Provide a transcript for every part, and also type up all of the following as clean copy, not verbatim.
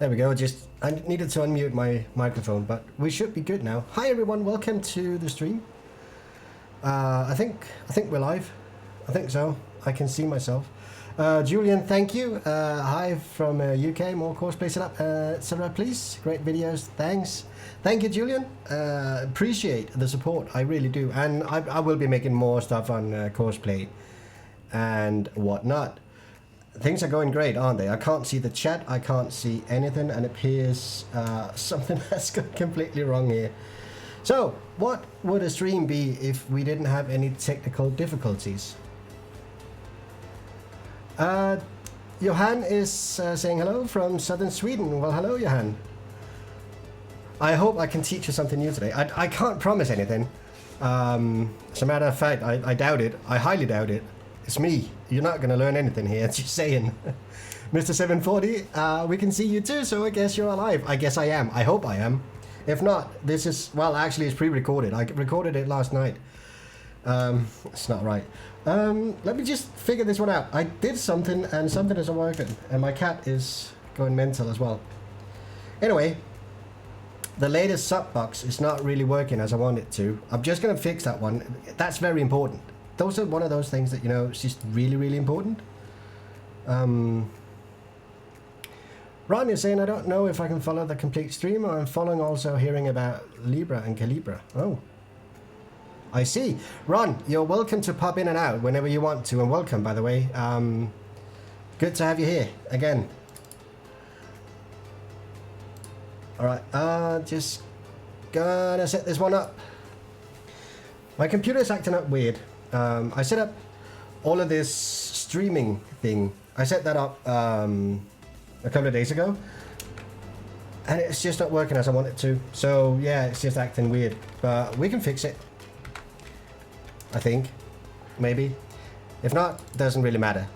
There we go. Just I needed to unmute my microphone, but we should be good now. Hi everyone, welcome to the stream. I think we're live. I think so. I can see myself. Julian, thank you. Hi from UK. More courseplay setup, etc. Please. Great videos. Thanks. Thank you, Julian. Appreciate the support. I really do. And I will be making more stuff on courseplay and whatnot. Things are going great, aren't they? I can't see the chat. I can't see anything, and it appears something has gone completely wrong here. So, what would a stream be if we didn't have any technical difficulties? Johan is saying hello from southern Sweden. Well, hello, Johan. I hope I can teach you something new today. I can't promise anything. As a matter of fact, I doubt it. I highly doubt it. It's me. You're not going to learn anything here. It's just saying. Mr. 740, we can see you too, so I guess you're alive. I guess I am. I hope I am. If not, this is... Well, actually, it's pre-recorded. I recorded it last night. It's not right. Let me just figure this one out. I did something, and something isn't working. And my cat is going mental as well. Anyway, the latest sub box is not really working as I want it to. I'm just going to fix that one. That's very important. Those are one of those things that, you know, it's just really, really important. Ron is saying, I don't know if I can follow the complete stream, or I'm following also hearing about Libra and Calibra. Oh, I see. Ron, you're welcome to pop in and out whenever you want to, and welcome, by the way. Good to have you here again. All right, just gonna set this one up. My computer's acting up weird. I set up all of this streaming thing. I set that up a couple of days ago, and it's just not working as I want it to. So yeah, it's just acting weird, but we can fix it. I think, maybe. If not, doesn't really matter.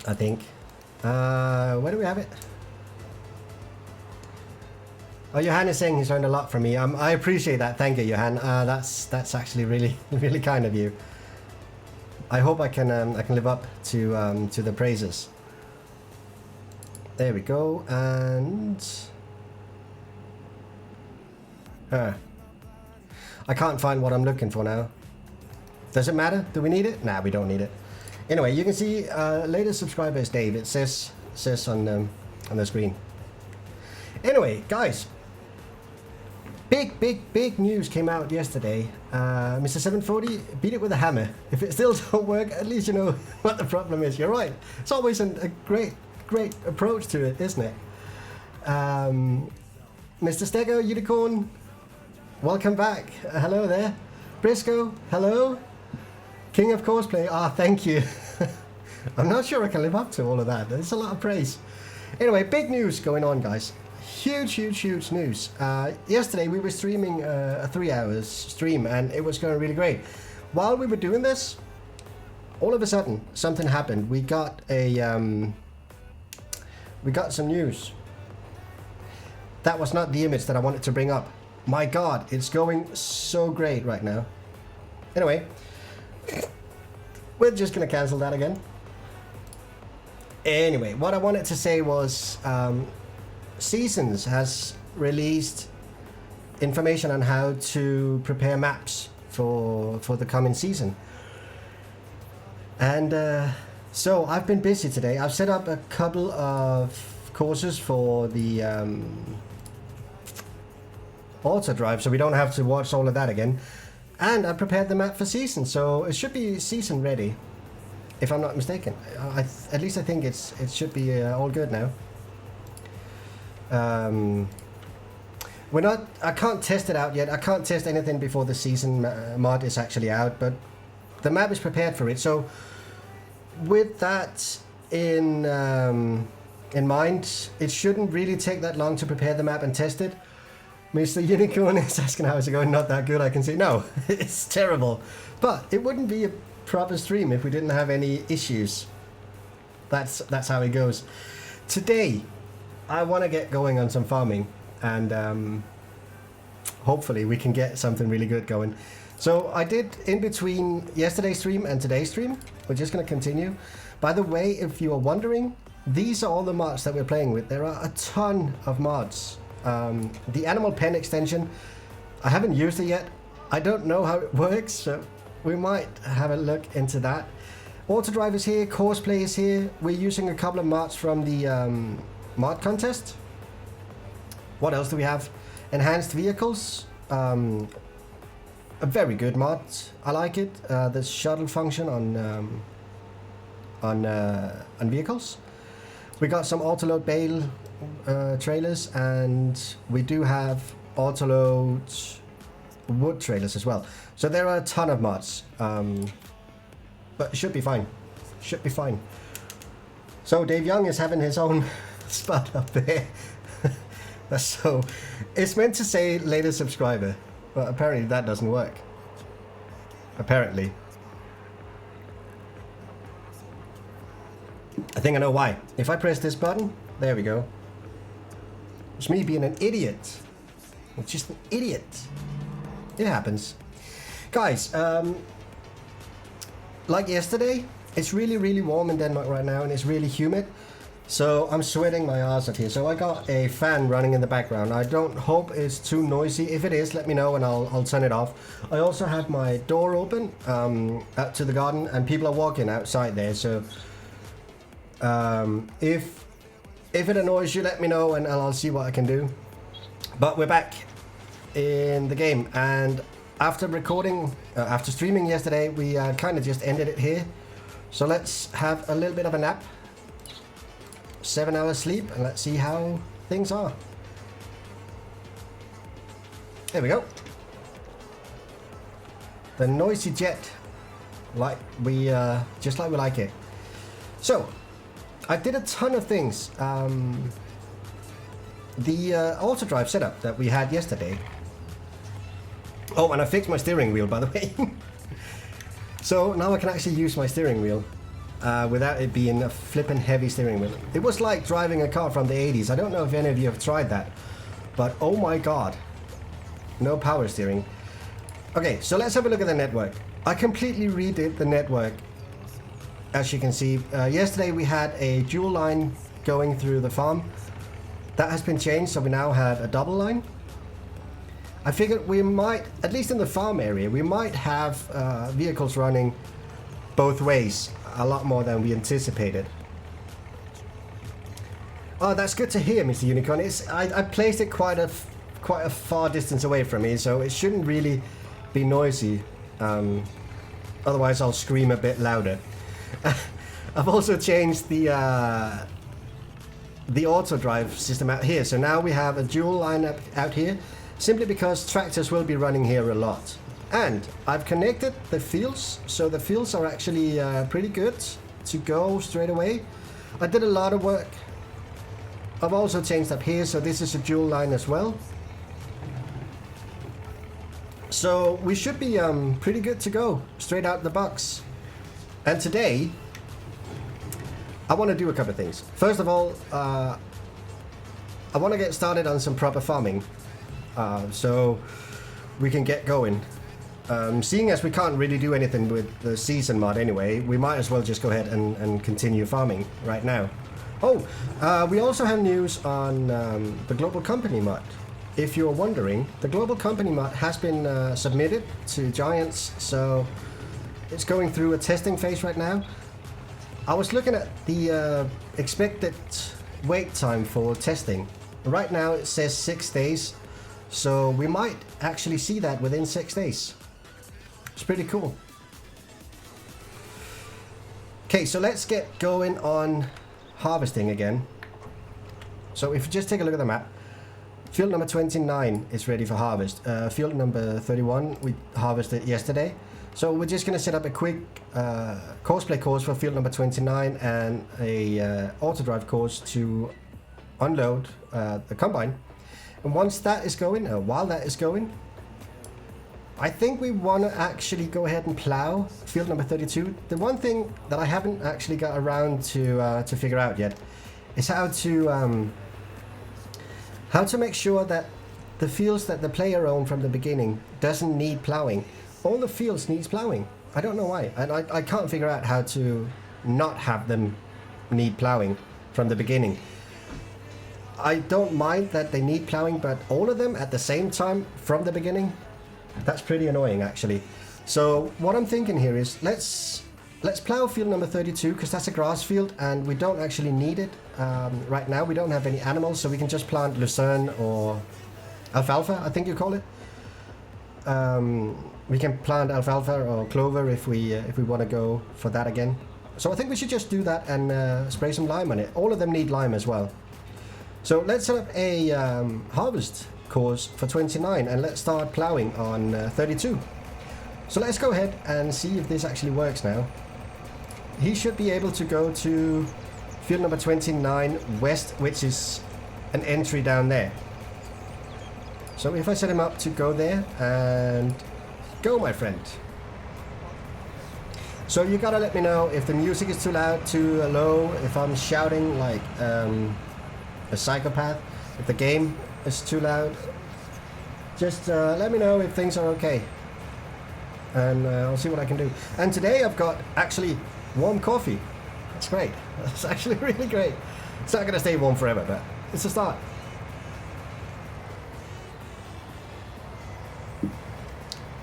I think. Where do we have it? Oh, Johan is saying he's learned a lot from me. I appreciate that. Thank you, Johan. That's actually really, really kind of you. I hope I can live up to the praises. There we go, and I can't find what I'm looking for now. Does it matter? Do we need it? Nah, we don't need it. Anyway, you can see latest subscriber is Dave. It says on the screen. Anyway, guys. Big news came out yesterday. Mr. 740, beat it with a hammer. If it still don't work, at least you know what the problem is. You're right. It's always a great approach to it, isn't it? Mr. Stego, Unicorn, welcome back. Hello there. Briscoe, hello. King of Courseplay, thank you. I'm not sure I can live up to all of that. There's a lot of praise. Anyway, big news going on, guys. Huge news. Yesterday we were streaming a 3 hours stream, and it was going really great. While we were doing this, all of a sudden something happened. We got some news. That was not the image that I wanted to bring up. My God, it's going so great right now. Anyway, we're just gonna cancel that again. Anyway, what I wanted to say was Seasons has released information on how to prepare maps for the coming season. And so I've been busy today. I've set up a couple of courses for the Autodrive, so we don't have to watch all of that again. And I prepared the map for season, so it should be season ready, if I'm not mistaken. At least I think it should be all good now. I can't test it out yet. I can't test anything before the season mod is actually out, but the map is prepared for it. So with that in mind, it shouldn't really take that long to prepare the map and test it. Mr. Unicorn is asking how is it going. Not that good, I can see. No, it's terrible. But it wouldn't be a proper stream if we didn't have any issues. That's how it goes. Today, I want to get going on some farming, and hopefully we can get something really good going. So I did in between yesterday's stream and today's stream. We're just going to continue. By the way, if you are wondering these are all the mods that we're playing with. There are a ton of mods. The animal pen extension, I haven't used it yet. I don't know how it works, so we might have a look into that. Autodrive is here, Courseplay is here. We're using a couple of mods from the mod contest. What else do we have? Enhanced vehicles. A very good mod. I like it. The shuttle function on vehicles. We got some autoload bale trailers, and we do have autoload wood trailers as well. So there are a ton of mods, but it should be fine. Should be fine. So Dave Young is having his own spot up there. So it's meant to say latest subscriber, but apparently that doesn't work. Apparently. I think I know why. If I press this button, there we go. It's me being an idiot. I'm just an idiot. It happens. Guys, like yesterday, it's really, really warm in Denmark right now, and it's really humid. So I'm sweating my ass off here. So I got a fan running in the background. I don't hope it's too noisy. If it is, let me know and I'll turn it off. I also have my door open out to the garden, and people are walking outside there. So if it annoys you, let me know and I'll see what I can do. But we're back in the game, and after recording, after streaming yesterday, we kind of just ended it here. So let's have a little bit of a nap. 7 hours sleep, and let's see how things are. There we go. The noisy jet, like we just like we like it. So I did a ton of things. The Autodrive setup that we had yesterday. Oh, and I fixed my steering wheel, by the way. So now I can actually use my steering wheel without it being a flippin' heavy steering wheel. It was like driving a car from the 80s. I don't know if any of you have tried that, but oh my god. No power steering. Okay, so let's have a look at the network. I completely redid the network. As you can see, yesterday we had a dual line going through the farm. That has been changed, so we now have a double line. I figured we might, at least in the farm area, we might have vehicles running both ways a lot more than we anticipated. Oh, that's good to hear, Mr. Unicorn. I placed it quite a far distance away from me, so it shouldn't really be noisy. Otherwise, I'll scream a bit louder. I've also changed the auto drive system out here, so now we have a dual line out here, simply because tractors will be running here a lot. And I've connected the fields, so the fields are actually pretty good to go straight away. I did a lot of work. I've also changed up here, so this is a dual line as well. So we should be pretty good to go straight out the box. And today I want to do a couple of things. First of all, I want to get started on some proper farming, so we can get going. Seeing as we can't really do anything with the season mod anyway, we might as well just go ahead and continue farming right now. Oh, we also have news on the global company mod. If you're wondering, the global company mod has been submitted to Giants, so it's going through a testing phase right now. I was looking at the expected wait time for testing. Right now it says 6 days, so we might actually see that within 6 days. It's pretty cool. Okay, so let's get going on harvesting again. So if you just take a look at the map, field number 29 is ready for harvest. Field number 31 we harvested yesterday. So we're just going to set up a quick courseplay course for field number 29 and a autodrive course to unload the combine. And once that is going, while that is going, I think we want to actually go ahead and plow field number 32. The one thing that I haven't actually got around to figure out yet is how to make sure that the fields that the player owned from the beginning doesn't need plowing. All the fields needs plowing. I don't know why, and I can't figure out how to not have them need plowing from the beginning. I don't mind that they need plowing, but all of them at the same time from the beginning, that's pretty annoying actually. So what I'm thinking here is let's plow field number 32 because that's a grass field and we don't actually need it right now. We don't have any animals, so we can just plant lucerne or alfalfa, I think you call it. We can plant alfalfa or clover if we want to go for that again. So I think we should just do that and spray some lime on it. All of them need lime as well. So let's set up a harvest course for 29 and let's start plowing on 32. So let's go ahead and see if this actually works now. He should be able to go to field number 29 west, which is an entry down there. So if I set him up to go there and go, my friend. So you gotta let me know if the music is too loud, too low, if I'm shouting like a psychopath, if the game is too loud. Just let me know if things are okay, and I'll see what I can do. And today I've got actually warm coffee. That's great. That's actually really great. It's not gonna stay warm forever, but it's a start.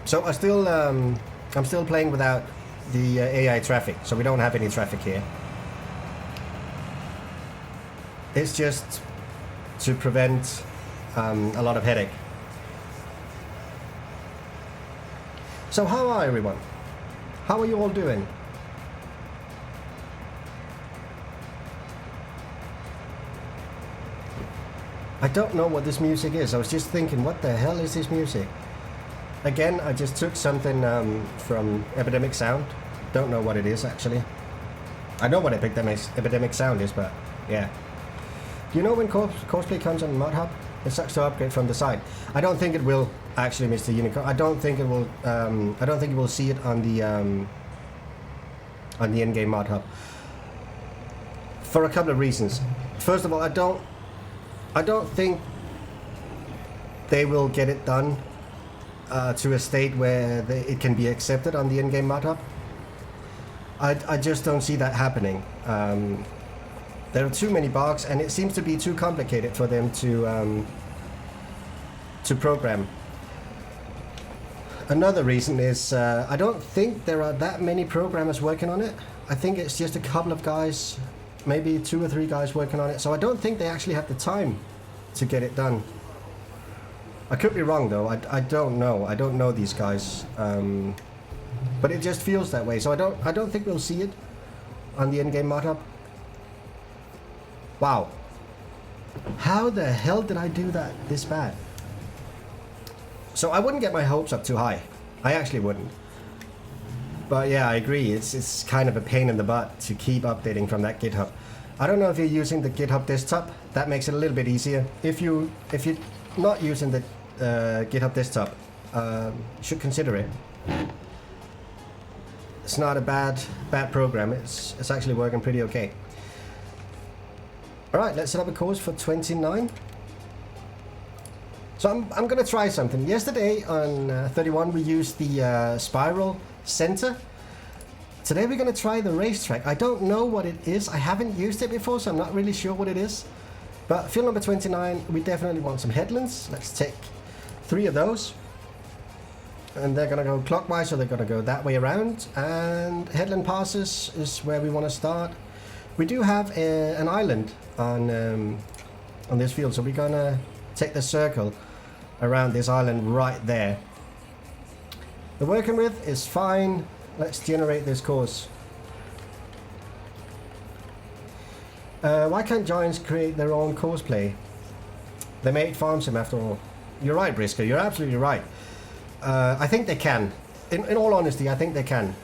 So I'm still playing without the AI traffic, so we don't have any traffic here. It's just to prevent a lot of headache. So how are everyone? How are you all doing? I don't know what this music is. I was just thinking, what the hell is this music? Again, I just took something from Epidemic Sound. Don't know what it is actually. I know what Epidemic Sound is, but yeah. Do you know when Courseplay comes on Mod Hub? It sucks to upgrade from the side. I don't think it will actually, Mr. Unicorn. I don't think it will. I don't think you will see it on the in-game Mod Hub. For a couple of reasons. First of all, I don't think they will get it done to a state where it can be accepted on the in-game Mod Hub. I just don't see that happening. There are too many bugs, and it seems to be too complicated for them to program. Another reason is I don't think there are that many programmers working on it. I think it's just a couple of guys, maybe 2 or 3 guys working on it. So I don't think they actually have the time to get it done. I could be wrong though. I don't know. I don't know these guys, but it just feels that way. So I don't think we'll see it on the in-game Mod Hub. Wow. How the hell did I do that this bad? So I wouldn't get my hopes up too high. I actually wouldn't. But yeah, I agree. It's kind of a pain in the butt to keep updating from that GitHub. I don't know if you're using the GitHub desktop. That makes it a little bit easier. If you're not using the GitHub desktop, you should consider it. It's not a bad program. It's actually working pretty okay. All right, let's set up a course for 29. So I'm gonna try something. Yesterday on 31 we used the spiral center. Today we're gonna try the racetrack. I don't know what it is. I haven't used it before, so I'm not really sure what it is. But field number 29, we definitely want some headlands. Let's take 3 of those. And they're gonna go clockwise, so they're gonna go that way around. And headland passes is where we want to start. We do have an island on this field, so we're gonna take the circle around this island right there. The working with is fine. Let's generate this course. Why can't giants create their own courseplay? They made farm sim after all. You're right, Brisker. You're absolutely right. I think they can. In all honesty, I think they can.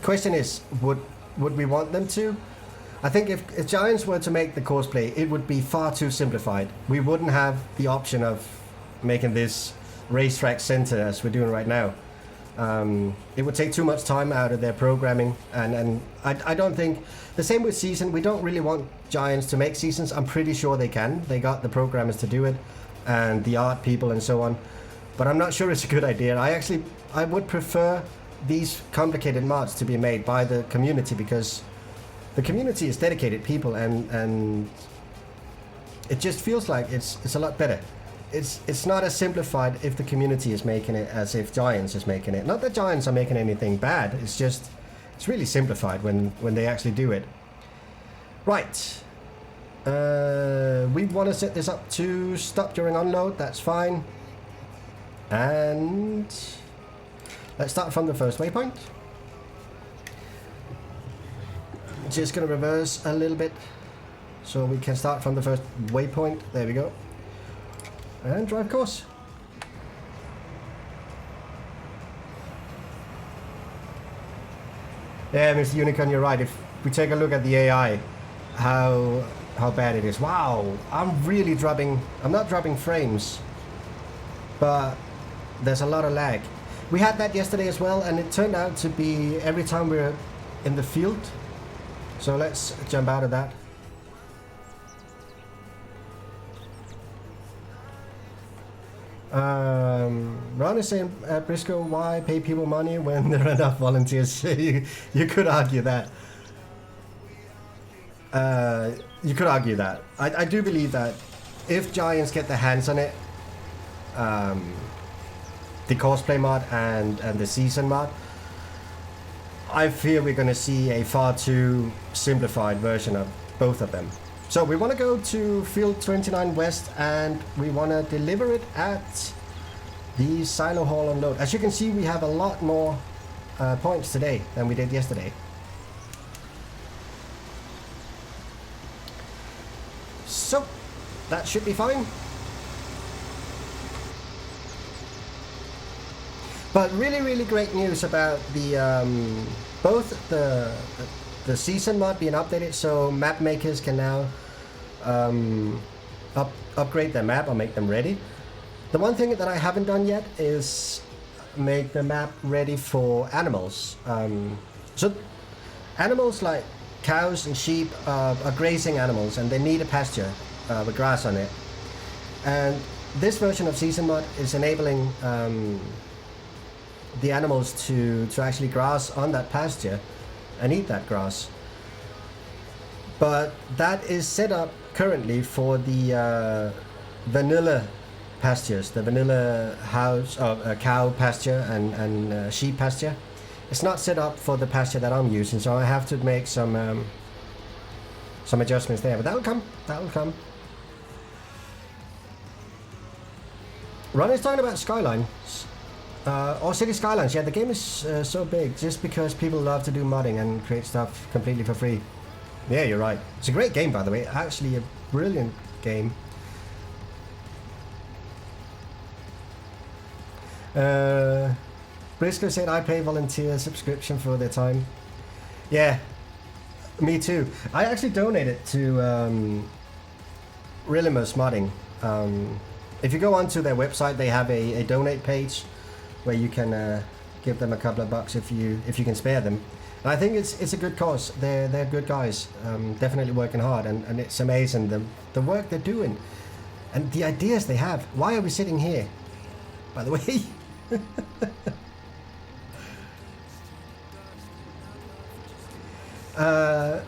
Question is, would we want them to? I think if giants were to make the courseplay, it would be far too simplified. We wouldn't have the option of making this racetrack center as we're doing right now. It would take too much time out of their programming, and I don't think, the same with season, we don't really want giants to make seasons. I'm pretty sure they can. They got the programmers to do it, and the art people and so on. But I'm not sure it's a good idea. I would prefer these complicated mods to be made by the community, because The community is dedicated people, and it just feels like it's a lot better. It's not as simplified if the community is making it as if Giants is making it. Not that Giants are making anything bad. It's just it's really simplified when they actually do it. Right. We want to set this up to stop during unload. That's fine. And let's start from the first waypoint. Just gonna reverse a little bit so we can start from the first waypoint. There we go. And drive course. Yeah, Mr. Unicorn, you're right. If we take a look at the AI, how bad it is. Wow, I'm really dropping. I'm not dropping frames, but there's a lot of lag. We had that yesterday as well, and it turned out to be every time we're in the field. So let's jump out of that. Ron is saying, Briscoe, why pay people money when there are enough volunteers? You could argue that. You could argue that. I do believe that if Giants get their hands on it, the Courseplay mod and the season mod, I fear we're going to see a far too simplified version of both of them. So we want to go to Field 29 West, and we want to deliver it at the Silo Hall unload. As you can see, we have a lot more points today than we did yesterday. So that should be fine. But really great news about the both the season mod being updated, so map makers can now upgrade their map or make them ready. The one thing that I haven't done yet is make the map ready for animals. So animals like cows and sheep are grazing animals, and they need a pasture with grass on it. And this version of season mod is enabling the animals to actually grass on that pasture and eat that grass. But that is set up currently for the vanilla pastures, the vanilla house cow pasture and sheep pasture. It's not set up for the pasture that I'm using, so I have to make some adjustments there. But that will come. Ron is talking about Skylines. Or City Skylines. Yeah, the game is so big just because people love to do modding and create stuff completely for free. Yeah, you're right. It's a great game, by the way. Actually, a brilliant game. Briscoe said, I pay volunteer subscription for their time. Yeah, me too. I actually donated to Rillimer's Modding. If you go onto their website, they have a donate page where you can give them a couple of bucks if you can spare them. And I think it's a good cause. They're good guys, definitely working hard, and it's amazing the work they're doing and the ideas they have. Why are we sitting here, by the way?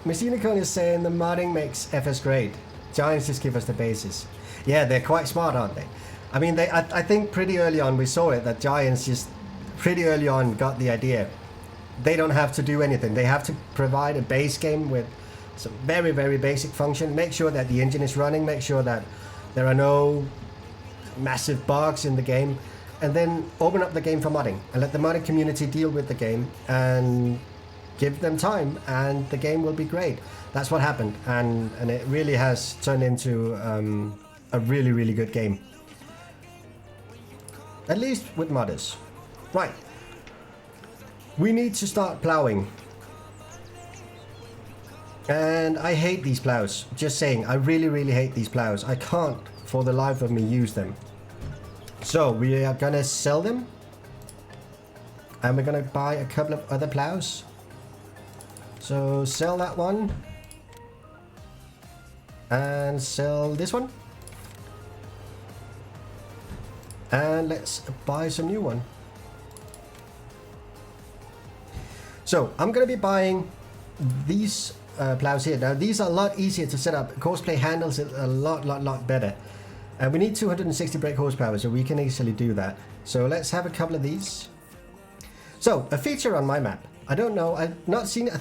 Miss Unicorn is saying the modding makes FS great. Giants just give us the basis. Yeah, they're quite smart, aren't they? I mean, I think pretty early on we saw it, that Giants just pretty early on got the idea. They don't have to do anything. They have to provide a base game with some very basic function. Make sure that the engine is running. Make sure that there are no massive bugs in the game. And then open up the game for modding. And let the modding community deal with the game. And give them time. And the game will be great. That's what happened. And it really has turned into a really good game. At least with modders. Right. We need to start plowing. And I hate these plows. Just saying, I really hate these plows. I can't for the life of me use them. So we are gonna sell them. And we're gonna buy a couple of other plows. So sell that one. And sell this one. And let's buy some new one. So I'm gonna be buying these plows here. Now these are a lot easier to set up. Courseplay handles it a lot better. And we need 260 brake horsepower, so we can easily do that. So let's have a couple of these. So, a feature on my map. I don't know, I've not seen it.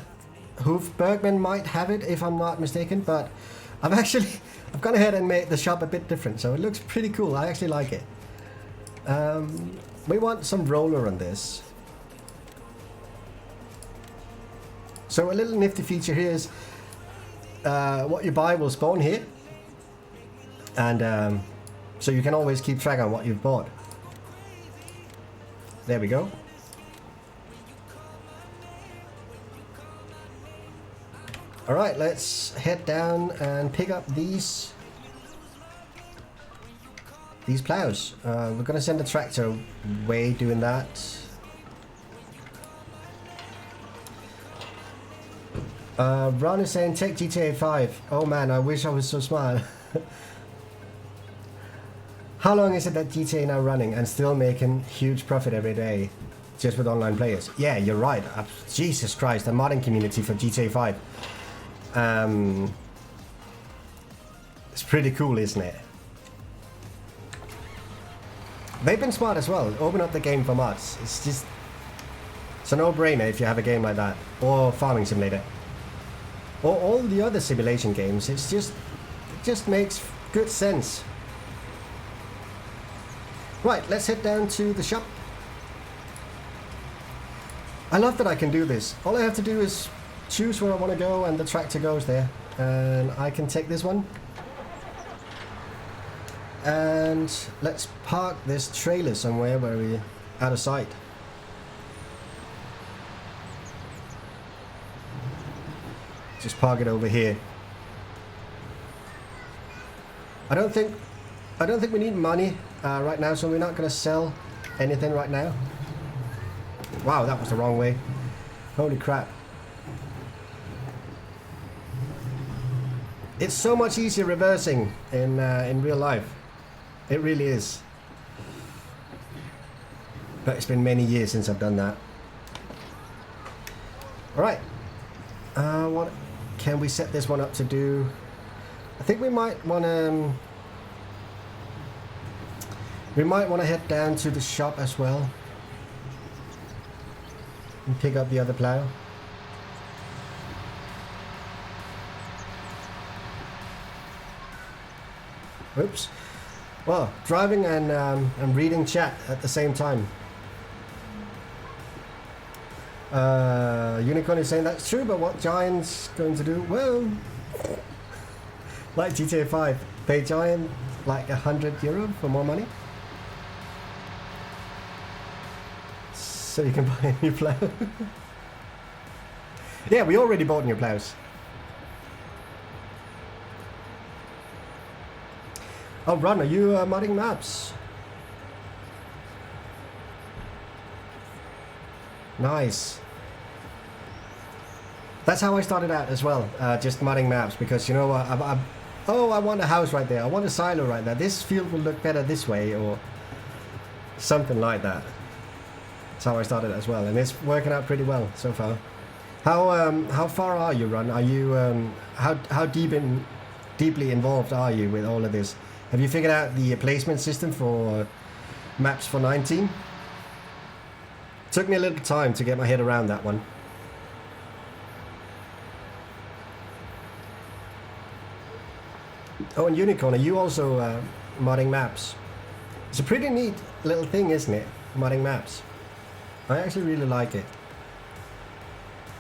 Hoof Bergman might have it, if I'm not mistaken, but I've gone ahead and made the shop a bit different, so it looks pretty cool. I actually like it. We want some roller on this. So a little nifty feature here is what you buy will spawn here. And so you can always keep track on what you've bought. There we go. Alright, let's head down and pick up these plows. We're gonna send the tractor away doing that. Ron is saying take GTA 5. Oh man, I wish I was so smart. How long is it that GTA now running and still making huge profit every day just with online players? Yeah, you're right. Jesus Christ, the modding community for GTA 5. It's pretty cool, isn't it? They've been smart as well. Open up the game for mods. It's a no-brainer if you have a game like that. Or Farming Simulator. Or all the other simulation games. It just makes good sense. Right, let's head down to the shop. I love that I can do this. All I have to do is choose where I want to go and the tractor goes there. And I can take this one. And let's park this trailer somewhere where we're out of sight. Just park it over here. I don't think we need money right now, so we're not going to sell anything right now. Wow, that was the wrong way. Holy crap. It's so much easier reversing in real life. It really is. But it's been many years since I've done that. Alright. What can we set this one up to do? I think we might want to... We might want to head down to the shop as well. And pick up the other plow. Oops. Well, driving and reading chat at the same time. Unicorn is saying that's true, but what Giant's going to do? Well, like GTA 5, pay Giant like €100 for more money. So you can buy a new plow. Yeah, we already bought new plows. Oh, Ron, are you modding maps? Nice. That's how I started out as well, just modding maps, because you know what, oh, I want a house right there, I want a silo right there, this field will look better this way, or something like that. That's how I started as well, and it's working out pretty well so far. How far are you, Ron? Are you, how deeply involved are you with all of this? Have you figured out the placement system for maps for 19? Took me a little time to get my head around that one. Oh, and Unicorn, are you also modding maps? It's a pretty neat little thing, isn't it? Modding maps. I actually really like it.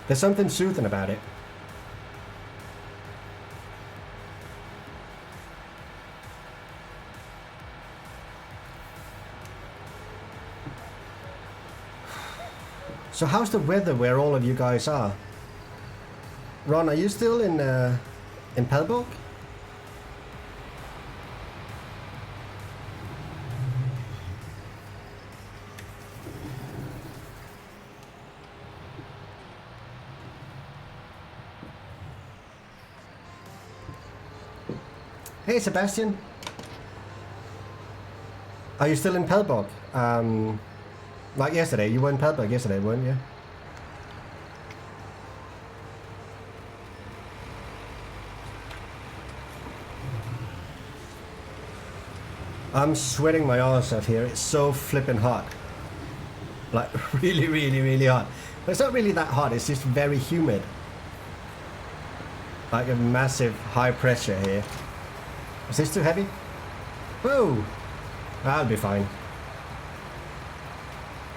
There's something soothing about it. So how's the weather where all of you guys are? Ron, are you still in Pelborg? Hey Sebastian, are you still in Pelborg? Like yesterday, you were in Pelborg yesterday, weren't you? I'm sweating my ass off here. It's so flippin' hot. Like really, really, really hot. But it's not really that hot. It's just very humid. Like a massive high pressure here. Is this too heavy? Whoa! That'll be fine.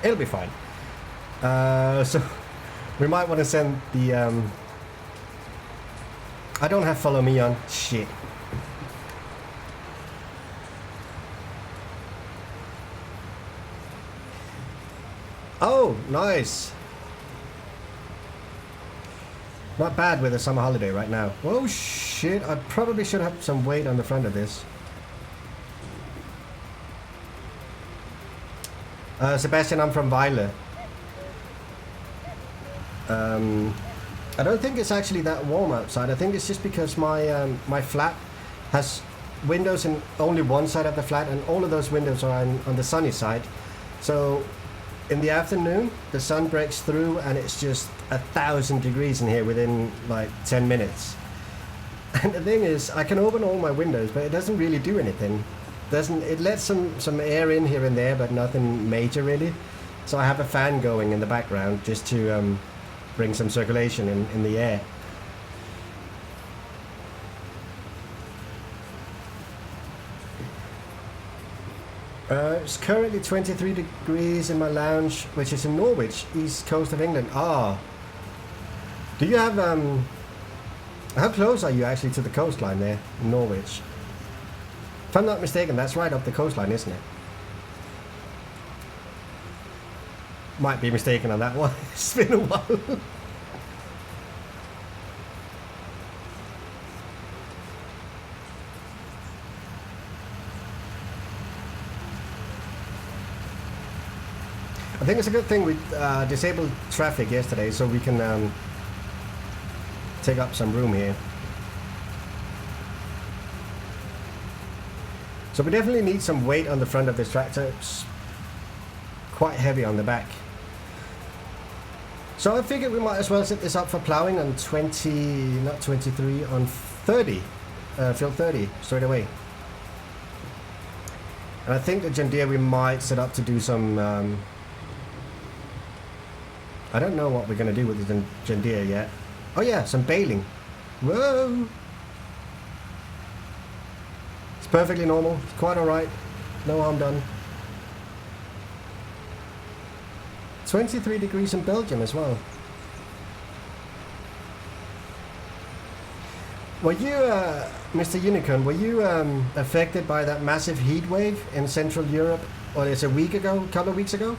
It'll be fine. So we might want to send the I don't have follow me on. Shit. Oh, nice. Not bad with a summer holiday right now. Oh shit, I probably should have some weight on the front of this. Sebastian, I'm from Weiler. I don't think it's actually that warm outside. I think it's just because my my flat has windows in only one side of the flat, and all of those windows are on the sunny side. So in the afternoon, the sun breaks through, and it's just 1,000 degrees in here within like 10 minutes. And the thing is, I can open all my windows, but it doesn't really do anything. It lets some air in here and there, but nothing major really. So I have a fan going in the background just to bring some circulation in the air. It's currently 23 degrees in my lounge, which is in Norwich, east coast of England. Ah. Do you have how close are you actually to the coastline there in Norwich? If I'm not mistaken, that's right up the coastline, isn't it? Might be mistaken on that one. It's been a while. I think it's a good thing we disabled traffic yesterday, so we can take up some room here. So we definitely need some weight on the front of this tractor. It's quite heavy on the back. So I figured we might as well set this up for ploughing on 20, not 23, on 30, field 30 straight away. And I think the John Deere we might set up to do some, I don't know what we're going to do with the John Deere yet. Oh yeah, some baling. Whoa! It's perfectly normal, it's quite alright, no harm done. 23 degrees in Belgium as well. Were you, Mr. Unicorn, were you affected by that massive heat wave in Central Europe, or it's a week ago, a couple of weeks ago?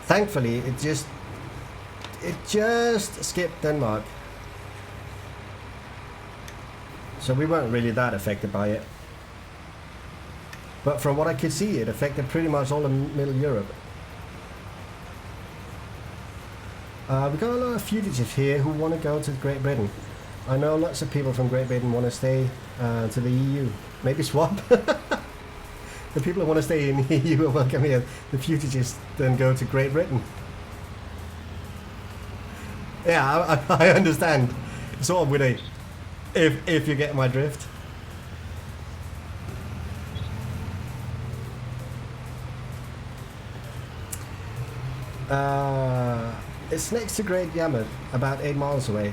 Thankfully, it just skipped Denmark. So we weren't really that affected by it. But from what I could see, it affected pretty much all of Middle Europe. We've got a lot of fugitives here who want to go to Great Britain. I know lots of people from Great Britain want to stay to the EU. Maybe swap. The people who want to stay in the EU are welcome here. The fugitives then go to Great Britain. Yeah, I understand. Sort of with a, if you get my drift. It's next to Great Yarmouth, about 8 miles away.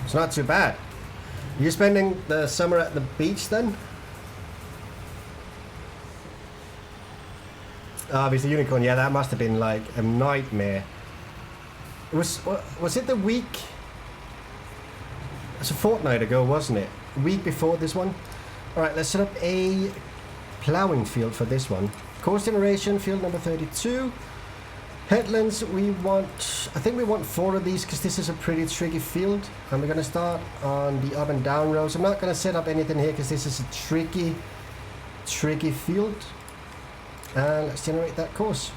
It's not too bad. You spending the summer at the beach then? Mr. Unicorn, yeah, that must have been like a nightmare. Was it the week? It's a fortnight ago, wasn't it? A week before this one? Alright, let's set up a ploughing field for this one. Course generation, field number 32. Headlands, we want, I think we want 4 of these because this is a pretty tricky field. And we're going to start on the up and down rows. I'm not going to set up anything here because this is a tricky field. And let's generate that course.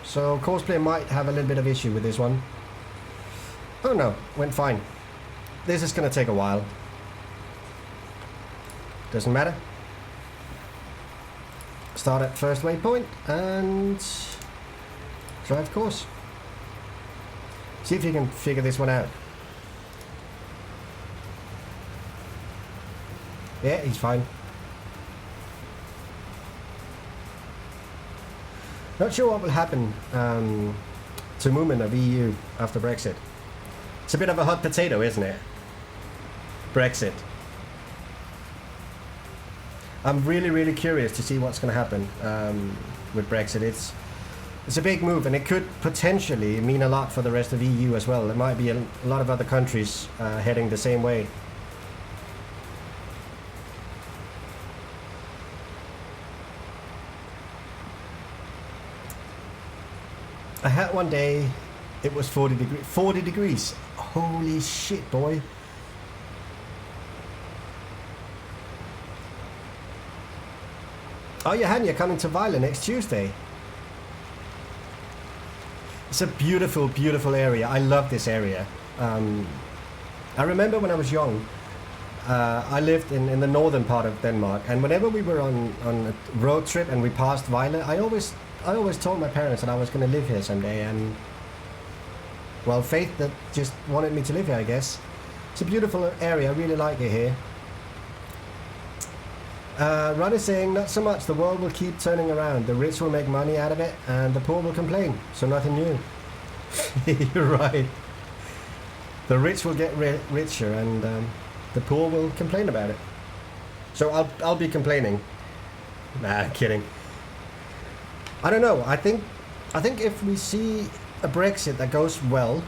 So Courseplay might have a little bit of issue with this one. Oh no, went fine. This is going to take a while. Doesn't matter. Start at first waypoint and drive course. See if you can figure this one out. Yeah, he's fine. Not sure what will happen to movement of EU after Brexit. It's a bit of a hot potato, isn't it? Brexit. I'm really, really curious to see what's going to happen with Brexit. It's a big move, and it could potentially mean a lot for the rest of EU as well. There might be a lot of other countries heading the same way. I had one day, it was 40 degrees. Holy shit, boy. Oh, Johan, you're coming to Vejle next Tuesday. It's a beautiful, beautiful area. I love this area. I remember when I was young, I lived in the northern part of Denmark, and whenever we were on a road trip and we passed Vejle, I always told my parents that I was going to live here someday, and well, fate that just wanted me to live here, I guess. It's a beautiful area. I really like it here. Rod is saying, not so much. The world will keep turning around. The rich will make money out of it, and the poor will complain. So nothing new. You're right. The rich will get richer, and the poor will complain about it. So I'll be complaining. Nah, I'm kidding. I don't know. I think if we see a Brexit that goes well,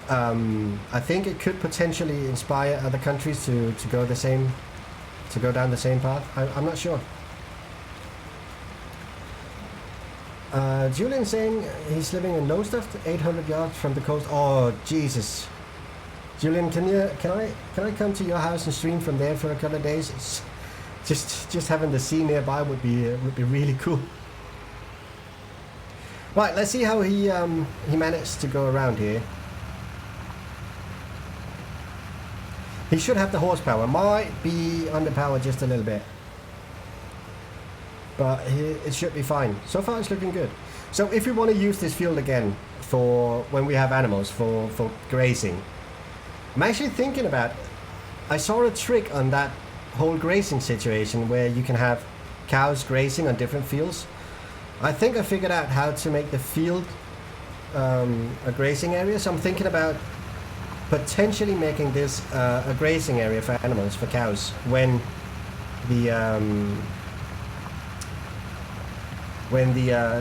I think it could potentially inspire other countries to go the same. To go down the same path? I'm not sure. Julian saying he's living in Lowestoft, 800 yards from the coast. Oh Jesus, Julian, can I come to your house and stream from there for a couple of days? It's just having the sea nearby would be really cool. Right, let's see how he managed to go around here. He should have the horsepower. Might be underpowered just a little bit, but it should be fine. So far it's looking good. So if we want to use this field again for when we have animals for grazing, I'm actually thinking about, I saw a trick on that whole grazing situation where you can have cows grazing on different fields. I think I figured out how to make the field a grazing area. So I'm thinking about potentially making this a grazing area for animals, for cows, when the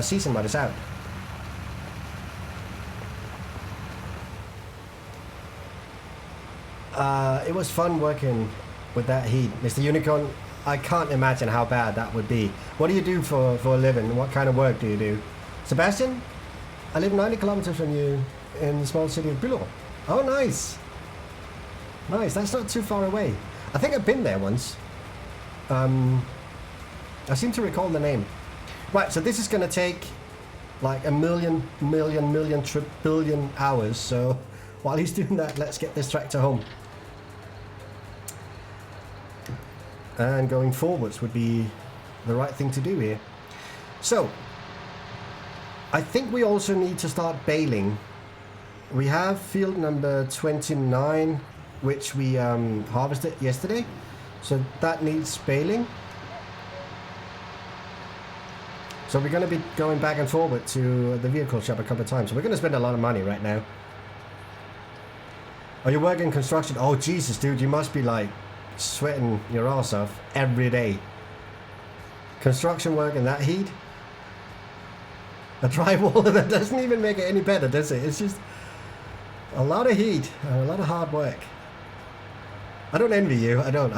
season mud is out. It was fun working with that heat, Mr. Unicorn. I can't imagine how bad that would be. What do you do for a living? What kind of work do you do? Sebastian, I live 90 kilometers from you in the small city of Bülor. Oh, nice. Nice, that's not too far away. I think I've been there once. I seem to recall the name. Right, so this is going to take like a million trillion hours. So while he's doing that, let's get this tractor home. And going forwards would be the right thing to do here. So I think we also need to start baling. We have field number 29, which we harvested yesterday, so that needs baling. So we're going to be going back and forward to the vehicle shop a couple of times. So we're going to spend a lot of money right now. Are you working construction? Oh Jesus, dude, you must be like sweating your ass off every day. Construction work in that heat? A drywall that doesn't even make it any better, does it? It's just a lot of heat and a lot of hard work. I don't envy you. I don't.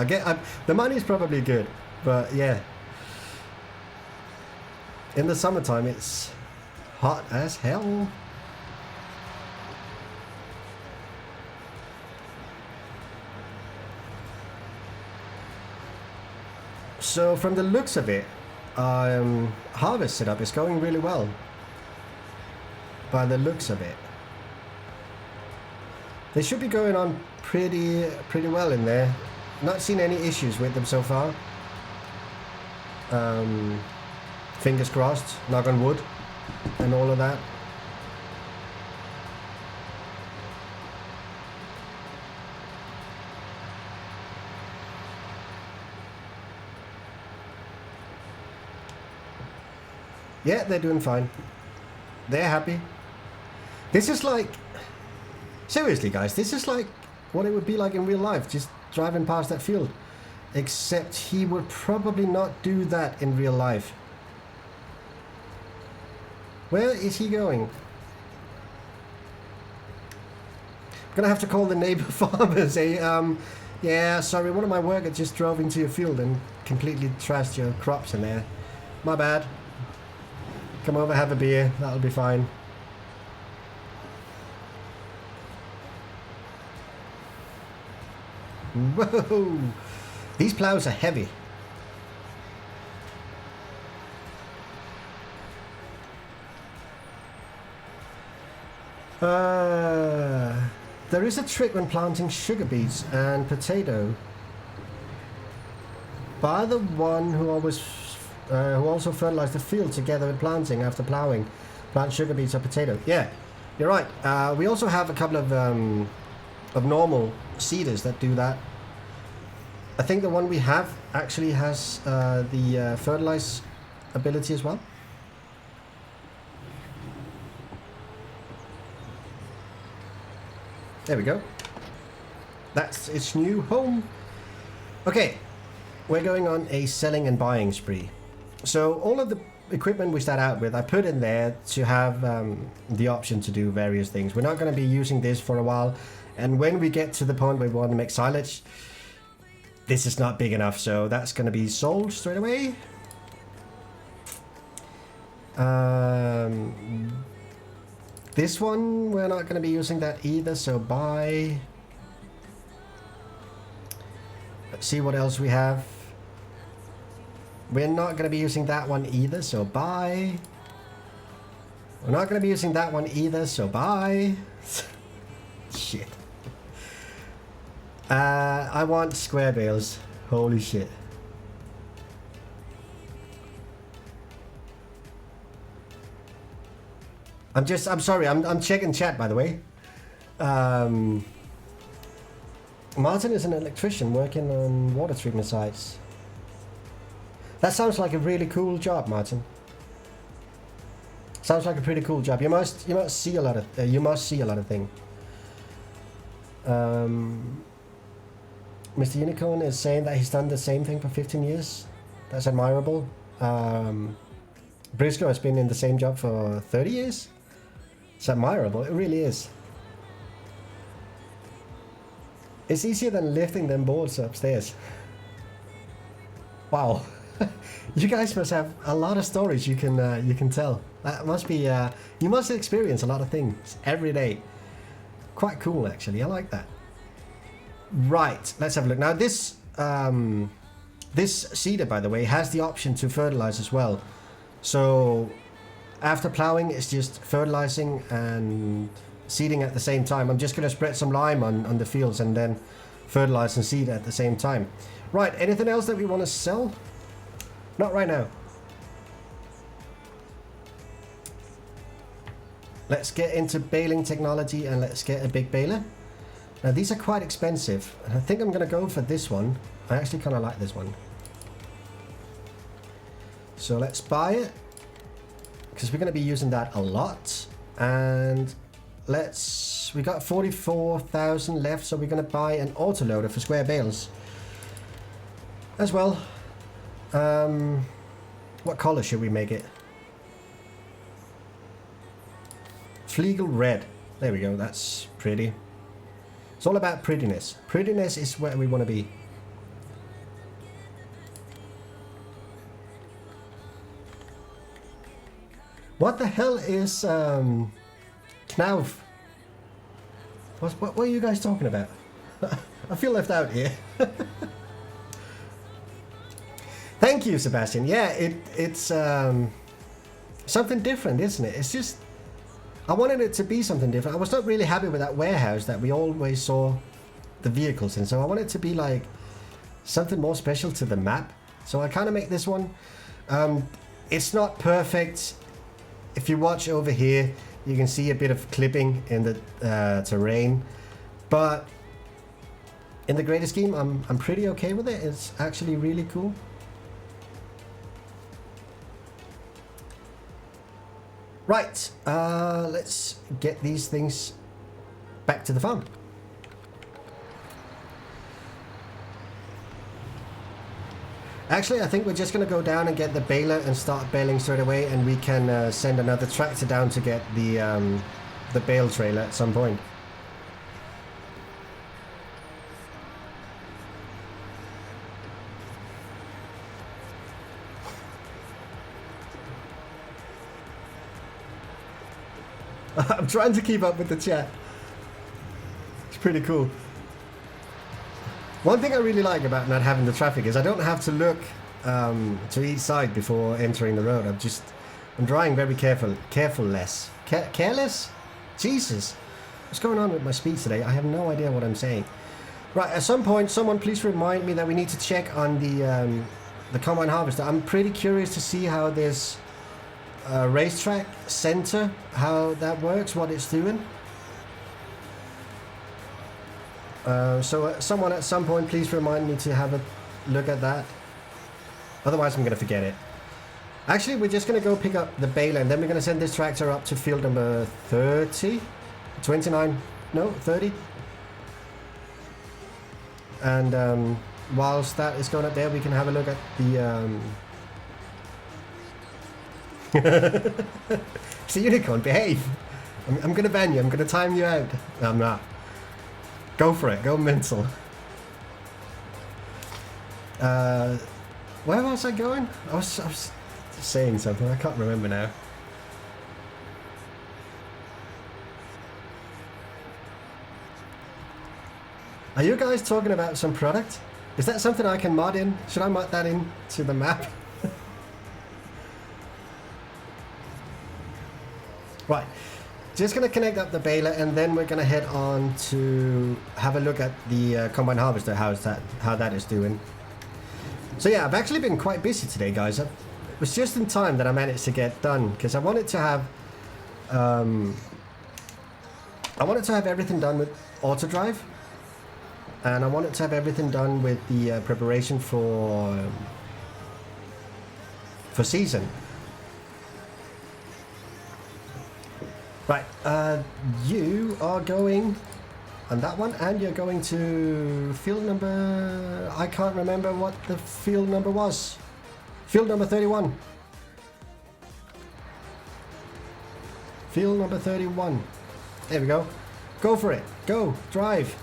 The money's probably good, but yeah. In the summertime, it's hot as hell. So from the looks of it, harvest setup is going really well. By the looks of it. They should be going on pretty well in there. Not seen any issues with them so far. Fingers crossed, knock on wood, and all of that. Yeah, they're doing fine. They're happy. This is like... Seriously, guys, this is like what it would be like in real life, just driving past that field. Except he would probably not do that in real life. Where is he going? I'm gonna have to call the neighbor farmer and say, yeah, sorry, one of my workers just drove into your field and completely trashed your crops in there. My bad. Come over, have a beer, that'll be fine. Whoa! These plows are heavy. There is a trick when planting sugar beets and potato. By the one who also fertilized the field together with planting after plowing, plant sugar beets or potato. Yeah, you're right. We also have a couple of normal seeders that do that. I think the one we have actually has the fertilize ability as well. There we go. That's its new home. Okay, we're going on a selling and buying spree. So all of the equipment we start out with, I put in there to have the option to do various things. We're not going to be using this for a while, and when we get to the point where we want to make silage, this is not big enough, so that's going to be sold straight away. This one, we're not going to be using that either, so buy. Let's see what else we have. We're not going to be using that one either, so buy. We're not going to be using that one either, so buy. Shit. I want square bales. Holy shit. I'm sorry, I'm checking chat, by the way. Martin is an electrician working on water treatment sites. That sounds like a really cool job, Martin. Sounds like a pretty cool job. You must see a lot of things. Mr. Unicorn is saying that he's done the same thing for 15 years. That's admirable. Briscoe has been in the same job for 30 years. It's admirable, it really is. It's easier than lifting them boards upstairs. Wow. You guys must have a lot of stories you can tell. That must be, you must experience a lot of things every day. Quite cool, actually, I like that. Right, let's have a look. Now this seeder, by the way, has the option to fertilize as well. So after plowing, it's just fertilizing and seeding at the same time. I'm just going to spread some lime on the fields and then fertilize and seed at the same time. Right, anything else that we want to sell? Not right now. Let's get into baling technology and let's get a big baler. Now these are quite expensive. I think I'm going to go for this one. I actually kind of like this one. So let's buy it, because we're going to be using that a lot. And we got 44,000 left, so we're going to buy an autoloader for square bales as well. What color should we make it? Fleagle red. There we go, that's pretty. It's all about prettiness. Prettiness is where we want to be. What the hell is Knauf? What are you guys talking about? I feel left out here. Thank you, Sebastian. Yeah, it's something different, isn't it? It's just, I wanted it to be something different. I was not really happy with that warehouse that we always saw the vehicles in, so I wanted it to be like something more special to the map. So I kind of make this one. It's not perfect. If you watch over here, you can see a bit of clipping in the terrain, but in the greater scheme, I'm pretty okay with it. It's actually really cool. Right, let's get these things back to the farm. Actually, I think we're just going to go down and get the baler and start baling straight away, and we can send another tractor down to get the bale trailer at some point. I'm trying to keep up with the chat. It's pretty cool. One thing I really like about not having the traffic is I don't have to look to each side before entering the road. I'm driving very careless. Jesus, what's going on with my speed today? I have no idea what I'm saying. Right, at some point, someone please remind me that we need to check on the combine harvester. I'm pretty curious to see how this racetrack center, how that works, what it's doing. So someone at some point please remind me to have a look at that. Otherwise I'm going to forget it. Actually, we're just going to go pick up the baler, and then we're going to send this tractor up to field number 30. 29, no, 30. And whilst that is going up there, we can have a look at the... It's a unicorn, behave! I'm going to ban you, I'm going to time you out. No, I'm not. Go for it, go mental. Where was I going? I was saying something, I can't remember now. Are you guys talking about some product? Is that something I can mod in? Should I mod that in to the map? Right. Just going to connect up the baler, and then we're going to head on to have a look at the combine harvester, how that is doing. So yeah, I've actually been quite busy today, guys. It was just in time that I managed to get done, because I wanted to have everything done with Autodrive, and I wanted to have everything done with the preparation for season. Right, you are going on that one, and you're going to field number... I can't remember what the field number was. Field number 31. Field number 31. There we go. Go for it. Go. Drive.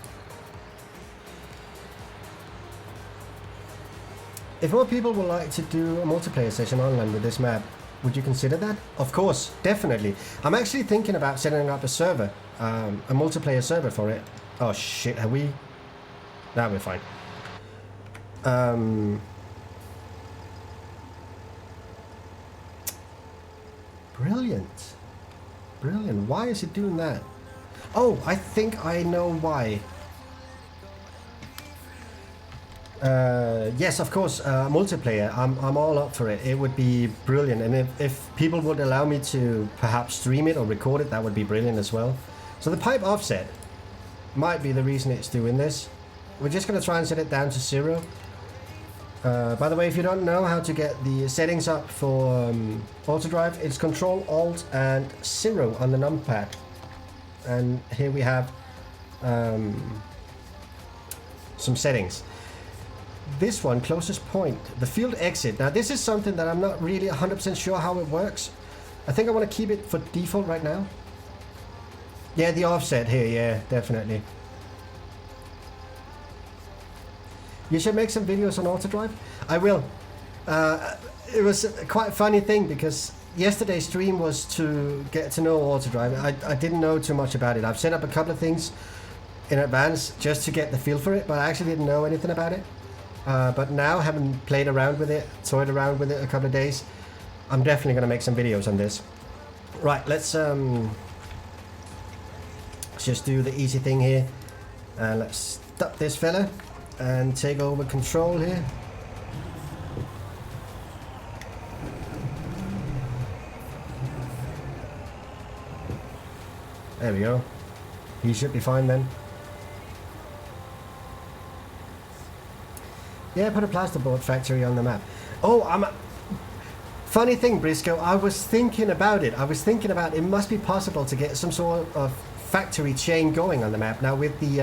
If more people would like to do a multiplayer session online with this map, would you consider that? Of course, definitely. I'm actually thinking about setting up a server, a multiplayer server for it. Oh shit, have we? No, we're fine. Brilliant. Brilliant. Why is it doing that? Oh, I think I know why. Yes, of course, multiplayer. I'm all up for it. It would be brilliant, and if people would allow me to perhaps stream it or record it, that would be brilliant as well. So the pipe offset might be the reason it's doing this. We're just going to try and set it down to 0. By the way, if you don't know how to get the settings up for Autodrive, it's Control Alt and 0 on the numpad. And here we have some settings. This one, closest point, the field exit. Now this is something that I'm not really 100% sure how it works. I think I want to keep it for default right now. Yeah, the offset here, yeah, definitely. You should make some videos on Autodrive. I will. It was a quite funny thing, because yesterday's stream was to get to know Autodrive. I didn't know too much about it. I've set up a couple of things in advance just to get the feel for it, but I actually didn't know anything about it. But now, having played around with it, toyed around with it a couple of days, I'm definitely going to make some videos on this. Right, let's just do the easy thing here. Let's stop this fella and take over control here. There we go. He should be fine then. Yeah, put a plasterboard factory on the map. Oh, Funny thing, Briscoe, I was thinking about it. It must be possible to get some sort of factory chain going on the map. Now with the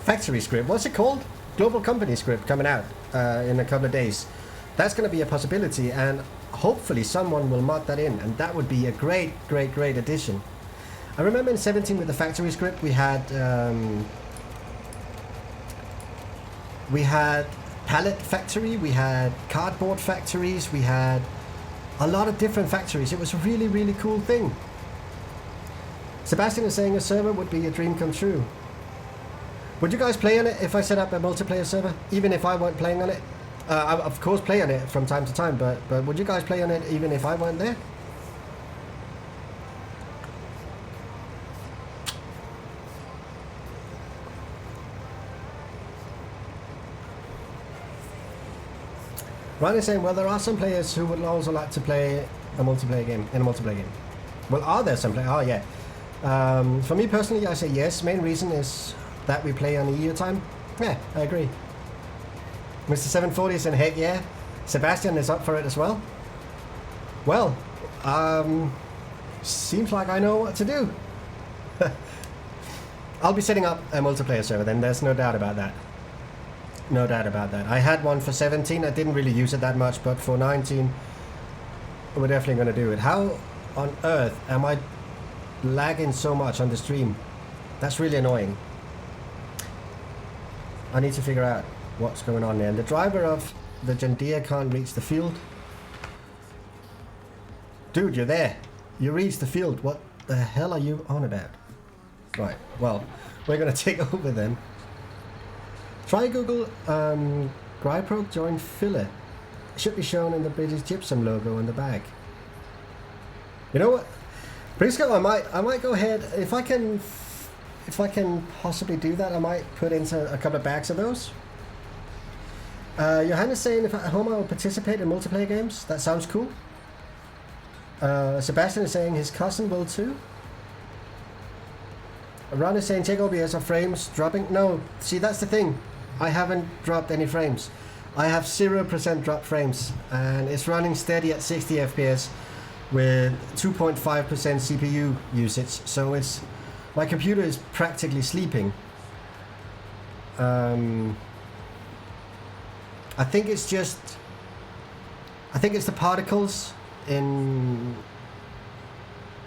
factory script, what's it called? Global company script coming out in a couple of days. That's going to be a possibility, and hopefully someone will mod that in, and that would be a great addition. I remember in 17 with the factory script we had pallet factory, we had cardboard factories, we had a lot of different factories. It was a really cool thing. Sebastian is saying a server would be a dream come true. Would you guys play on it if I set up a multiplayer server, even if I weren't playing on it? I of course play on it from time to time, but would you guys play on it even if I weren't there? Ryan is saying, well, there are some players who would also like to play a multiplayer game, Well, are there some players? Oh, yeah. For me personally, I say yes. Main reason is that we play on EU time. Yeah, I agree. Mr. 740 is saying, heck yeah. Sebastian is up for it as well. Well, seems like I know what to do. I'll be setting up a multiplayer server then, there's no doubt about that. No doubt about that. I had one for 17, I didn't really use it that much, but for 19, we're definitely going to do it. How on earth am I lagging so much on the stream? That's really annoying. I need to figure out what's going on there. And the driver of the John Deere can't reach the field. Dude, you're there. You reached the field. What the hell are you on about? Right, well, we're going to take over then. Try Google Grypro join filler. It should be shown in the British Gypsum logo on the bag. You know what? Briscoe, I might go ahead if I can possibly do that. I might put into a couple of bags of those. Johannes saying if at home I will participate in multiplayer games. That sounds cool. Sebastian is saying his cousin will too. Ron is saying check OBS are frames dropping. No, see that's the thing. I haven't dropped any frames. I have 0% drop frames and it's running steady at 60 FPS with 2.5% CPU usage. So it's my computer is practically sleeping. I think it's the particles in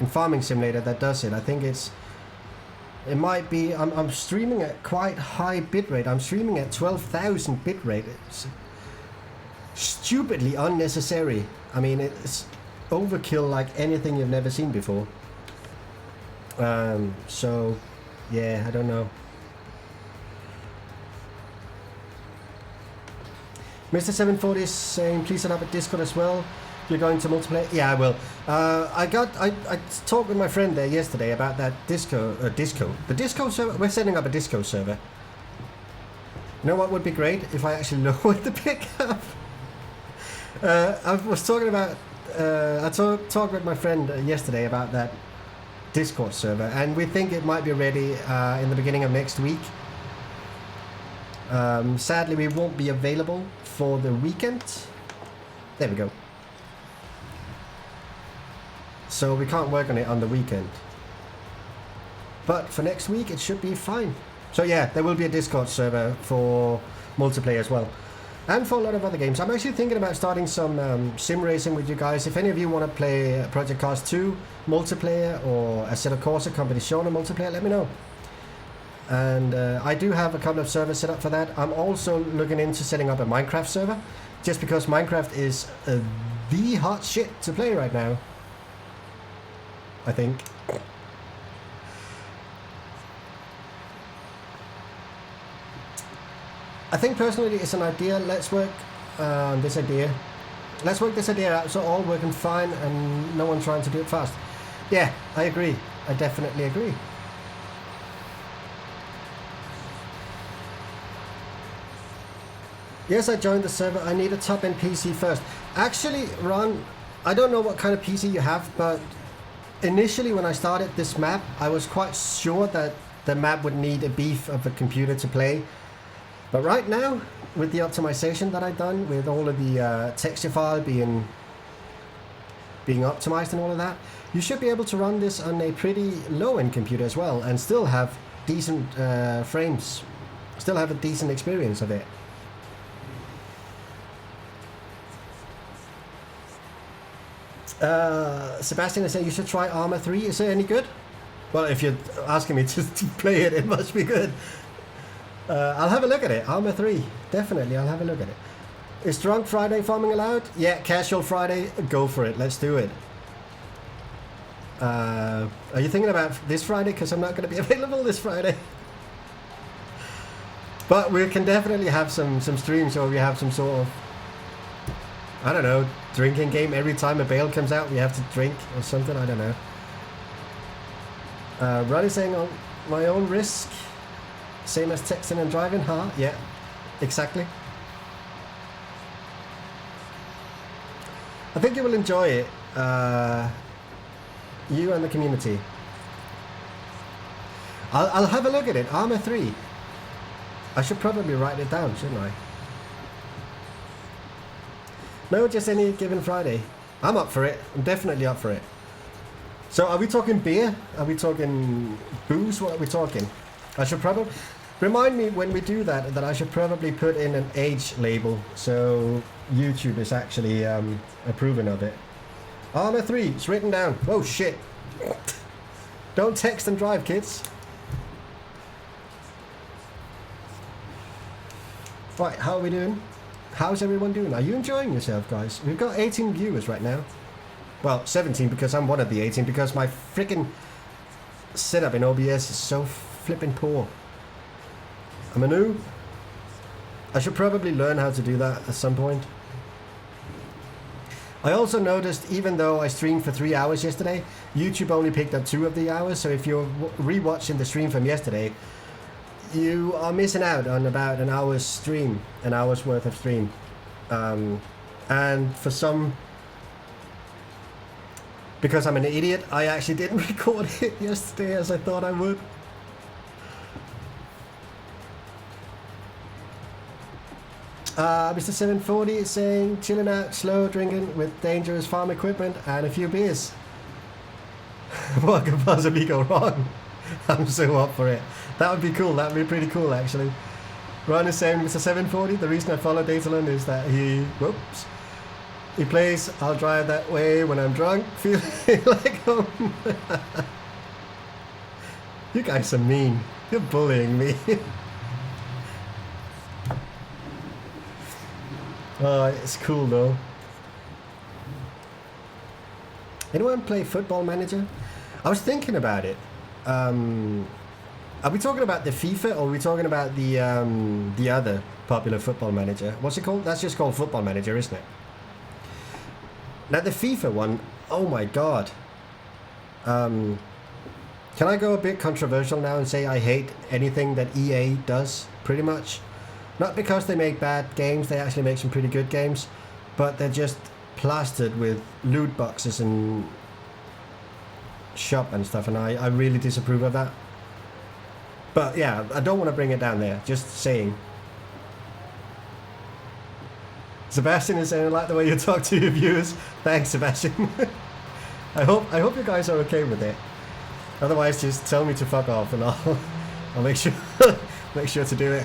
Farming Simulator that does it. I think it might be, I'm streaming at quite high bitrate. I'm streaming at 12,000 bitrate. It's stupidly unnecessary. I mean, it's overkill like anything you've never seen before. So, yeah, I don't know. Mr. 740 is saying, please set up a Discord as well. You're going to multiplayer? Yeah, I will. I talked with my friend there yesterday about that The Disco server. We're setting up a Disco server. You know what would be great if I actually lowered the pickup. I was talking about. I talked with my friend yesterday about that Discord server, and we think it might be ready in the beginning of next week. Sadly, we won't be available for the weekend. There we go. So we can't work on it on the weekend. But for next week, it should be fine. So yeah, there will be a Discord server for multiplayer as well. And for a lot of other games. I'm actually thinking about starting some sim racing with you guys. If any of you want to play Project Cars 2 multiplayer or Assetto Corsa Competizione multiplayer, let me know. And I do have a couple of servers set up for that. I'm also looking into setting up a Minecraft server. Just because Minecraft is the hot shit to play right now. I think. I think personally it's an idea. Let's work on this idea. Let's work this idea out so all working fine and no one trying to do it fast. Yeah, I agree. I definitely agree. Yes, I joined the server. I need a top-end PC first. Actually, Ron, I don't know what kind of PC you have, but initially when I started this map, I was quite sure that the map would need a beef of a computer to play. But right now, with the optimization that I've done, with all of the texture file being optimized and all of that, you should be able to run this on a pretty low-end computer as well and still have decent frames, still have a decent experience of it. Sebastian is saying you should try Arma 3. Is it any good? Well, if you're asking me to play it, it must be good. I'll have a look at it. Arma 3, definitely. I'll have a look at it. Is Drunk Friday farming allowed? Yeah, Casual Friday. Go for it. Let's do it. Are you thinking about this Friday? Because I'm not going to be available this Friday. But we can definitely have some streams where we have some sort of, I don't know, drinking game. Every time a bale comes out, we have to drink or something. I don't know. Ronnie saying on my own risk, same as texting and driving, huh? Yeah, exactly. I think you will enjoy it, you and the community. I'll have a look at it. Arma 3. I should probably write it down, shouldn't I? No, just any given Friday. I'm up for it. I'm definitely up for it. So are we talking beer? Are we talking booze? What are we talking? I should probably... Remind me when we do that I should probably put in an age label so YouTube is actually approving of it. Arma 3, it's written down. Oh shit. Don't text and drive, kids. Right, how are we doing? How's everyone doing? Are you enjoying yourself, guys? We've got 18 viewers right now. Well, 17 because I'm one of the 18 because my freaking setup in OBS is so flipping poor. I'm a noob. I should probably learn how to do that at some point. I also noticed, even though I streamed for 3 hours yesterday, YouTube only picked up 2 of the hours. So if you're rewatching the stream from yesterday, you are missing out on about an hour's stream, an hour's worth of stream. And for some, because I'm an idiot, I actually didn't record it yesterday as I thought I would. Mr. 740 is saying, chilling out, slow drinking with dangerous farm equipment and a few beers. What could possibly go wrong? I'm so up for it. That would be cool. That would be pretty cool, actually. Ron is saying, Mr. 740, the reason I follow Datalund is that he plays I'll drive that way when I'm drunk, feeling like home. You guys are mean. You're bullying me. Oh, it's cool though. Anyone play Football Manager? I was thinking about it. Are we talking about the FIFA or are we talking about the other popular Football Manager? What's it called? That's just called Football Manager, isn't it? Now the FIFA one, oh my god. Can I go a bit controversial now and say I hate anything that EA does, pretty much? Not because they make bad games, they actually make some pretty good games, but they're just plastered with loot boxes and shop and stuff, and I really disapprove of that. But yeah, I don't want to bring it down there, just saying. Sebastian is saying, I like the way you talk to your viewers. Thanks, Sebastian. I hope you guys are okay with it. Otherwise, just tell me to fuck off, and I'll make sure make sure to do it.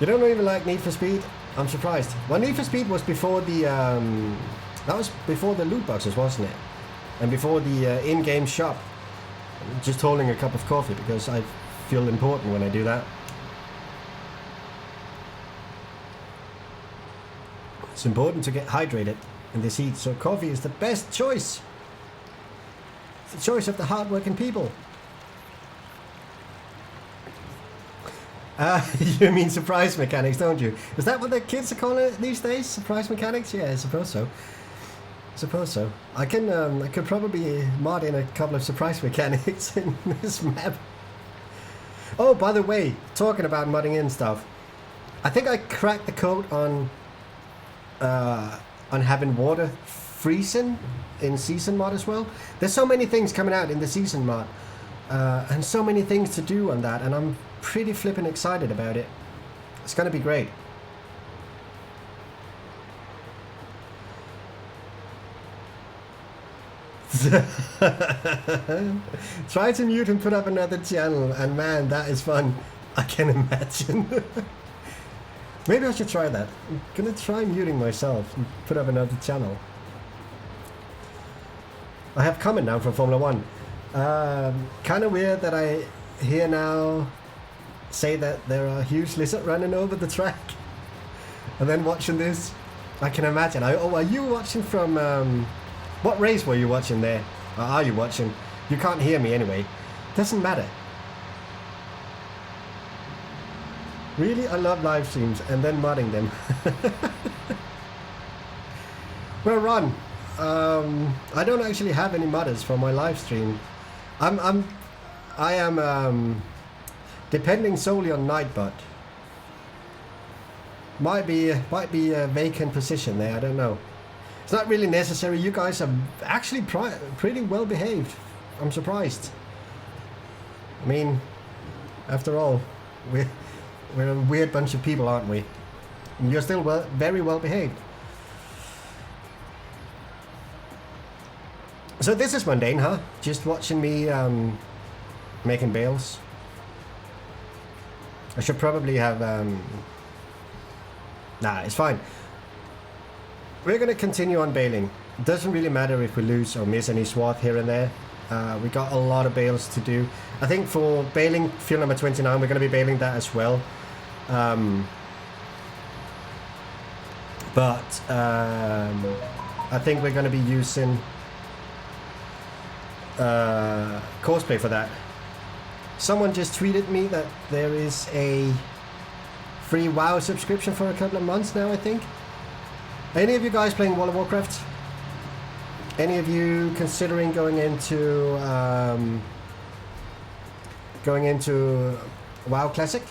You don't even like Need for Speed? I'm surprised. Well, Need for Speed was before the that was before the loot boxes, wasn't it? And before the in-game shop. I'm just holding a cup of coffee because I feel important when I do that. It's important to get hydrated in this heat, so coffee is the best choice. It's the choice of the hard-working people. You mean surprise mechanics, don't you? Is that what the kids are calling it these days? Surprise mechanics? Yeah, I suppose so. I could probably mod in a couple of surprise mechanics in this map. Oh, by the way, talking about modding in stuff, I think I cracked the code on having water freezing in season mod as well. There's so many things coming out in the season mod. and so many things to do on that, and I'm pretty flippin' excited about it. It's gonna be great. Try to mute and put up another channel, and man, that is fun. I can imagine. Maybe I should try that. I'm gonna try muting myself and put up another channel. I have comment now from Formula 1. Kind of weird that I hear now say that there are huge lizards running over the track. And then watching this, I can imagine. Oh, are you watching from... what race were you watching there? Or are you watching? You can't hear me anyway. Doesn't matter. Really, I love live streams and then modding them. Well, Ron, I don't actually have any modders for my live stream. I am depending solely on Nightbot. Might be a vacant position there. I don't know. It's not really necessary. You guys are actually pretty well behaved. I'm surprised. I mean, after all, we're a weird bunch of people, aren't we? And you're still very well behaved. So this is mundane, huh? Just watching me making bales. I should probably have... Nah, it's fine. We're going to continue on baling. It doesn't really matter if we lose or miss any swath here and there. We got a lot of bales to do. I think for baling field number 29, we're going to be baling that as well. But I think we're going to be using Courseplay for that. Someone just tweeted me that there is a free WoW subscription for a couple of months now, I think. Any of you guys playing World of Warcraft? Any of you considering going into WoW Classic?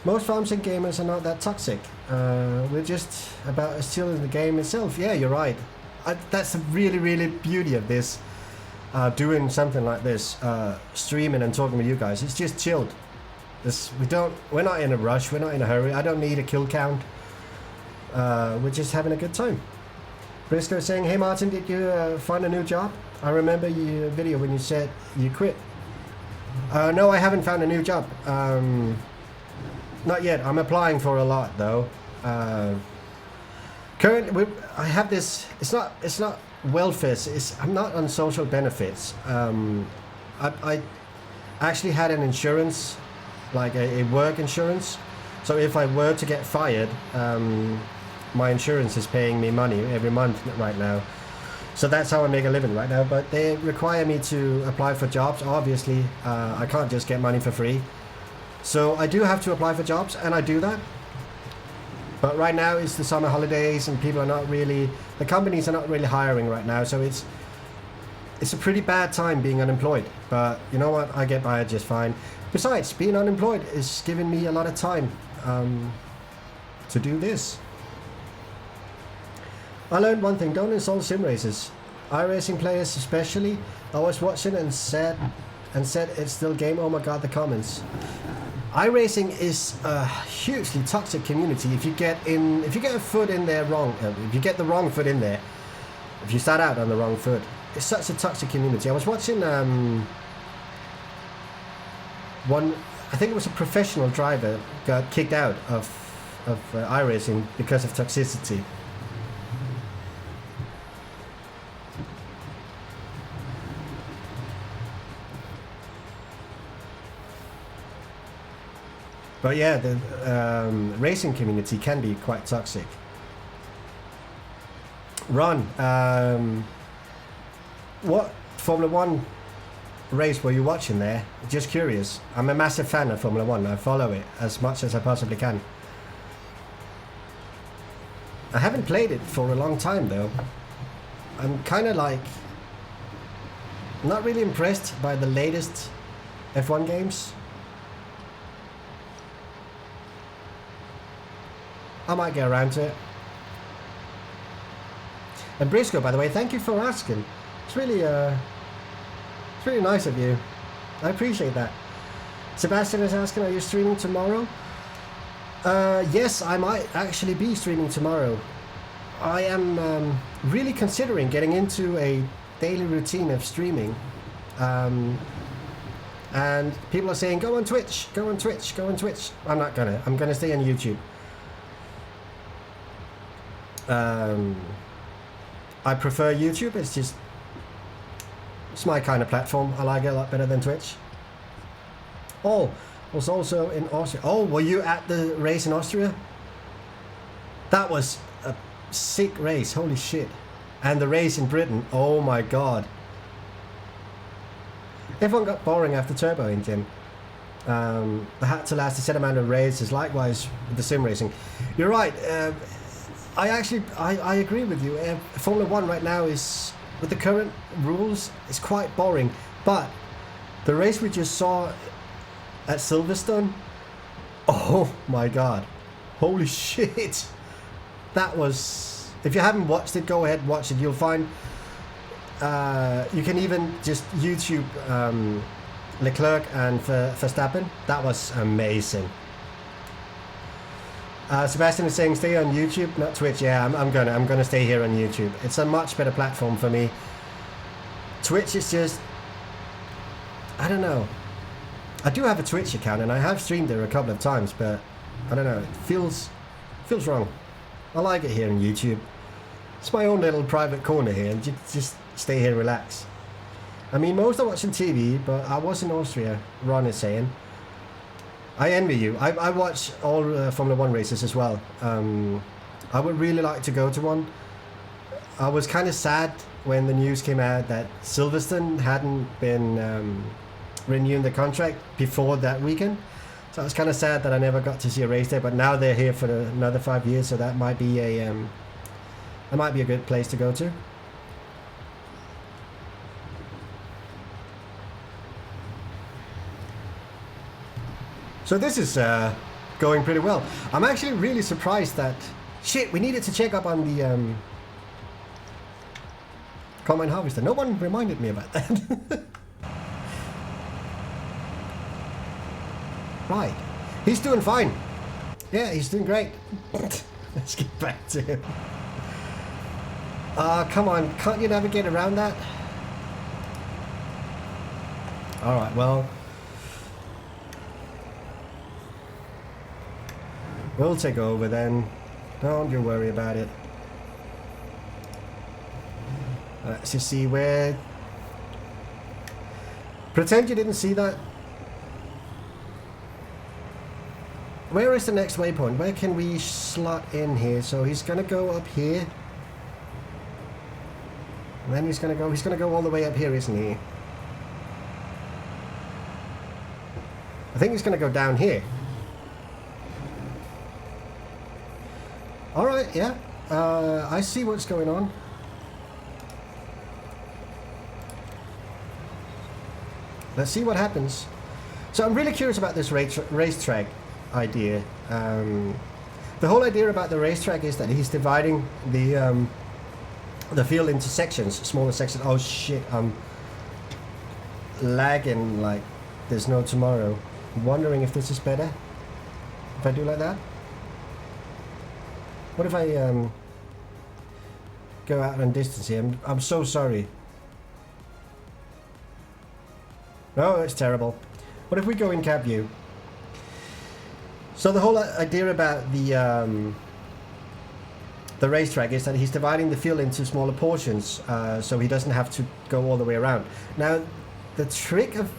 Most farms and gamers are not that toxic. We're just about stealing the game itself. Yeah, you're right. That's the really beauty of this. Doing something like this, streaming and talking with you guys. It's just chilled. We're not in a rush. We're not in a hurry. I don't need a kill count. We're just having a good time. Briscoe saying, "Hey Martin, did you find a new job? I remember your video when you said you quit." No, I haven't found a new job. Not yet. I'm applying for a lot though. Currently, I have this. It's not welfare. I'm not on social benefits. I actually had an insurance, like a work insurance. So if I were to get fired, my insurance is paying me money every month right now. So that's how I make a living right now. But they require me to apply for jobs. Obviously, I can't just get money for free. So I do have to apply for jobs, and I do that. But right now it's the summer holidays, and people are not really, the companies are not really hiring right now. So it's a pretty bad time being unemployed. But you know what? I get by just fine. Besides, being unemployed is giving me a lot of time to do this. I learned one thing: don't install sim races. iRacing players especially. I was watching and said it's still game. Oh my god, the comments. iRacing is a hugely toxic community. If you get a foot in there wrong, if you get the wrong foot in there, if you start out on the wrong foot, it's such a toxic community. I was watching one, I think it was a professional driver got kicked out of iRacing because of toxicity. But yeah, the racing community can be quite toxic. Ron, what Formula 1 race were you watching there? Just curious. I'm a massive fan of Formula 1. I follow it as much as I possibly can. I haven't played it for a long time though. I'm kind of like not really impressed by the latest F1 games. I might get around to it. And Briscoe, by the way, thank you for asking. It's really pretty nice of you. I appreciate that. Sebastian is asking, are you streaming tomorrow? Yes, I might actually be streaming tomorrow. I am really considering getting into a daily routine of streaming. And people are saying, go on Twitch, go on Twitch, go on Twitch. I'm not gonna. I'm gonna stay on YouTube. I prefer YouTube. It's my kind of platform. I like it a lot better than Twitch. Oh, was also in Austria. Oh, were you at the race in Austria? That was a sick race. Holy shit. And the race in Britain. Oh my god. Everyone got boring after Turbo Engine. They had to last a set amount of races. Likewise with the sim racing. You're right. I agree with you. Formula 1 right now is, with the current rules, is quite boring. But the race we just saw at Silverstone, oh my god. Holy shit. That was, if you haven't watched it, go ahead, watch it. You'll find, you can even just YouTube Leclerc and Verstappen. That was amazing. Sebastian is saying stay on YouTube, not Twitch. Yeah, I'm gonna stay here on YouTube. It's a much better platform for me. Twitch is just, I don't know. I do have a Twitch account and I have streamed there a couple of times, but I don't know. It feels wrong. I like it here on YouTube. It's my own little private corner here, and just stay here, relax. I mean, most are watching TV, but I was in Austria. Ron is saying. I envy you. I watch all Formula 1 races as well. I would really like to go to one. I was kind of sad when the news came out that Silverstone hadn't been renewing the contract before that weekend. So I was kind of sad that I never got to see a race there. But now they're here for another 5 years, so that might be a good place to go to. So this is going pretty well. I'm actually really surprised that... Shit, we needed to check up on the combine harvester. No one reminded me about that. Right. He's doing fine. Yeah, he's doing great. Let's get back to him. Come on. Can't you navigate around that? Alright, well... We'll take over then. Don't you worry about it. Let's just see where... Pretend you didn't see that. Where is the next waypoint? Where can we slot in here? So he's gonna go up here. And then he's gonna go all the way up here, isn't he? I think he's gonna go down here. Alright, yeah. I see what's going on. Let's see what happens. So I'm really curious about this racetrack idea. The whole idea about the racetrack is that he's dividing the field into sections, smaller sections. Oh shit, I'm lagging like there's no tomorrow. I'm wondering if this is better if I do like that. What if I go out on distance here? I'm so sorry. No, it's terrible. What if we go in cab view? So the whole idea about the racetrack is that he's dividing the field into smaller portions, so he doesn't have to go all the way around. Now, the trick of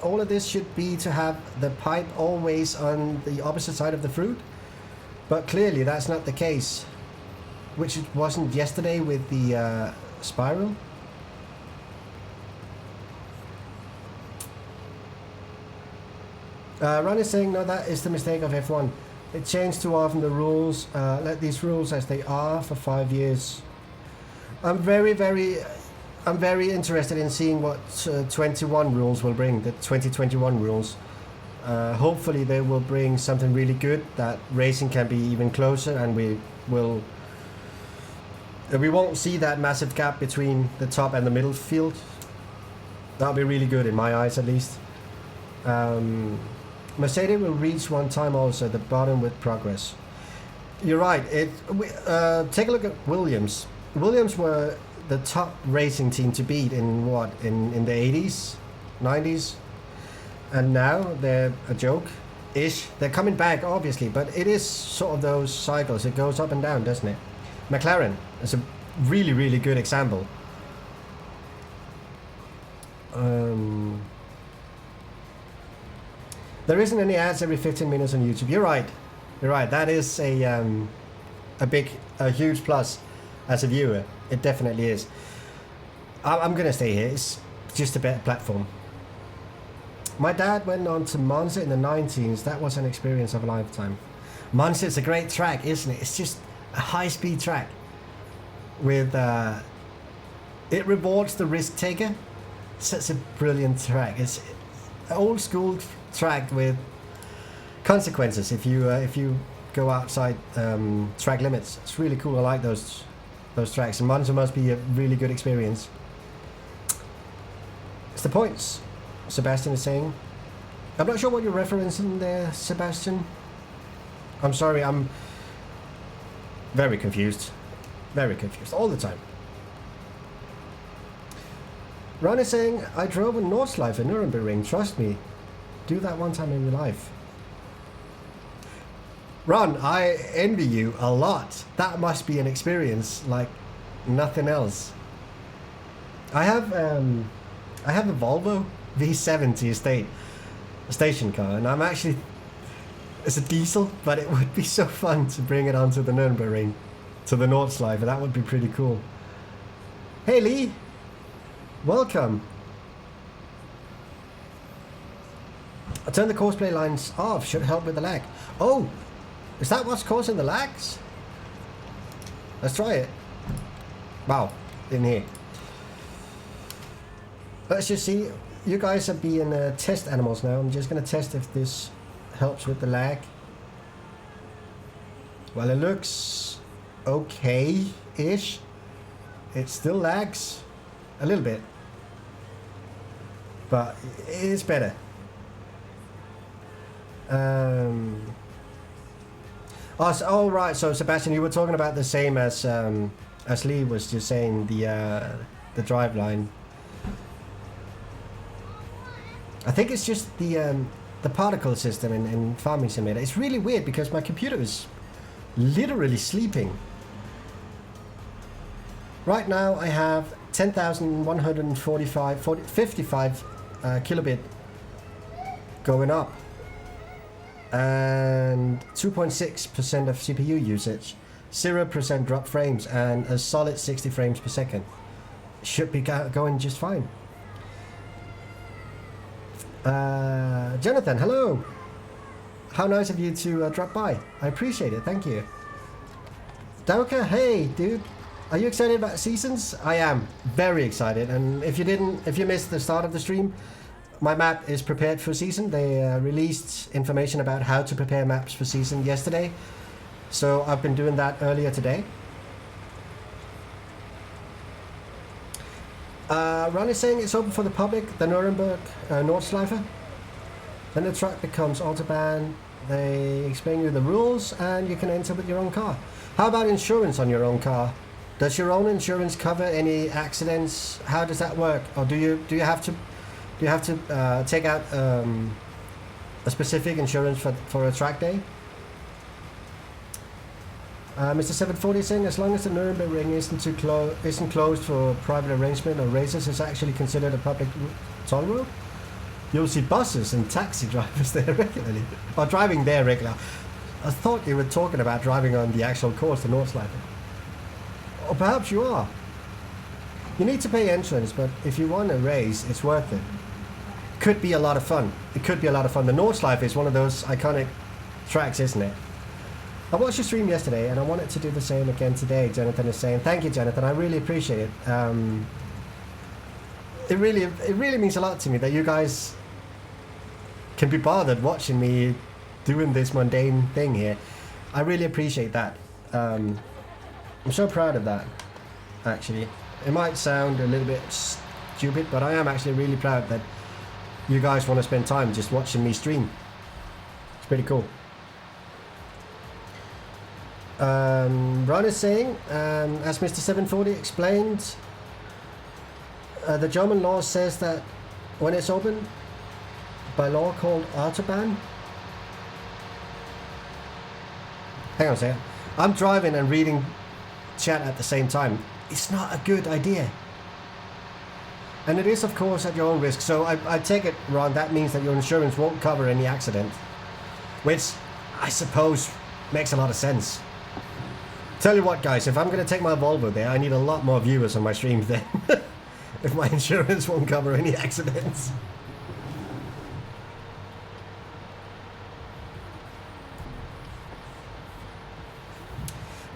all of this should be to have the pipe always on the opposite side of the fruit. But clearly that's not the case, which it wasn't yesterday with the spiral. Ron is saying, no, that is the mistake of F1. They change too often the rules. Let these rules as they are for 5 years. I'm very interested in seeing what 21 rules will bring, the 2021 rules. Hopefully they will bring something really good, that racing can be even closer, and we won't see that massive gap between the top and the middle field. That'll be really good in my eyes, at least. Mercedes will reach one time also the bottom with progress. You're right. Take a look at Williams. Williams were the top racing team to beat in what? In the 80s, 90s, and now they're a joke-ish. They're coming back, obviously, but it is sort of those cycles. It goes up and down, doesn't it? McLaren is a really, really good example. There isn't any ads every 15 minutes on YouTube. You're right. You're right. That is a huge plus as a viewer. It definitely is. I'm gonna stay here. It's just a better platform. My dad went on to Monza in the 90s. That was an experience of a lifetime. Monza is a great track, isn't it? It's just a high-speed track with it rewards the risk taker. Such a brilliant track. It's an old school track with consequences if you go outside track limits. It's really cool. I like those tracks, and Monza must be a really good experience. It's the points, Sebastian is saying. I'm not sure what you're referencing there, Sebastian. I'm sorry, I'm very confused all the time. Ron is saying, I drove a Nordschleife in Nürburgring, trust me. Do that one time in your life. Ron, I envy you a lot. That must be an experience like nothing else. I have a Volvo V70 station car, and I'm actually, it's a diesel, but it would be so fun to bring it onto the Nürburgring, to the Nordschleife. That would be pretty cool. Hey Lee, welcome. I turned the courseplay lines off, should help with the lag. Oh, is that what's causing the lags? Let's try it. Wow, in here. Let's just see. You guys are being test animals now. I'm just going to test if this helps with the lag. Well, it looks okay-ish. It still lags a little bit, but it's better. Oh right, so Sebastian, you were talking about the same as Lee was just saying, the drive line. I think it's just the particle system in Farming Simulator. It's really weird because my computer is literally sleeping. Right now I have 10,155 kilobit going up, and 2.6% of CPU usage, 0% drop frames, and a solid 60 frames per second. Should be going just fine. Jonathan, hello. How nice of you to drop by. I appreciate it. Thank you. Dauka, hey, dude. Are you excited about seasons? I am very excited. And if you missed the start of the stream, my map is prepared for season. They released information about how to prepare maps for season yesterday. So I've been doing that earlier today. Ron is saying it's open for the public, the Nuremberg Nordschleife. Then the track becomes Autobahn. They explain you the rules and you can enter with your own car. How about insurance on your own car? Does your own insurance cover any accidents? How does that work? Or do you have to take out a specific insurance for a track day? Mr. 740 is saying as long as the Nürburgring isn't closed for private arrangement or races, it's actually considered a public toll road. You'll see buses and taxi drivers there regularly, or driving there regularly. I thought you were talking about driving on the actual course, the Nordschleife. Or perhaps you are. You need to pay entrance, but if you want a race, it's worth it. Could be a lot of fun. It could be a lot of fun. The Nordschleife is one of those iconic tracks, isn't it? I watched your stream yesterday and I wanted to do the same again today, Jonathan is saying. Thank you, Jonathan. I really appreciate it. It really means a lot to me that you guys can be bothered watching me doing this mundane thing here. I really appreciate that. I'm so proud of that, actually. It might sound a little bit stupid, but I am actually really proud that you guys want to spend time just watching me stream. It's pretty cool. Ron is saying, as Mr. 740 explained, the German law says that when it's open by law called Autobahn. Hang on a second. I'm driving and reading chat at the same time. It's not a good idea. And it is, of course, at your own risk. So I take it, Ron, that means that your insurance won't cover any accident. Which, I suppose, makes a lot of sense. Tell you what, guys, if I'm going to take my Volvo there, I need a lot more viewers on my streams then. If my insurance won't cover any accidents.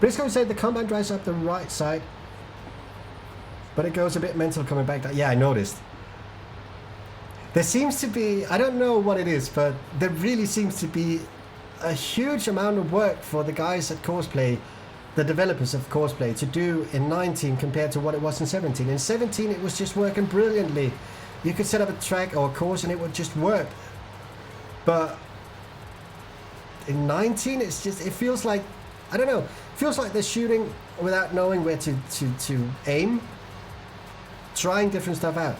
Briscoe said the combine drives up the right side, but it goes a bit mental coming back. Yeah, I noticed. There seems to be, I don't know what it is, but there really seems to be a huge amount of work for the guys at Courseplay, the developers of Courseplay, to do in 19 compared to what it was in 17. In 17 it was just working brilliantly. You could set up a track or a course and it would just work. But in 19 it's just, it feels like, I don't know, it feels like they're shooting without knowing where to aim, trying different stuff out.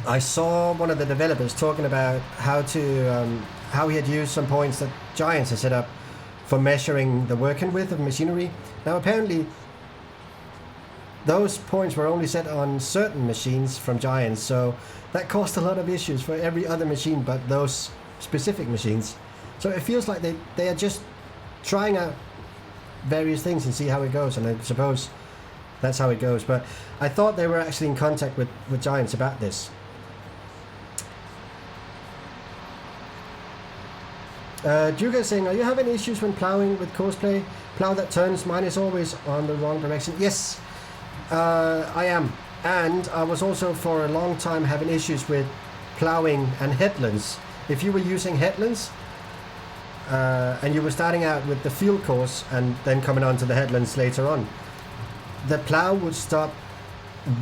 I saw one of the developers talking about how he had used some points that Giants had set up for measuring the working width of machinery. Now apparently those points were only set on certain machines from Giants, so that caused a lot of issues for every other machine but those specific machines. So it feels like they are just trying out various things and see how it goes, and I suppose that's how it goes. But I thought they were actually in contact with Giants about this. Juga is saying, are you having issues when ploughing with Courseplay? Plough that turns, mine is always on the wrong direction. Yes, I am. And I was also for a long time having issues with ploughing and headlands. If you were using headlands, and you were starting out with the field course and then coming on to the headlands later on, the plough would stop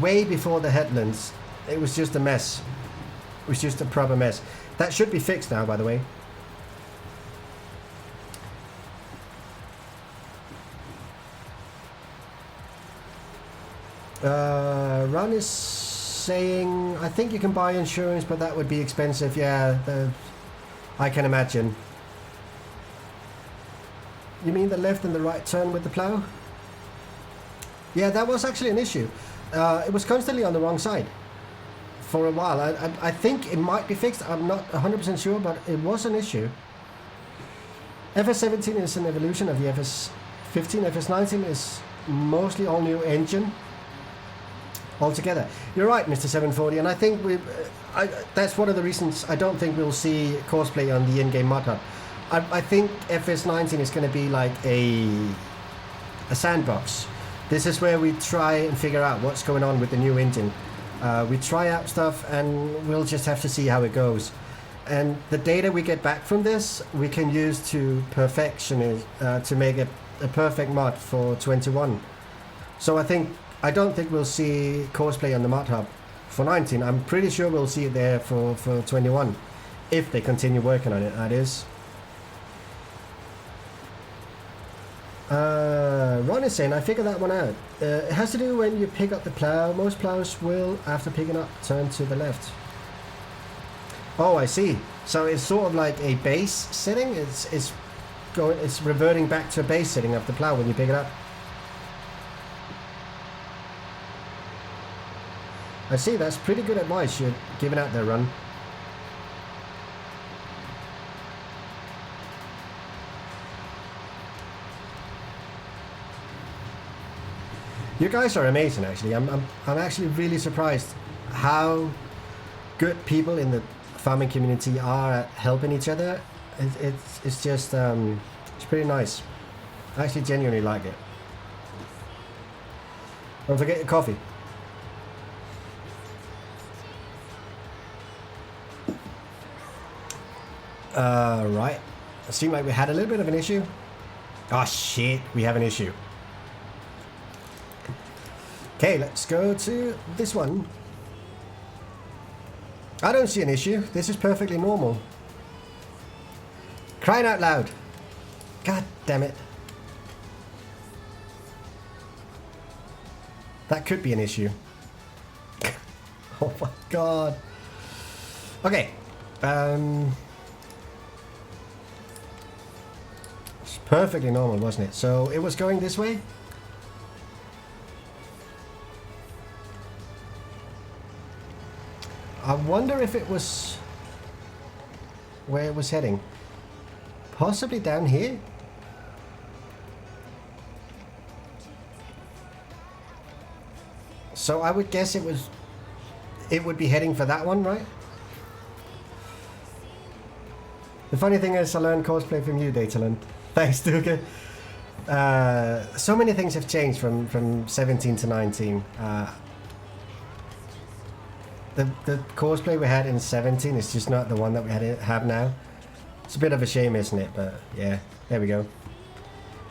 way before the headlands. It was just a mess. It was just a proper mess. That should be fixed now, by the way. Ron is saying, I think you can buy insurance, but that would be expensive. Yeah, I can imagine. You mean the left and the right turn with the plough? Yeah, that was actually an issue. It was constantly on the wrong side for a while. I think it might be fixed. I'm not 100% sure, but it was an issue. FS17 is an evolution of the FS15. FS19 is mostly all new engine altogether. You're right, Mr. 740, and I think that's one of the reasons I don't think we'll see Courseplay on the in-game mod hub. I think FS19 is going to be like a sandbox. This is where we try and figure out what's going on with the new engine. We try out stuff and we'll just have to see how it goes. And the data we get back from this, we can use to perfection it, to make a perfect mod for 21. So I don't think we'll see Courseplay on the mod hub for 19. I'm pretty sure we'll see it there for 21. If they continue working on it, that is. Ron is saying, I figured that one out. It has to do when you pick up the plow. Most plows will, after picking up, turn to the left. Oh, I see. So it's sort of like a base setting. It's reverting back to a base setting of the plow when you pick it up. I see. That's pretty good advice you're giving out there, Ron. You guys are amazing, actually. I'm actually really surprised how good people in the farming community are at helping each other. It's just it's pretty nice. I actually genuinely like it. Don't forget your coffee. Right. It seemed like we had a little bit of an issue. Oh shit, we have an issue. Okay, let's go to this one. I don't see an issue. This is perfectly normal. Crying out loud. God damn it. That could be an issue. Oh my god. Okay. It's perfectly normal, wasn't it? So it was going this way. I wonder if it was where it was heading. Possibly down here? So I would guess it would be heading for that one, right? The funny thing is I learned Courseplay from you, Datalund. Thanks, Duke. So many things have changed from 17 to 19. The Courseplay we had in 17 is just not the one that we have now. It's a bit of a shame, isn't it? But yeah, there we go.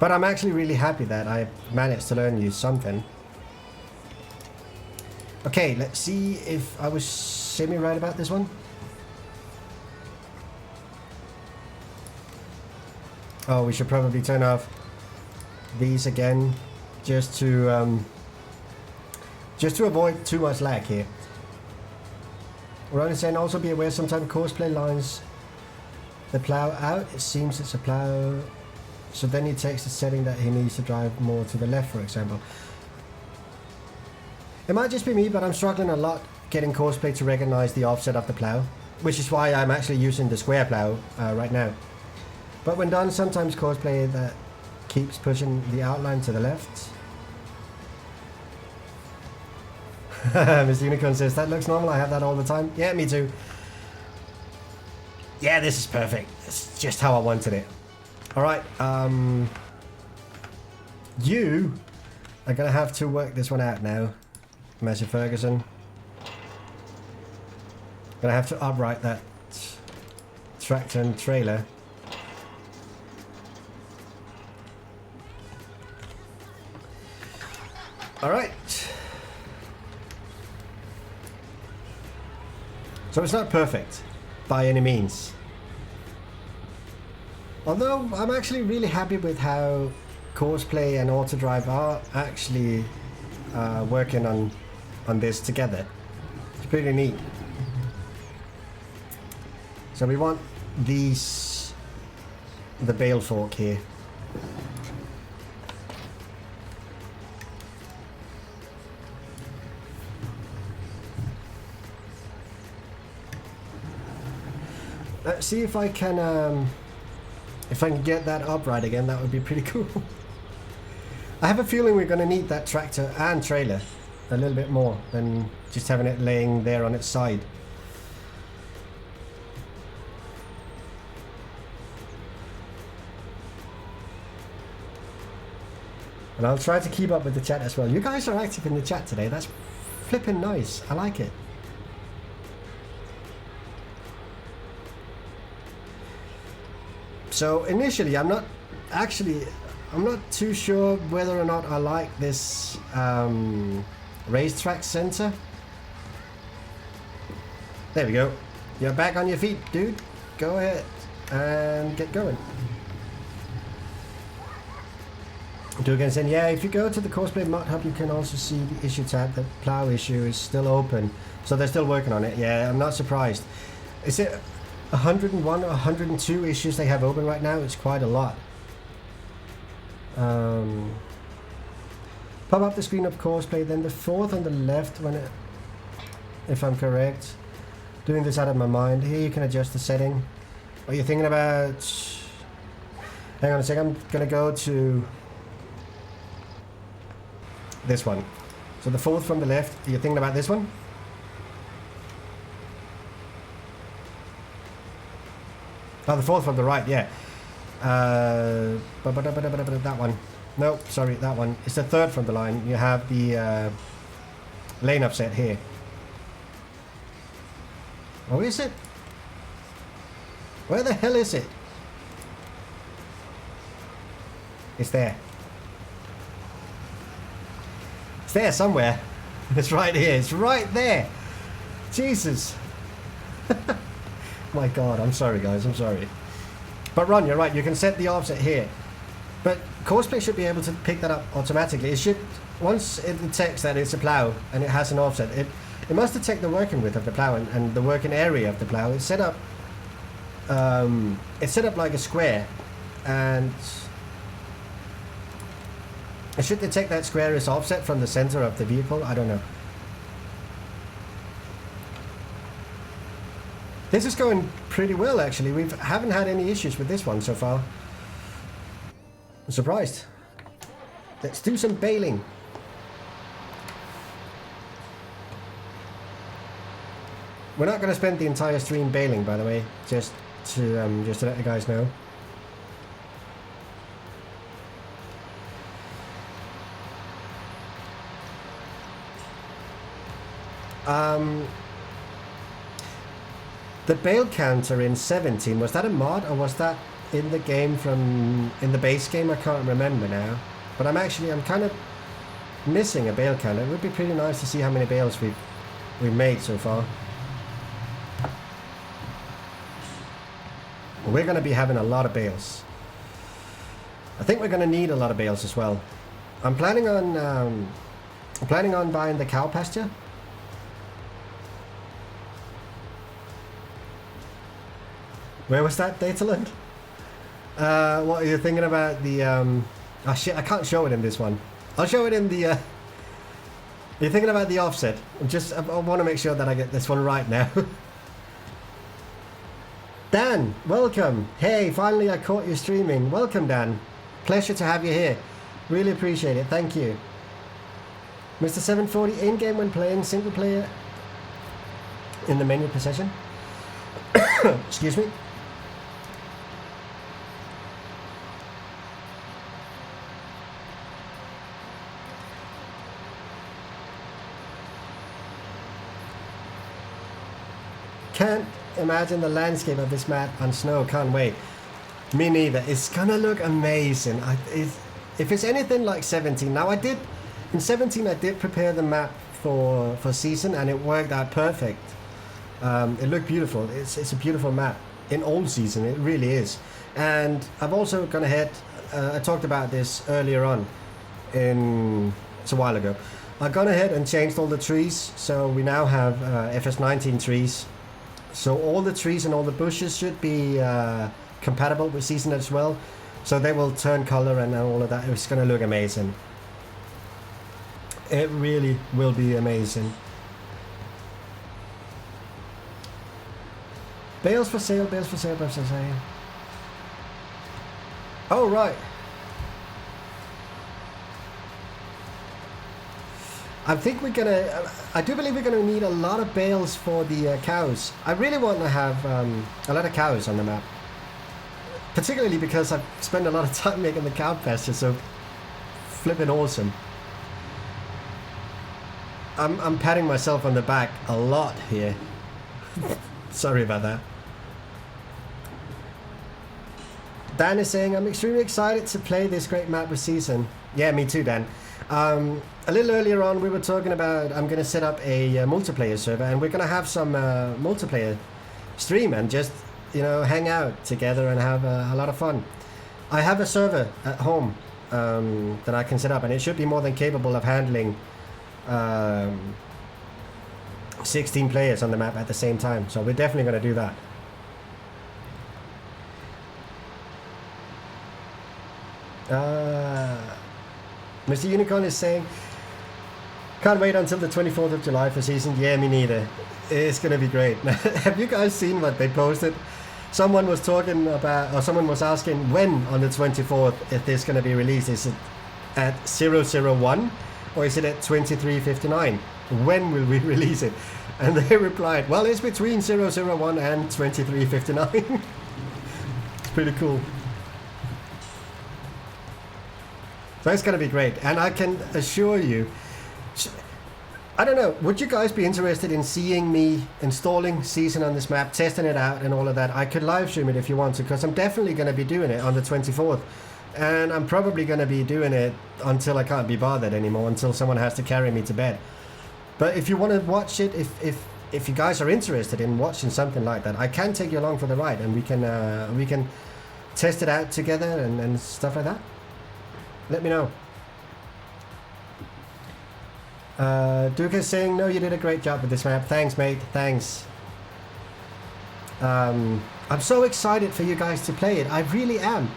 But I'm actually really happy that I managed to learn you something. Okay, let's see if I was semi-right about this one. Oh, we should probably turn off these again, just to avoid too much lag here. We're only saying also be aware sometimes Courseplay lines the plow out. It seems it's a plow, so then he takes the setting that he needs to drive more to the left, for example. It might just be me, but I'm struggling a lot getting Courseplay to recognize the offset of the plow, which is why I'm actually using the square plow right now. But when done, sometimes Courseplay that keeps pushing the outline to the left. Mr. Unicorn says, that looks normal, I have that all the time. Yeah, me too. Yeah, this is perfect. It's just how I wanted it. Alright, you are going to have to work this one out now, Master Ferguson. Going to have to upright that tractor and trailer. Alright. So it's not perfect by any means. Although I'm actually really happy with how Courseplay and Autodrive are actually working on this together. It's pretty neat. So we want the bale fork here. Let's see if I can get that upright again. That would be pretty cool. I have a feeling we're going to need that tractor and trailer a little bit more than just having it laying there on its side. And I'll try to keep up with the chat as well. You guys are active in the chat today. That's flipping nice. I like it. So initially, I'm not too sure whether or not I like this racetrack center. There we go. You're back on your feet, dude. Go ahead and get going. Dugan saying, yeah, if you go to the Courseplay mod hub, you can also see the issue tab. The plow issue is still open, so they're still working on it. Yeah, I'm not surprised. Is it 101 or 102 issues they have open right now? It's quite a lot. Pop up the screen of Courseplay, then the fourth on the left when it, if I'm correct. Doing this out of my mind. Here you can adjust the setting. Are you thinking about... Hang on a second, I'm gonna go to this one. So the fourth from the left, are you thinking about this one? Oh, the fourth from the right, yeah. That one. No, sorry, that one. It's the third from the line. You have the lane offset here. Oh, is it? Where the hell is it? It's there. It's there somewhere. It's right here. It's right there. Jesus. My God, I'm sorry guys, I'm sorry. But Ron, you're right, you can set the offset here. But Courseplay should be able to pick that up automatically. It should, once it detects that it's a plough and it has an offset, it must detect the working width of the plough and the working area of the plough. It's set up like a square, and it should detect that square is offset from the center of the vehicle. I don't know. This is going pretty well actually. We haven't had any issues with this one so far. I'm surprised. Let's do some bailing. We're not going to spend the entire stream bailing, by the way, just to let you guys know. The bail counter in 17, was that a mod or was that in the game in the base game? I can't remember now. But I'm kind of missing a bail counter. It would be pretty nice to see how many bails we've made so far. We're going to be having a lot of bails. I think we're going to need a lot of bails as well. I'm planning on buying the cow pasture. Where was that, Datalund? What are you thinking about the... Oh shit, I can't show it in this one. I'll show it in the... You're thinking about the offset. I want to make sure that I get this one right now. Dan, welcome. Hey, finally I caught you streaming. Welcome, Dan. Pleasure to have you here. Really appreciate it. Thank you. Mr. 740, in-game when playing single player in the menu possession. Excuse me. Can't imagine the landscape of this map on snow. Can't wait. Me neither. It's gonna look amazing. If it's anything like 17. Now in 17 I did prepare the map for season and it worked out perfect. It looked beautiful. It's a beautiful map in old season. It really is. And I've also gone ahead. I talked about this earlier on. It's a while ago. I've gone ahead and changed all the trees. So we now have FS19 trees. So all the trees and all the bushes should be compatible with season as well. So they will turn color and all of that. It's going to look amazing. It really will be amazing. Bales for sale, bales for sale, bales for sale. Oh, right. I think I do believe we're gonna need a lot of bales for the cows. I really want to have a lot of cows on the map. Particularly because I've spent a lot of time making the cow pasture, so flipping awesome. I'm patting myself on the back a lot here. Sorry about that. Dan is saying, I'm extremely excited to play this great map with season. Yeah, me too, Dan. A little earlier on we were talking about I'm going to set up a multiplayer server and we're going to have some multiplayer stream and just, hang out together and have a lot of fun. I have a server at home that I can set up and it should be more than capable of handling 16 players on the map at the same time. So we're definitely going to do that. Mr. Unicorn is saying, can't wait until the 24th of July for season. Yeah, me neither. It's going to be great. Have you guys seen what they posted? Someone was talking about, or someone was asking when on the 24th if this going to be released. Is it at 001 or is it at 23:59? When will we release it? And they replied, well, it's between 001 and 23:59. It's pretty cool. So it's going to be great. And I can assure you, I don't know, would you guys be interested in seeing me installing season on this map, testing it out and all of that? I could live stream it if you want to, because I'm definitely going to be doing it on the 24th and I'm probably going to be doing it until I can't be bothered anymore, until someone has to carry me to bed. But if you want to watch it, if you guys are interested in watching something like that, I can take you along for the ride, and we can test it out together and stuff like that. Let me know. Duke is saying, no, you did a great job with this map. Thanks, mate. Thanks. I'm so excited for you guys to play it. I really am.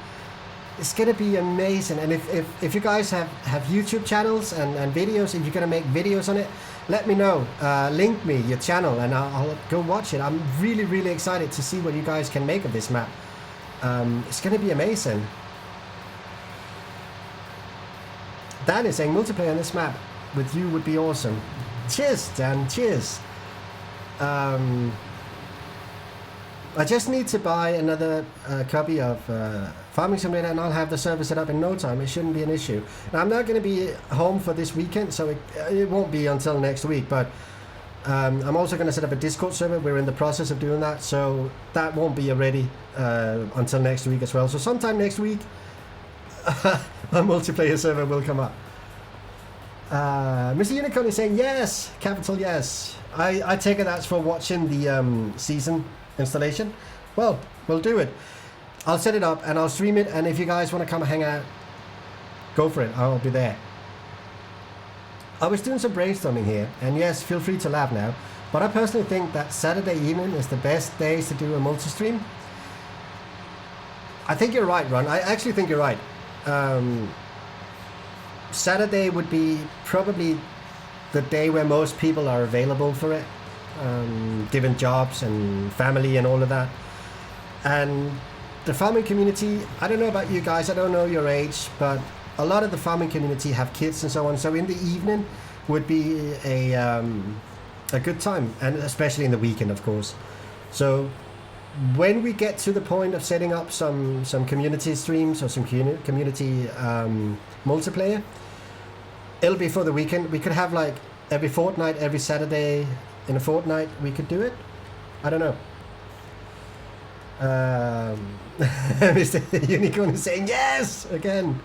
It's gonna be amazing. And if you guys have YouTube channels and videos, if you're gonna make videos on it, let me know. Link me your channel and I'll go watch it. I'm really excited to see what you guys can make of this map. It's gonna be amazing. Dan is saying multiplayer on this map with you would be awesome. Cheers, Dan. Cheers. I just need to buy another copy of Farming Simulator, and I'll have the server set up in no time. It shouldn't be an issue. Now, I'm not going to be home for this weekend, so it won't be until next week, but I'm also going to set up a Discord server. We're in the process of doing that, so that won't be ready until next week as well. So sometime next week, a multiplayer server will come up. Mr. Unicorn is saying yes, capital yes. I take it that's for watching the season installation. Well, we'll do it. I'll set it up and I'll stream it, and if you guys want to come hang out, go for it. I'll be there. I was doing some brainstorming here, and yes, feel free to laugh now, but I personally think that Saturday evening is the best days to do a multi-stream. I think you're right, Ron. I actually think you're right. Saturday would be probably the day where most people are available for it, given jobs and family and all of that. And the farming community, I don't know about you guys, I don't know your age, but a lot of the farming community have kids and so on, so in the evening would be a good time, and especially in the weekend, of course. So when we get to the point of setting up some community streams or some community multiplayer, it'll be for the weekend. We could have like every fortnight, every Saturday in a fortnight, we could do it. I don't know. Mr. Unicorn is saying yes again.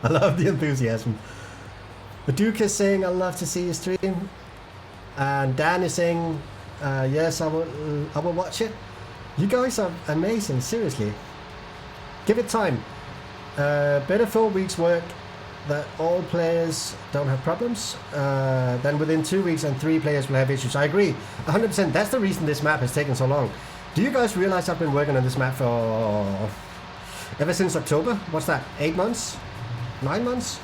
I love the enthusiasm. The Duke is saying I love to see you stream, and Dan is saying yes, I will watch it. You guys are amazing, seriously. Give it time. Better 4 weeks work that all players don't have problems. Then within 2 weeks and 3 players will have issues. I agree, 100%. That's the reason this map has taken so long. Do you guys realize I've been working on this map for ever since October? What's that? 8 months? 9 months?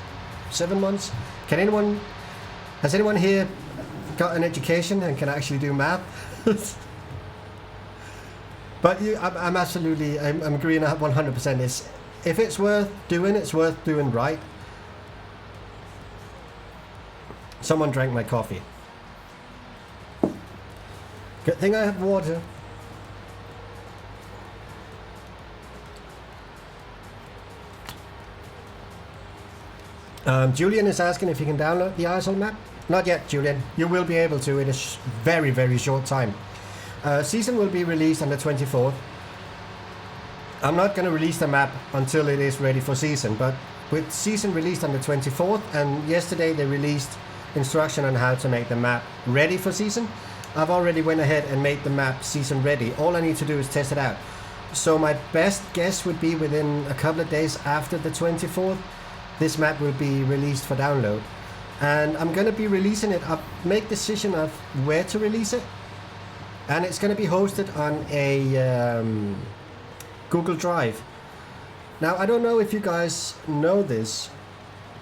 7 months? Has anyone here got an education and can actually do math? But I'm absolutely, I'm agreeing 100%. If it's worth doing, it's worth doing right. Someone drank my coffee. Good thing I have water. Julian is asking if you can download the Eiersholt map. Not yet, Julian. You will be able to in a very short time. Season will be released on the 24th. I'm not going to release the map until it is ready for season, but with season released on the 24th, and yesterday they released instruction on how to make the map ready for season, I've already went ahead and made the map season ready. All I need to do is test it out. So my best guess would be within a couple of days after the 24th, this map will be released for download. And I'm going to be releasing it. I'll make decision of where to release it. And it's going to be hosted on a Google Drive. Now, I don't know if you guys know this,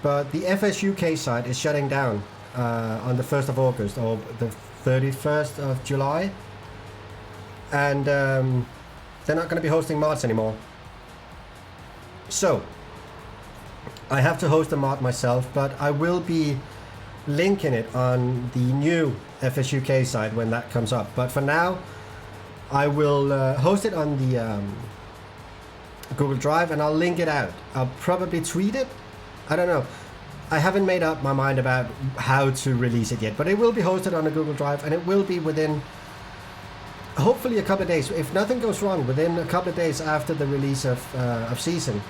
but the FS UK site is shutting down on the 1st of August or the 31st of July. And they're not going to be hosting mods anymore. So I have to host a mod myself, but I will be linking it on the new FS UK site when that comes up. But for now, I will host it on the Google Drive, and I'll link it out. I'll probably tweet it. I don't know. I haven't made up my mind about how to release it yet, but it will be hosted on the Google Drive, and it will be within hopefully a couple of days. If nothing goes wrong, within a couple of days after the release of season,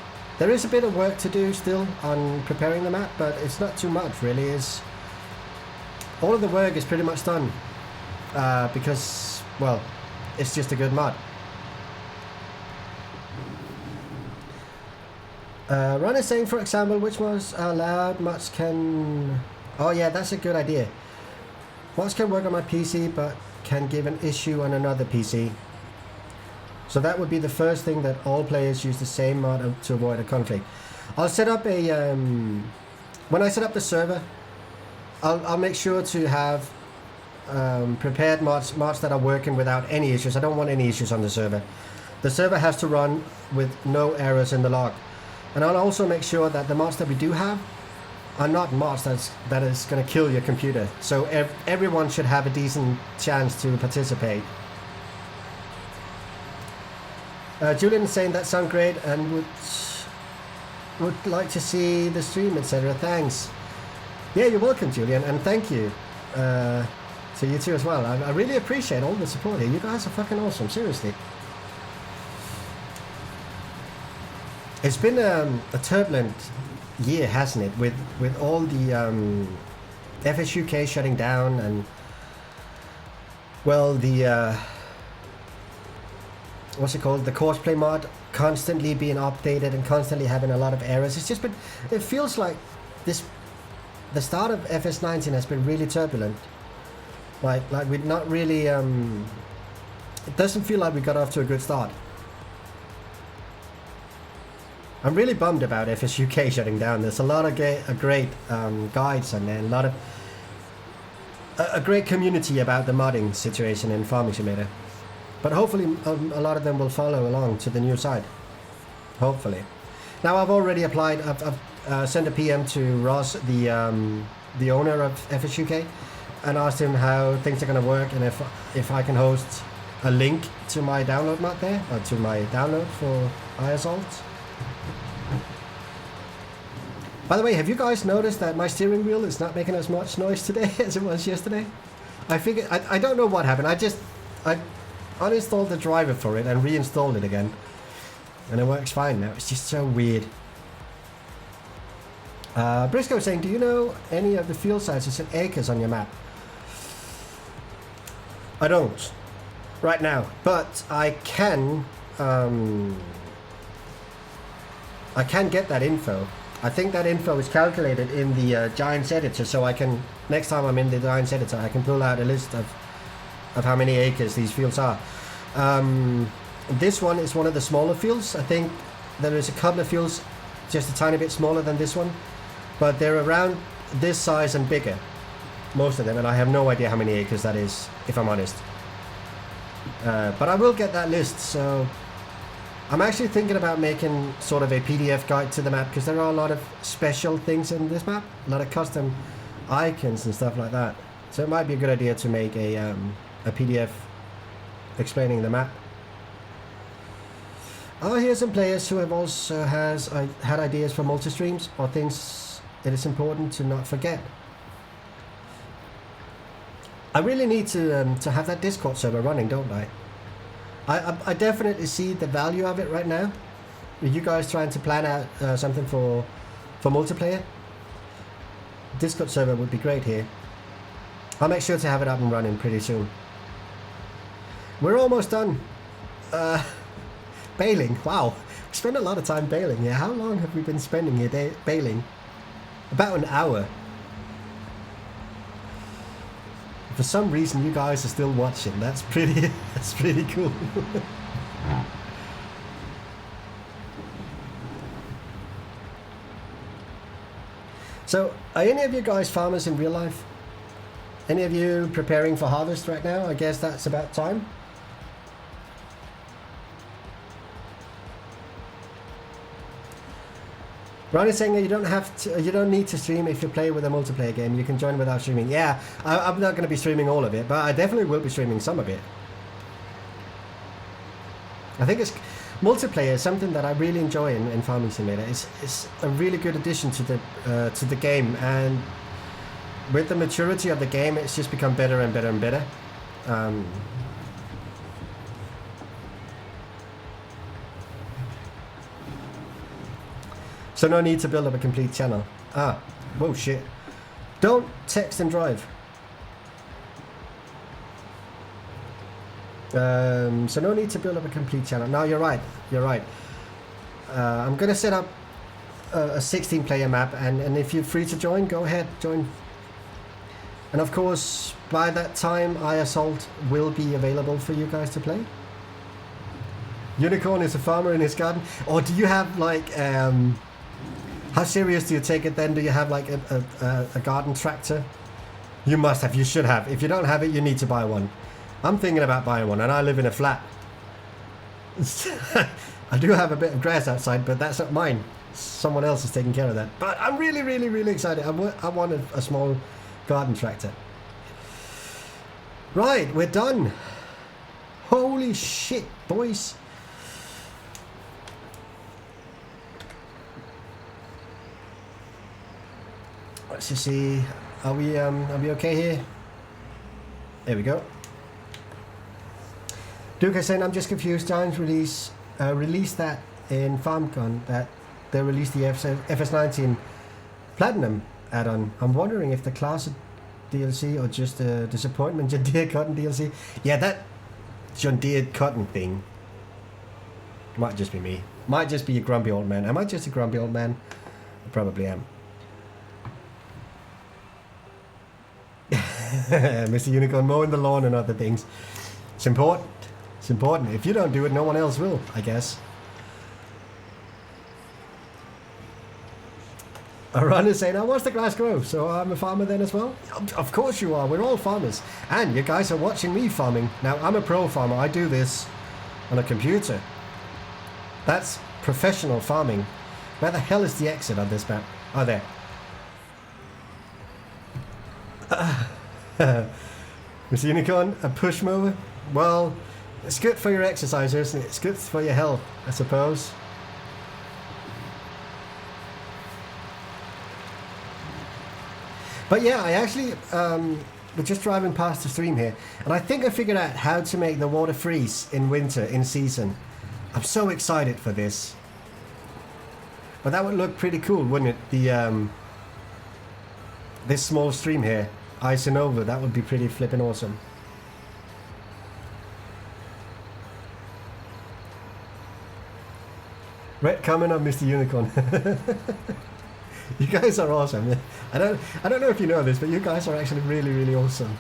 There is a bit of work to do still on preparing the map, but it's not too much really. All of the work is pretty much done because, well, it's just a good mod. Ron is saying, for example, which mods are allowed, mods can... Oh yeah, that's a good idea. Mods can work on my PC, but can give an issue on another PC. So that would be the first thing, that all players use the same mod to avoid a conflict. I'll set up a... when I set up the server, I'll make sure to have prepared mods that are working without any issues. I don't want any issues on the server. The server has to run with no errors in the log. And I'll also make sure that the mods that we do have are not mods that is going to kill your computer. So everyone should have a decent chance to participate. Julian is saying that sounds great and would like to see the stream, etc. Thanks. Yeah, you're welcome, Julian, and thank you to you too as well. I really appreciate all the support here. You guys are fucking awesome, seriously. It's been a turbulent year, hasn't it? With all the FS UK shutting down and, well, the what's it called? The Courseplay mod constantly being updated and constantly having a lot of errors. It's just been, it feels like the start of FS19 has been really turbulent. Like we're not really, it doesn't feel like we got off to a good start. I'm really bummed about FS UK shutting down. There's a lot of great guides on there, and a great community about the modding situation in Farming Simulator. But hopefully a lot of them will follow along to the new side. Hopefully. Now I've already applied. I've sent a PM to Ross, the owner of FS UK, and asked him how things are going to work, and if I can host a link to my download mod there, or to my download for Eiersholt. By the way, have you guys noticed that my steering wheel is not making as much noise today as it was yesterday? I figured, I don't know what happened. I uninstalled the driver for it and reinstalled it again. And it works fine now. It's just so weird. Briscoe saying, do you know any of the field sizes and acres on your map? I don't. Right now. But I can get that info. I think that info is calculated in the Giants editor, so I can, next time I'm in the Giants editor, I can pull out a list of how many acres these fields are. This one is one of the smaller fields. I think there is a couple of fields just a tiny bit smaller than this one, but they're around this size and bigger, most of them, and I have no idea how many acres that is, if I'm honest. But I will get that list, so I'm actually thinking about making sort of a PDF guide to the map, because there are a lot of special things in this map, a lot of custom icons and stuff like that. So it might be a good idea to make a PDF explaining the map. Oh, here's some players who have also had ideas for multi-streams or things it is important to not forget. I really need to have that Discord server running, don't I? I definitely see the value of it right now. Are you guys trying to plan out something for multiplayer? Discord server would be great here. I'll make sure to have it up and running pretty soon. We're almost done. Baling, wow. We spend a lot of time baling here. How long have we been spending here baling? About an hour. For some reason you guys are still watching. That's pretty cool. So, are any of you guys farmers in real life? Any of you preparing for harvest right now? I guess that's about time. Ron is saying that you don't need to stream if you play with a multiplayer game. You can join without streaming. Yeah, I'm not going to be streaming all of it, but I definitely will be streaming some of it. I think multiplayer is something that I really enjoy in Farming Simulator. It's a really good addition to the game, and with the maturity of the game, it's just become better and better and better. So no need to build up a complete channel. Ah, whoa, shit. Don't text and drive. So no need to build up a complete channel. No, you're right. You're right. I'm gonna set up a 16 player map, and if you're free to join, go ahead, join. And of course, by that time, Eiersholt will be available for you guys to play. Unicorn is a farmer in his garden. Or do you have like, how serious do you take it then? Do you have like a garden tractor? You must have, you should have. If you don't have it, you need to buy one. I'm thinking about buying one, and I live in a flat. I do have a bit of grass outside, but that's not mine. Someone else is taking care of that. But I'm really, really, really excited. I want a small garden tractor. Right, we're done. Holy shit, boys. Let's just see. Are we okay here? There we go. Duke is saying, I'm just confused. Giants released that in FarmCon, that they released the FS19 Platinum add-on. I'm wondering if the Classic DLC or just a disappointment John Deere Cotton DLC. Yeah, that John Deere Cotton thing might just be me. Might just be a grumpy old man. Am I just a grumpy old man? I probably am. Mr. Unicorn mowing the lawn and other things. It's important. It's important. If you don't do it, no one else will, I guess. A runner saying, I watch the grass grow, so I'm a farmer then as well? Of course you are. We're all farmers. And you guys are watching me farming. Now, I'm a pro farmer. I do this on a computer. That's professional farming. Where the hell is the exit on this map? Oh, there. Mr. Unicorn, a push mower? Well, it's good for your exercise, isn't it? It's good for your health, I suppose. But yeah, I actually, we're just driving past the stream here, and I think I figured out how to make the water freeze in winter, in season. I'm so excited for this. But that would look pretty cool, wouldn't it? The this small stream here, icing over, that would be pretty flippin' awesome. Red comment on Mr. Unicorn. You guys are awesome. I don't know if you know this, but you guys are actually really, really awesome.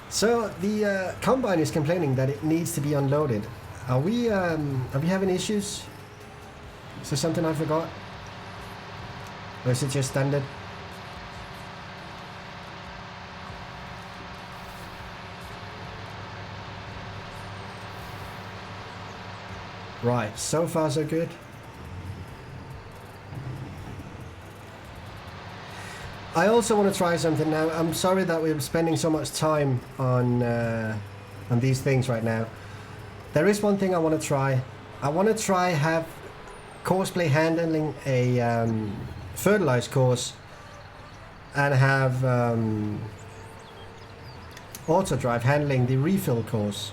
So the combine is complaining that it needs to be unloaded. Are we having issues? Is there something I forgot? Or is it just standard? Right, so far so good. I also want to try something now. I'm sorry that we're spending so much time on these things right now. There is one thing I want to try. I want to try have Courseplay handling a fertilized course and have Autodrive handling the refill course.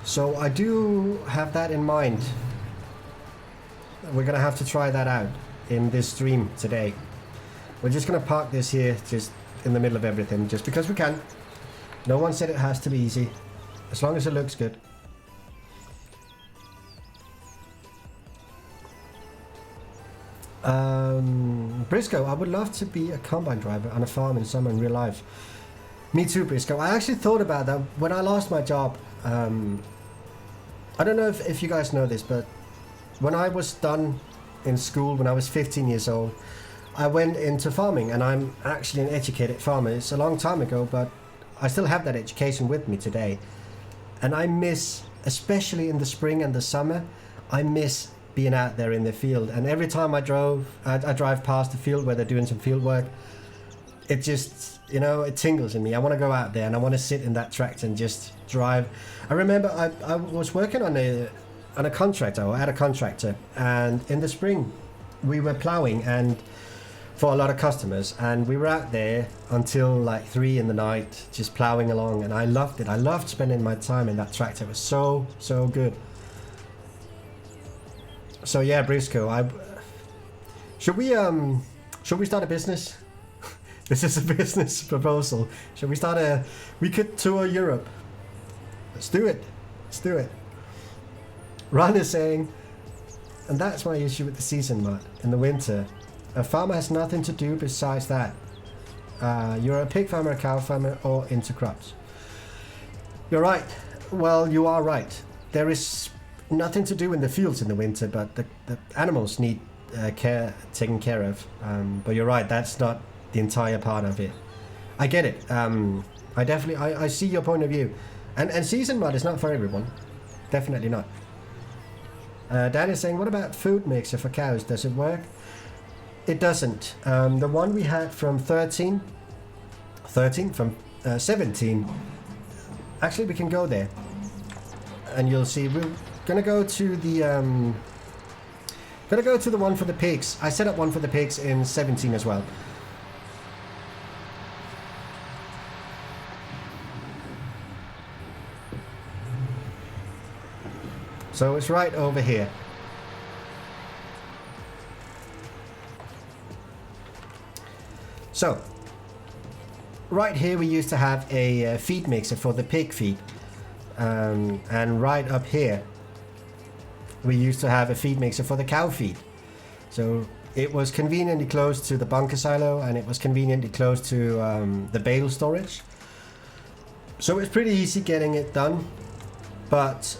So I do have that in mind. We're gonna have to try that out in this stream today. We're just gonna park this here just in the middle of everything just because we can. No one said it has to be easy, as long as it looks good. Briscoe, I would love to be a combine driver on a farm in summer in real life. Me too, Briscoe. I actually thought about that when I lost my job. I don't know if you guys know this, but when I was done in school, when I was 15 years old, I went into farming, and I'm actually an educated farmer. It's a long time ago, but I still have that education with me today. And I miss, especially in the spring and the summer, I miss being out there in the field. And every time I drive past the field where they're doing some field work, it just, you know, it tingles in me. I want to go out there and I want to sit in that tractor and just drive. I remember I was working on a contractor, or at a contractor, and in the spring we were plowing and for a lot of customers, and we were out there until like 3 in the night just plowing along, and I loved it. I loved spending my time in that tractor. It was so good. So yeah, Briscoe, should we start a business? This is a business proposal. Should we start we could tour Europe. Let's do it. Let's do it. Ron is saying, and that's my issue with the season mod in the winter. A farmer has nothing to do besides that. You're a pig farmer, a cow farmer, or into crops. You're right. Well, you are right. There is nothing to do in the fields in the winter, but the animals need taken care of. But you're right, that's not the entire part of it. I get it. I see your point of view. And season mod is not for everyone. Definitely not. Dan is saying, what about food mixer for cows? Does it work? It doesn't. The one we had from 17, actually we can go there. And you'll see, we're gonna go to the one for the pigs. I set up one for the pigs in 17 as well. So it's right over here. So, right here we used to have a feed mixer for the pig feed. And right up here we used to have a feed mixer for the cow feed. So it was conveniently close to the bunker silo, and it was conveniently close to the bale storage. So it's pretty easy getting it done. But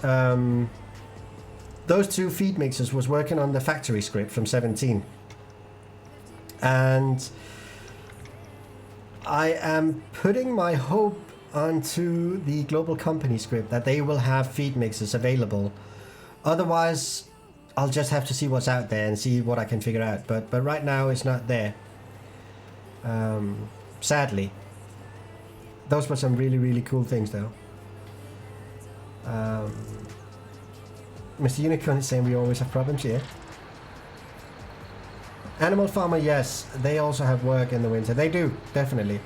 those two feed mixers was working on the factory script from 17. And I am putting my hope onto the global company script that they will have feed mixers available. Otherwise, I'll just have to see what's out there and see what I can figure out. But right now it's not there. Sadly. Those were some really, really cool things though. Mr. Unicorn is saying we always have problems here. Animal Farmer, yes, they also have work in the winter. They do, definitely.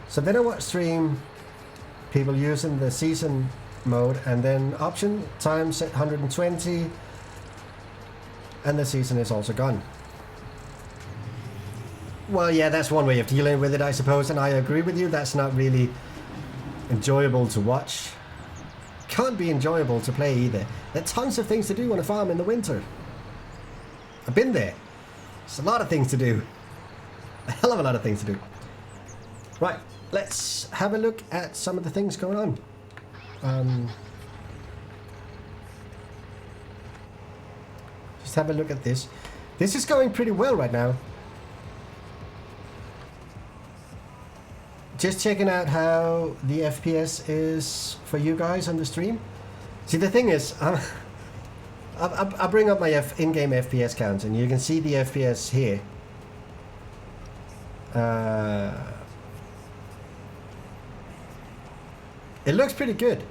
So then I watch stream people using the season mode, and then option time set 120, and the season is also gone. Well, yeah, that's one way of dealing with it, I suppose, and I agree with you. That's not really enjoyable to watch. Can't be enjoyable to play either. There are tons of things to do on a farm in the winter. I've been there. It's a lot of things to do. A hell of a lot of things to do. Right, let's have a look at some of the things going on. Just have a look at this. This is going pretty well right now. Just checking out how the FPS is for you guys on the stream. See, the thing is, I bring up my in-game FPS count, and you can see the FPS here. It looks pretty good.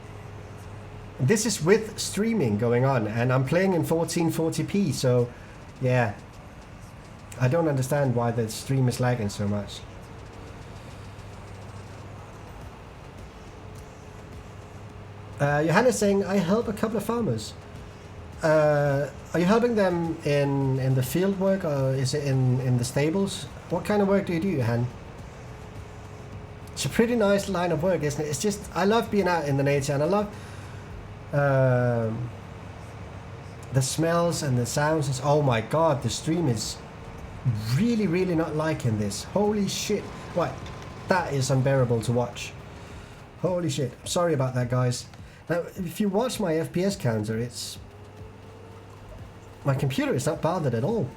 This is with streaming going on, and I'm playing in 1440p, so yeah. I don't understand why the stream is lagging so much. Johanna's saying, I help a couple of farmers. Are you helping them in the field work, or is it in the stables? What kind of work do you do, Johan? It's a pretty nice line of work, isn't it? It's just, I love being out in the nature, and I love the smells and the sounds. It's, oh my god, the stream is really, really not liking this. Holy shit. Right, that is unbearable to watch. Holy shit. Sorry about that, guys. Now, if you watch my FPS counter, it's... my computer is not bothered at all.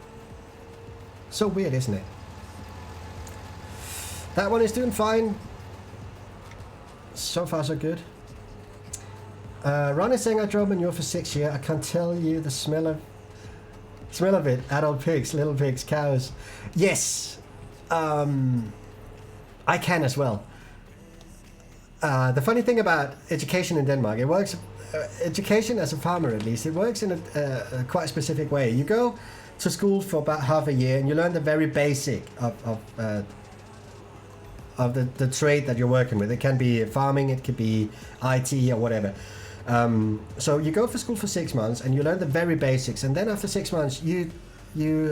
So weird, isn't it? That one is doing fine. So far, so good. Ron is saying, I drove manure for 6 years. I can't tell you the smell of it. Adult pigs, little pigs, cows. Yes. I can as well. The funny thing about education in Denmark, it works, education as a farmer at least, it works in a quite specific way. You go to school for about half a year and you learn the very basic of the trade that you're working with. It can be farming, it could be IT or whatever. So you go for school for 6 months and you learn the very basics, and then after 6 months you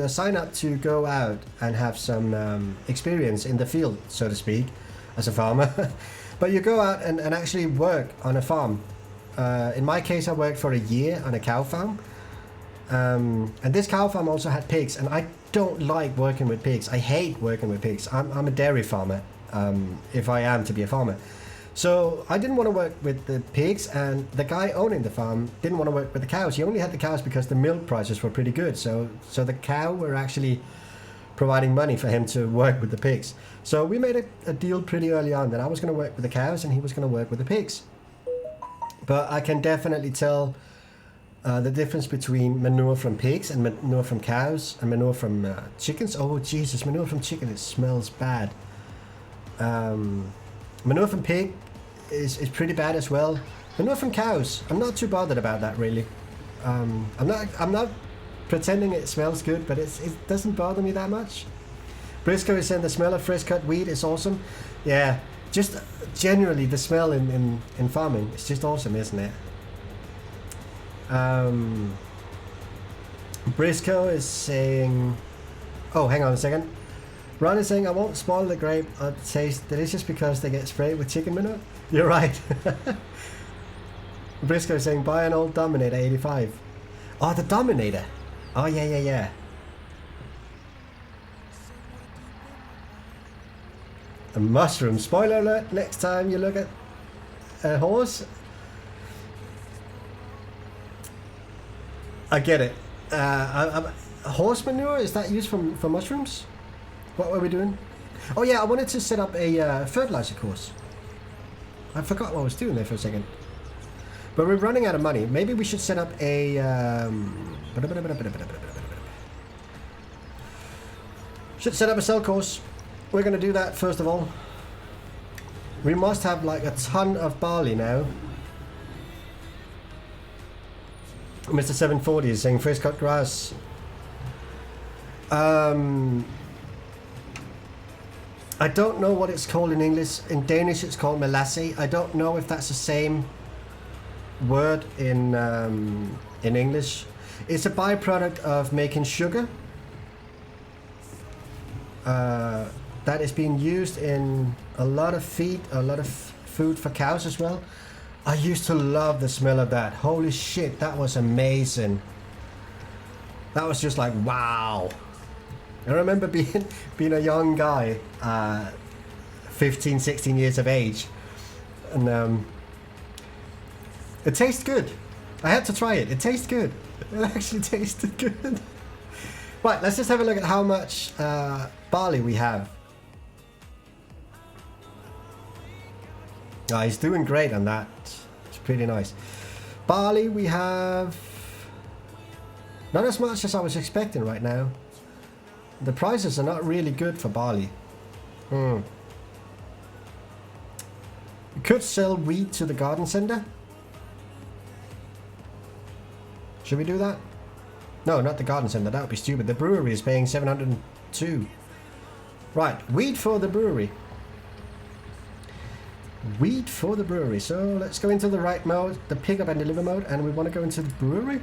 sign up to go out and have some experience in the field, so to speak, as a farmer. But you go out and actually work on a farm. In my case, I worked for a year on a cow farm. And this cow farm also had pigs, and I don't like working with pigs. I hate working with pigs. I'm a dairy farmer, if I am to be a farmer. So I didn't want to work with the pigs, and the guy owning the farm didn't want to work with the cows. He only had the cows because the milk prices were pretty good. So the cow were actually providing money for him to work with the pigs. So we made a deal pretty early on that I was going to work with the cows and he was going to work with the pigs. But I can definitely tell the difference between manure from pigs and manure from cows and manure from chickens. Oh Jesus, manure from chicken, it smells bad. Manure from pig is pretty bad as well. Manure from cows, I'm not too bothered about that really. I'm not pretending it smells good, but it doesn't bother me that much. Briscoe is saying the smell of fresh cut wheat is awesome. Yeah, just generally the smell in farming, it's just awesome, isn't it? Briscoe is saying, oh, hang on a second. Ron is saying, I won't spoil the grape or taste delicious because they get sprayed with chicken manure. You're right. Briscoe is saying, buy an old Dominator 85. Oh, the Dominator. Oh, yeah. A mushroom. Spoiler alert, next time you look at a horse. I get it. Horse manure, is that used for mushrooms? What were we doing? Oh yeah, I wanted to set up a fertilizer course. I forgot what I was doing there for a second. But we're running out of money. Maybe we should set up a... should set up a sell course. We're going to do that first of all. We must have like a ton of barley now. Mr. 740 is saying fresh cut grass. I don't know what it's called in English. In Danish it's called melasse. I don't know if that's the same word in English. It's a byproduct of making sugar that is being used in a lot of feed, a lot of food for cows as well. I used to love the smell of that. Holy shit, that was amazing. That was just like, wow. I remember being a young guy, 15, 16 years of age, and it tastes good. I had to try it. It tastes good. It actually tasted good. Right, let's just have a look at how much barley we have. Oh, he's doing great on that. It's pretty nice. Barley we have not as much as I was expecting right now. The prices are not really good for barley. We could sell wheat to the garden center. Should we do that? No, not the garden center. That would be stupid. The brewery is paying 702. Right, wheat for the brewery. Wheat for the brewery. So let's go into the right mode, the pick up and deliver mode, and we want to go into the brewery.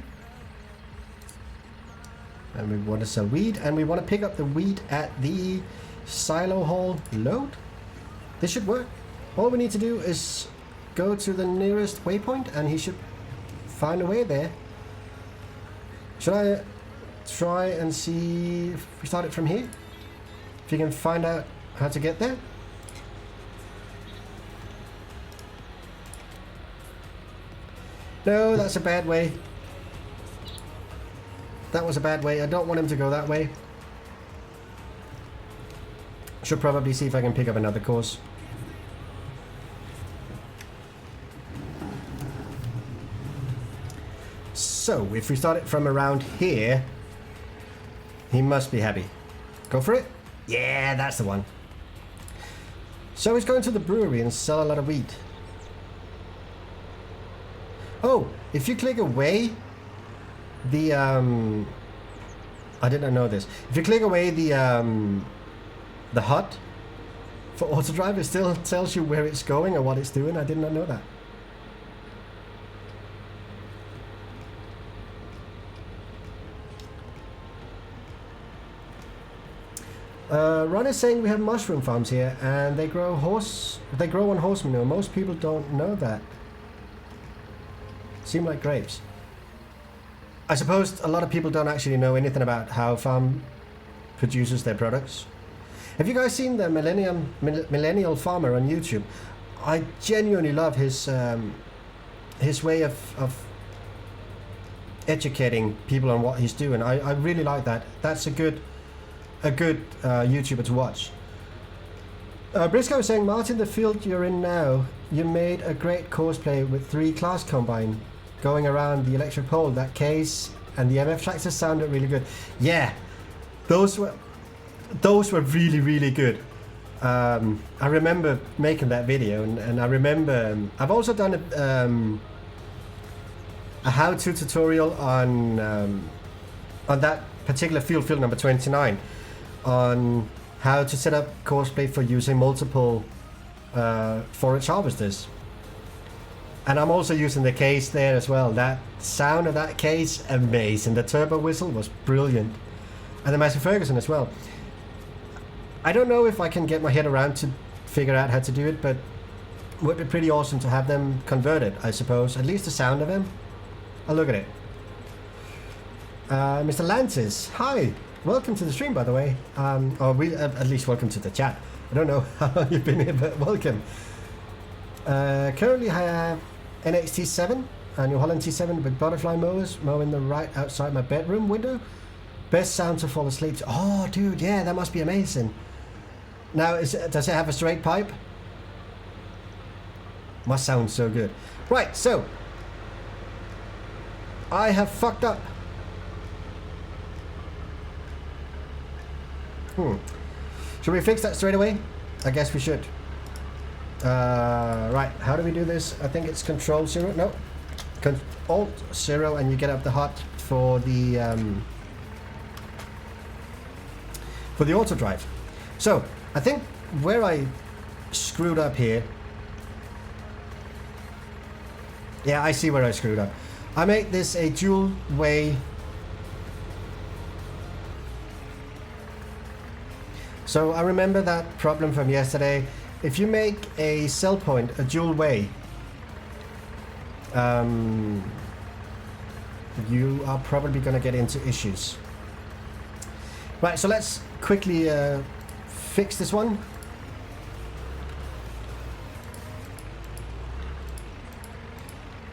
And we want to sell wheat, and we want to pick up the wheat at the silo hall load. This should work. All we need to do is go to the nearest waypoint, and he should find a way there. Should I try and see if we start it from here? If you can find out how to get there? No, that's a bad way. That was a bad way. I don't want him to go that way. Should probably see if I can pick up another course. So, if we start it from around here, he must be happy. Go for it? Yeah, that's the one. So he's going to the brewery and sell a lot of wheat. Oh, if you click away the I didn't know this. If you click away the HUD for Autodrive, it still tells you where it's going or what it's doing. I did not know that. Ron is saying we have mushroom farms here, and they grow on horse manure. Most people don't know that. Seem like grapes. I suppose a lot of people don't actually know anything about how farm produces their products. Have you guys seen the Millennial Farmer on YouTube? I genuinely love his way of educating people on what he's doing. I really like that. That's a good YouTuber to watch. Briscoe is saying, Martin, the field you're in now, you made a great courseplay with 3 class combine going around the electric pole. That case and the MF tractor sounded really good. Yeah, those were really, really good. I remember making that video, and I remember I've also done a how-to tutorial on that particular field number 29, on how to set up courseplay for using multiple forage harvesters. And I'm also using the case there as well. That sound of that case, amazing. The turbo whistle was brilliant, and the Massey Ferguson as well. I don't know if I can get my head around to figure out how to do it, but it would be pretty awesome to have them converted, I suppose. At least the sound of them. Oh, look at it. Mr. Lantis, hi. Welcome to the stream, by the way. Or at least welcome to the chat. I don't know how long you've been here, but welcome. Currently I have NXT7 and New Holland T7 with butterfly mowers mowing the right outside my bedroom window. Best sound to fall asleep to. Oh, dude, yeah, that must be amazing. Now, does it have a straight pipe? Must sound so good. Right, so I have fucked up. Should we fix that straight away? I guess we should. Right, how do we do this? I think it's Control 0. No, Alt 0, and you get up the hot for the Autodrive. So I think where I screwed up here. Yeah, I see where I screwed up. I made this a dual way. So I remember that problem from yesterday. If you make a cell point a dual way, you are probably going to get into issues. Right, so let's quickly fix this one.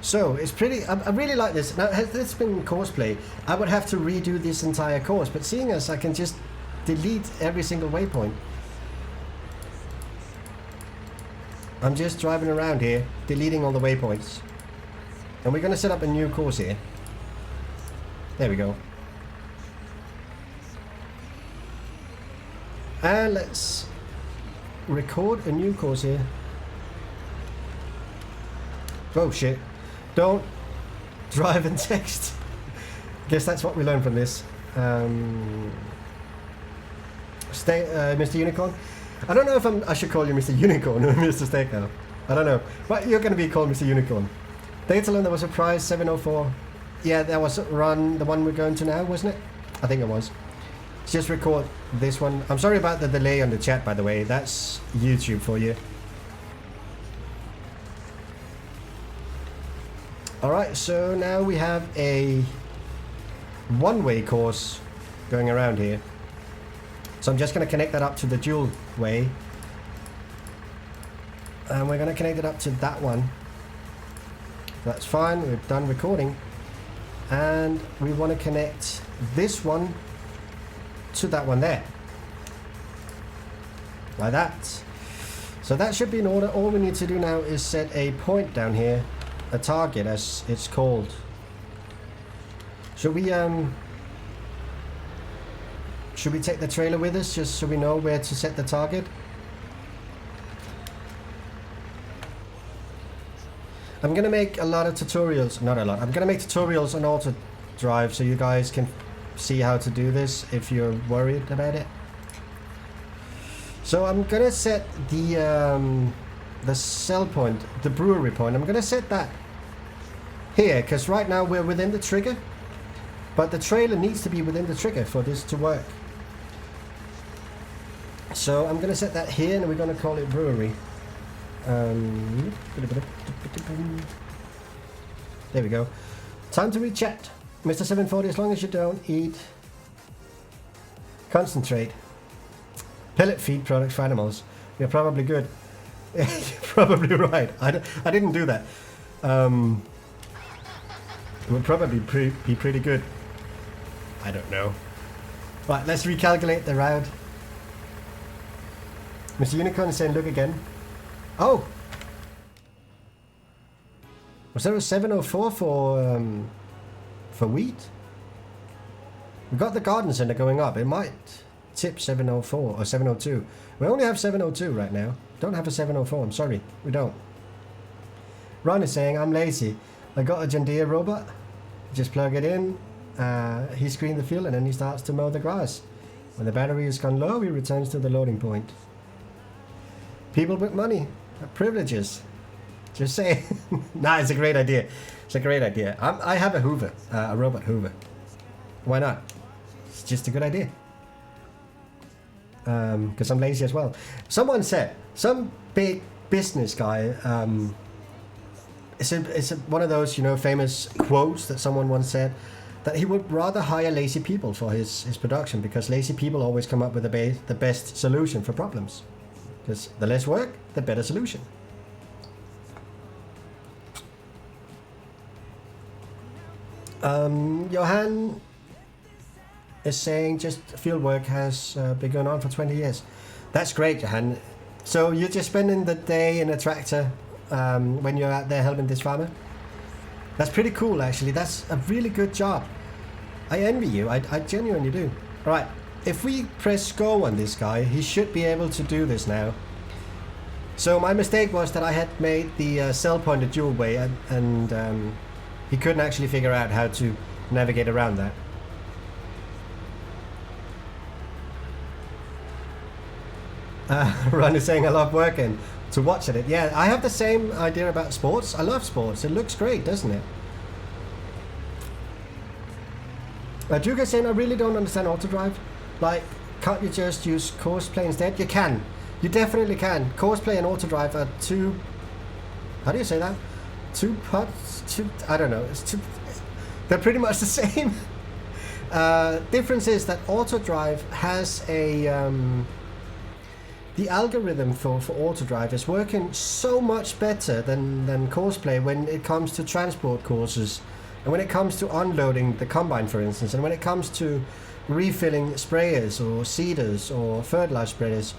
So it's pretty, I really like this. Now, had this been courseplay, I would have to redo this entire course, but seeing as I can just delete every single waypoint, I'm just driving around here, deleting all the waypoints. And we're going to set up a new course here. There we go. And let's record a new course here. Oh shit. Don't drive and text. Guess that's what we learned from this. Mr. Unicorn. I don't know if I should call you Mr. Unicorn or Mr. Steakhouse. I don't know. But you're going to be called Mr. Unicorn. Datalund, there was a prize, 704. Yeah, that was run, the one we're going to now, wasn't it? I think it was. Just record this one. I'm sorry about the delay on the chat, by the way. That's YouTube for you. Alright, so now we have a one-way course going around here. So I'm just going to connect that up to the dual way. And we're going to connect it up to that one. That's fine, we've done recording. And we want to connect this one to that one there. Like that. So that should be in order. All we need to do now is set a point down here. A target, as it's called. Should we take the trailer with us just so we know where to set the target? I'm gonna make a lot of tutorials, not a lot, I'm gonna make tutorials on Autodrive so you guys can see how to do this if you're worried about it. So I'm gonna set the cell point, the brewery point, I'm gonna set that here, because right now we're within the trigger, but the trailer needs to be within the trigger for this to work. So I'm going to set that here, and we're going to call it brewery. There we go. Time to read chat. Mr. 740, as long as you don't eat concentrate, pellet feed products for animals, you're probably good. You're probably right. I didn't do that. It would probably be pretty good. I don't know. Right, let's recalculate the route. Mr. Unicorn is saying, look again. Oh! Was there a 704 for wheat? We got the garden center going up. It might tip 704 or 702. We only have 702 right now. Don't have a 704. I'm sorry. We don't. Ron is saying, I'm lazy. I got a John Deere robot. Just plug it in. He screened the field and then he starts to mow the grass. When the battery has gone low, he returns to the loading point. People with money. Privileges. Just say. Nah, it's a great idea. It's a great idea. I have a Hoover. A robot Hoover. Why not? It's just a good idea. Because I'm lazy as well. Someone said, some big business guy, it's one of those, you know, famous quotes that someone once said, that he would rather hire lazy people for his production, because lazy people always come up with the best solution for problems. Because the less work, the better solution. Johan is saying just field work has been going on for 20 years. That's great, Johan. So you're just spending the day in a tractor when you're out there helping this farmer? That's pretty cool, actually. That's a really good job. I envy you. I genuinely do. All right. If we press go on this guy, he should be able to do this now. So my mistake was that I had made the cell pointer dual way, and he couldn't actually figure out how to navigate around that. Ron is saying I love working to watch it. Yeah, I have the same idea about sports. I love sports. It looks great, doesn't it? Duke is saying I really don't understand Autodrive. Like, can't you just use Courseplay instead? You can. You definitely can. Courseplay and Autodrive are two... How do you say that? Two pots? I don't know. They're pretty much the same. Difference is that Autodrive has a... the algorithm for Autodrive is working so much better than Courseplay when it comes to transport courses, and when it comes to unloading the combine, for instance, and when it comes to refilling sprayers or seeders or fertilizer sprayers.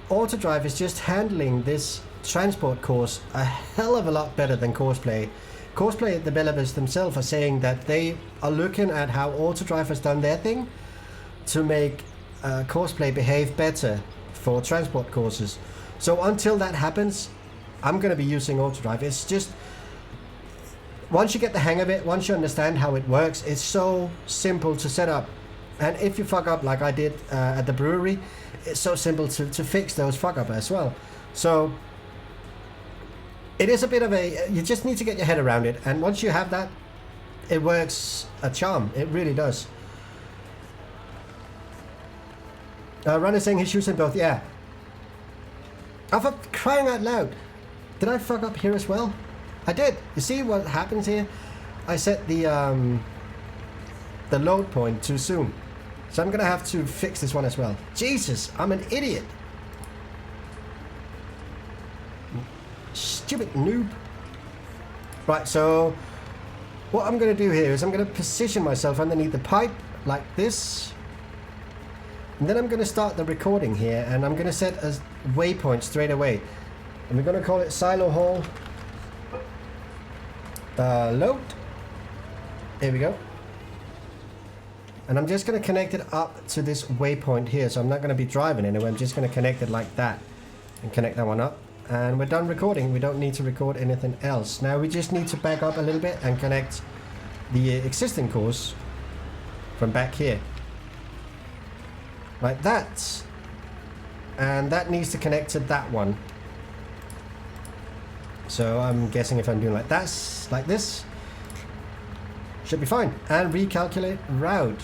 Autodrive is just handling this transport course a hell of a lot better than Courseplay. Courseplay developers themselves are saying that they are looking at how Autodrive has done their thing to make Courseplay behave better for transport courses. So until that happens, I'm going to be using Autodrive. It's just, once you get the hang of it, once you understand how it works, it's so simple to set up. And if you fuck up like I did at the brewery, it's so simple to fix those fuck up as well. So it is a bit of a, you just need to get your head around it. And once you have that, it works a charm. It really does. Ron is saying he's using both. Yeah. Oh, for crying out loud. Did I fuck up here as well? I did. You see what happens here? I set the load point too soon. So I'm going to have to fix this one as well. Jesus, I'm an idiot. Stupid noob. Right, so what I'm going to do here is I'm going to position myself underneath the pipe like this. And then I'm going to start the recording here, and I'm going to set a waypoint straight away. And we're going to call it silo haul load. Here we go. And I'm just going to connect it up to this waypoint here. So I'm not going to be driving anywhere. I'm just going to connect it like that and connect that one up. And we're done recording. We don't need to record anything else. Now we just need to back up a little bit and connect the existing course from back here. Like that. And that needs to connect to that one. So I'm guessing if I'm doing like that, like this, should be fine. And recalculate route.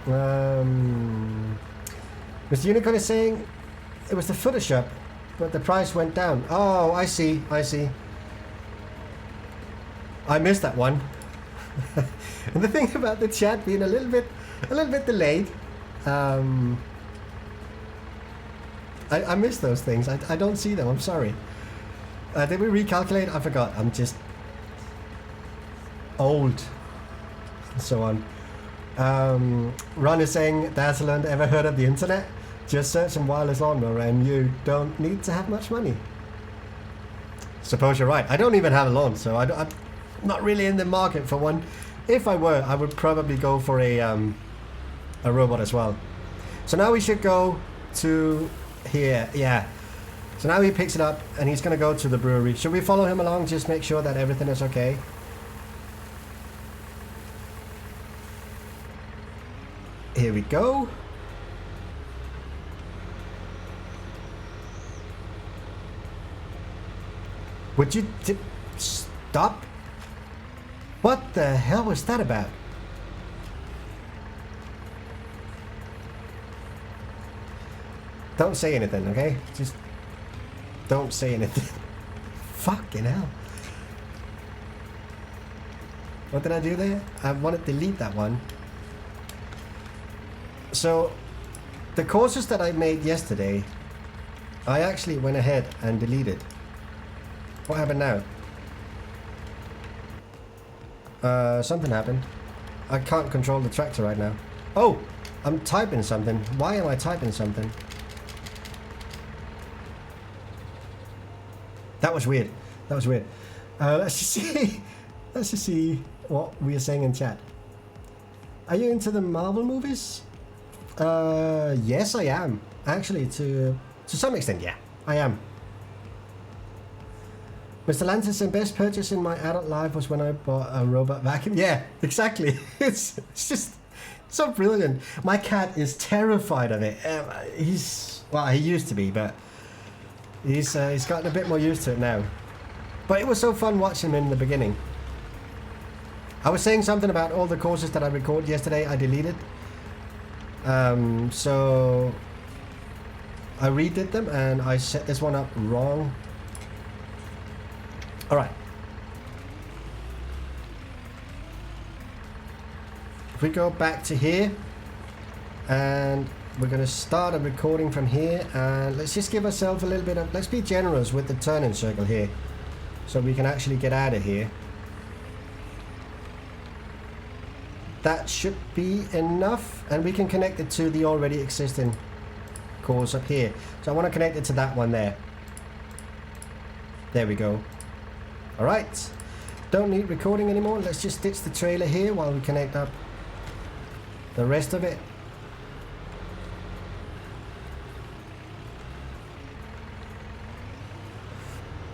Mr. Unicorn is saying it was the footer shop, but the price went down. Oh, I see. I missed that one. And the thing about the chat being a little bit delayed, I miss those things. I don't see them. I'm sorry. Did we recalculate? I forgot. I'm just old. And so on. Ron is saying, Datalund, ever heard of the internet? Just search some wireless lawnmower and you don't need to have much money. Suppose you're right. I don't even have a lawn, so I'm not really in the market for one. If I were, I would probably go for a robot as well. So now we should go to here. Yeah. So now he picks it up and he's going to go to the brewery. Should we follow him along? Just make sure that everything is okay. Here we go. Would you stop? What the hell was that about? Don't say anything, okay? Just don't say anything. Fucking hell. What did I do there? I want to delete that one. So, the courses that I made yesterday, I actually went ahead and deleted. What happened now? Something happened. I can't control the tractor right now. Oh, I'm typing something. Why am I typing something? That was weird. Let's just see. Let's just see what we are saying in chat. Are you into the Marvel movies? Yes, I am. Actually, to some extent, yeah, I am. Mr. Lantis said, best purchase in my adult life was when I bought a robot vacuum. Yeah, exactly. It's just so brilliant. My cat is terrified of it. He used to be, but he's gotten a bit more used to it now. But it was so fun watching him in the beginning. I was saying something about all the courses that I recorded yesterday, I deleted. So I redid them and I set this one up wrong. All right. If we go back to here and we're going to start a recording from here, and let's just give ourselves a little bit of, let's be generous with the turning circle here so we can actually get out of here. That should be enough, and we can connect it to the already existing course up here. So I want to connect it to that one there. There we go. Alright, don't need recording anymore. Let's just ditch the trailer here while we connect up the rest of it.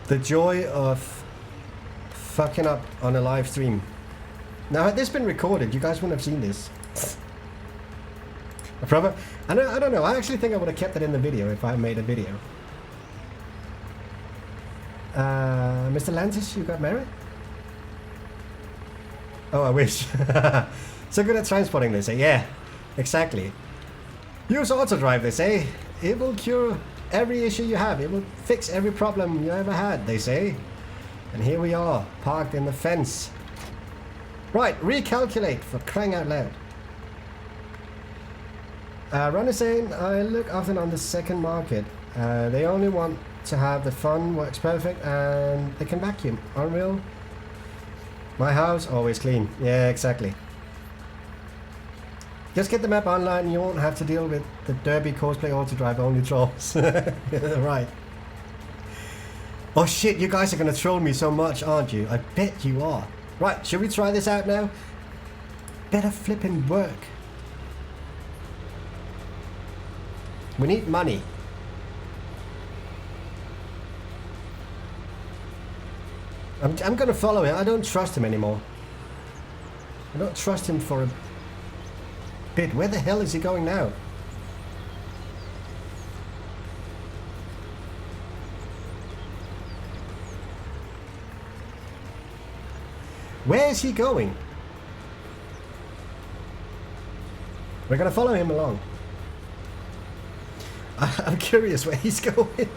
The joy of fucking up on a live stream. Now, had this been recorded, you guys wouldn't have seen this. I don't know. I actually think I would have kept it in the video if I made a video. Mr. Lantis, you got married? Oh, I wish. So good at transporting, they say. Yeah, exactly. Use Autodrive, they say. It will cure every issue you have. It will fix every problem you ever had, they say. And here we are, parked in the fence. Right, recalculate, for crying out loud. Ron is saying, I look often on the second market. They only want to have the fun, works perfect, and they can vacuum. Unreal. My house, always clean. Yeah, exactly. Just get the map online and you won't have to deal with the Derby Courseplay Autodrive only trolls. Right. Oh shit, you guys are going to troll me so much, aren't you? I bet you are. Right, should we try this out now? Better flipping work. We need money. I'm gonna follow him. I don't trust him anymore. I don't trust him for a bit. Where the hell is he going now? Where is he going? We're gonna follow him along. I'm curious where he's going.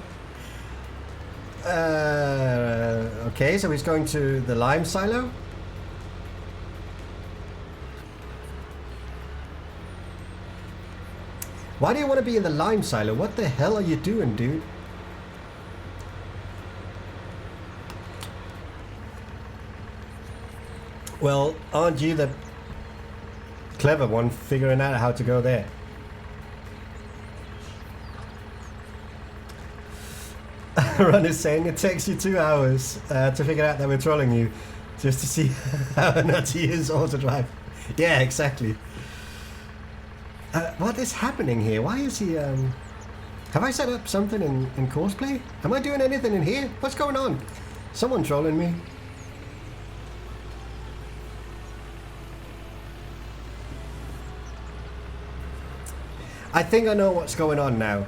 Okay, so he's going to the lime silo. Why do you want to be in the lime silo? What the hell are you doing, dude? Well, aren't you the clever one figuring out how to go there? Ron is saying it takes you 2 hours to figure out that we're trolling you just to see how not to use Autodrive. Yeah, exactly. What is happening here? Why is he... Have I set up something in Courseplay? Am I doing anything in here? What's going on? Someone trolling me. I think I know what's going on now.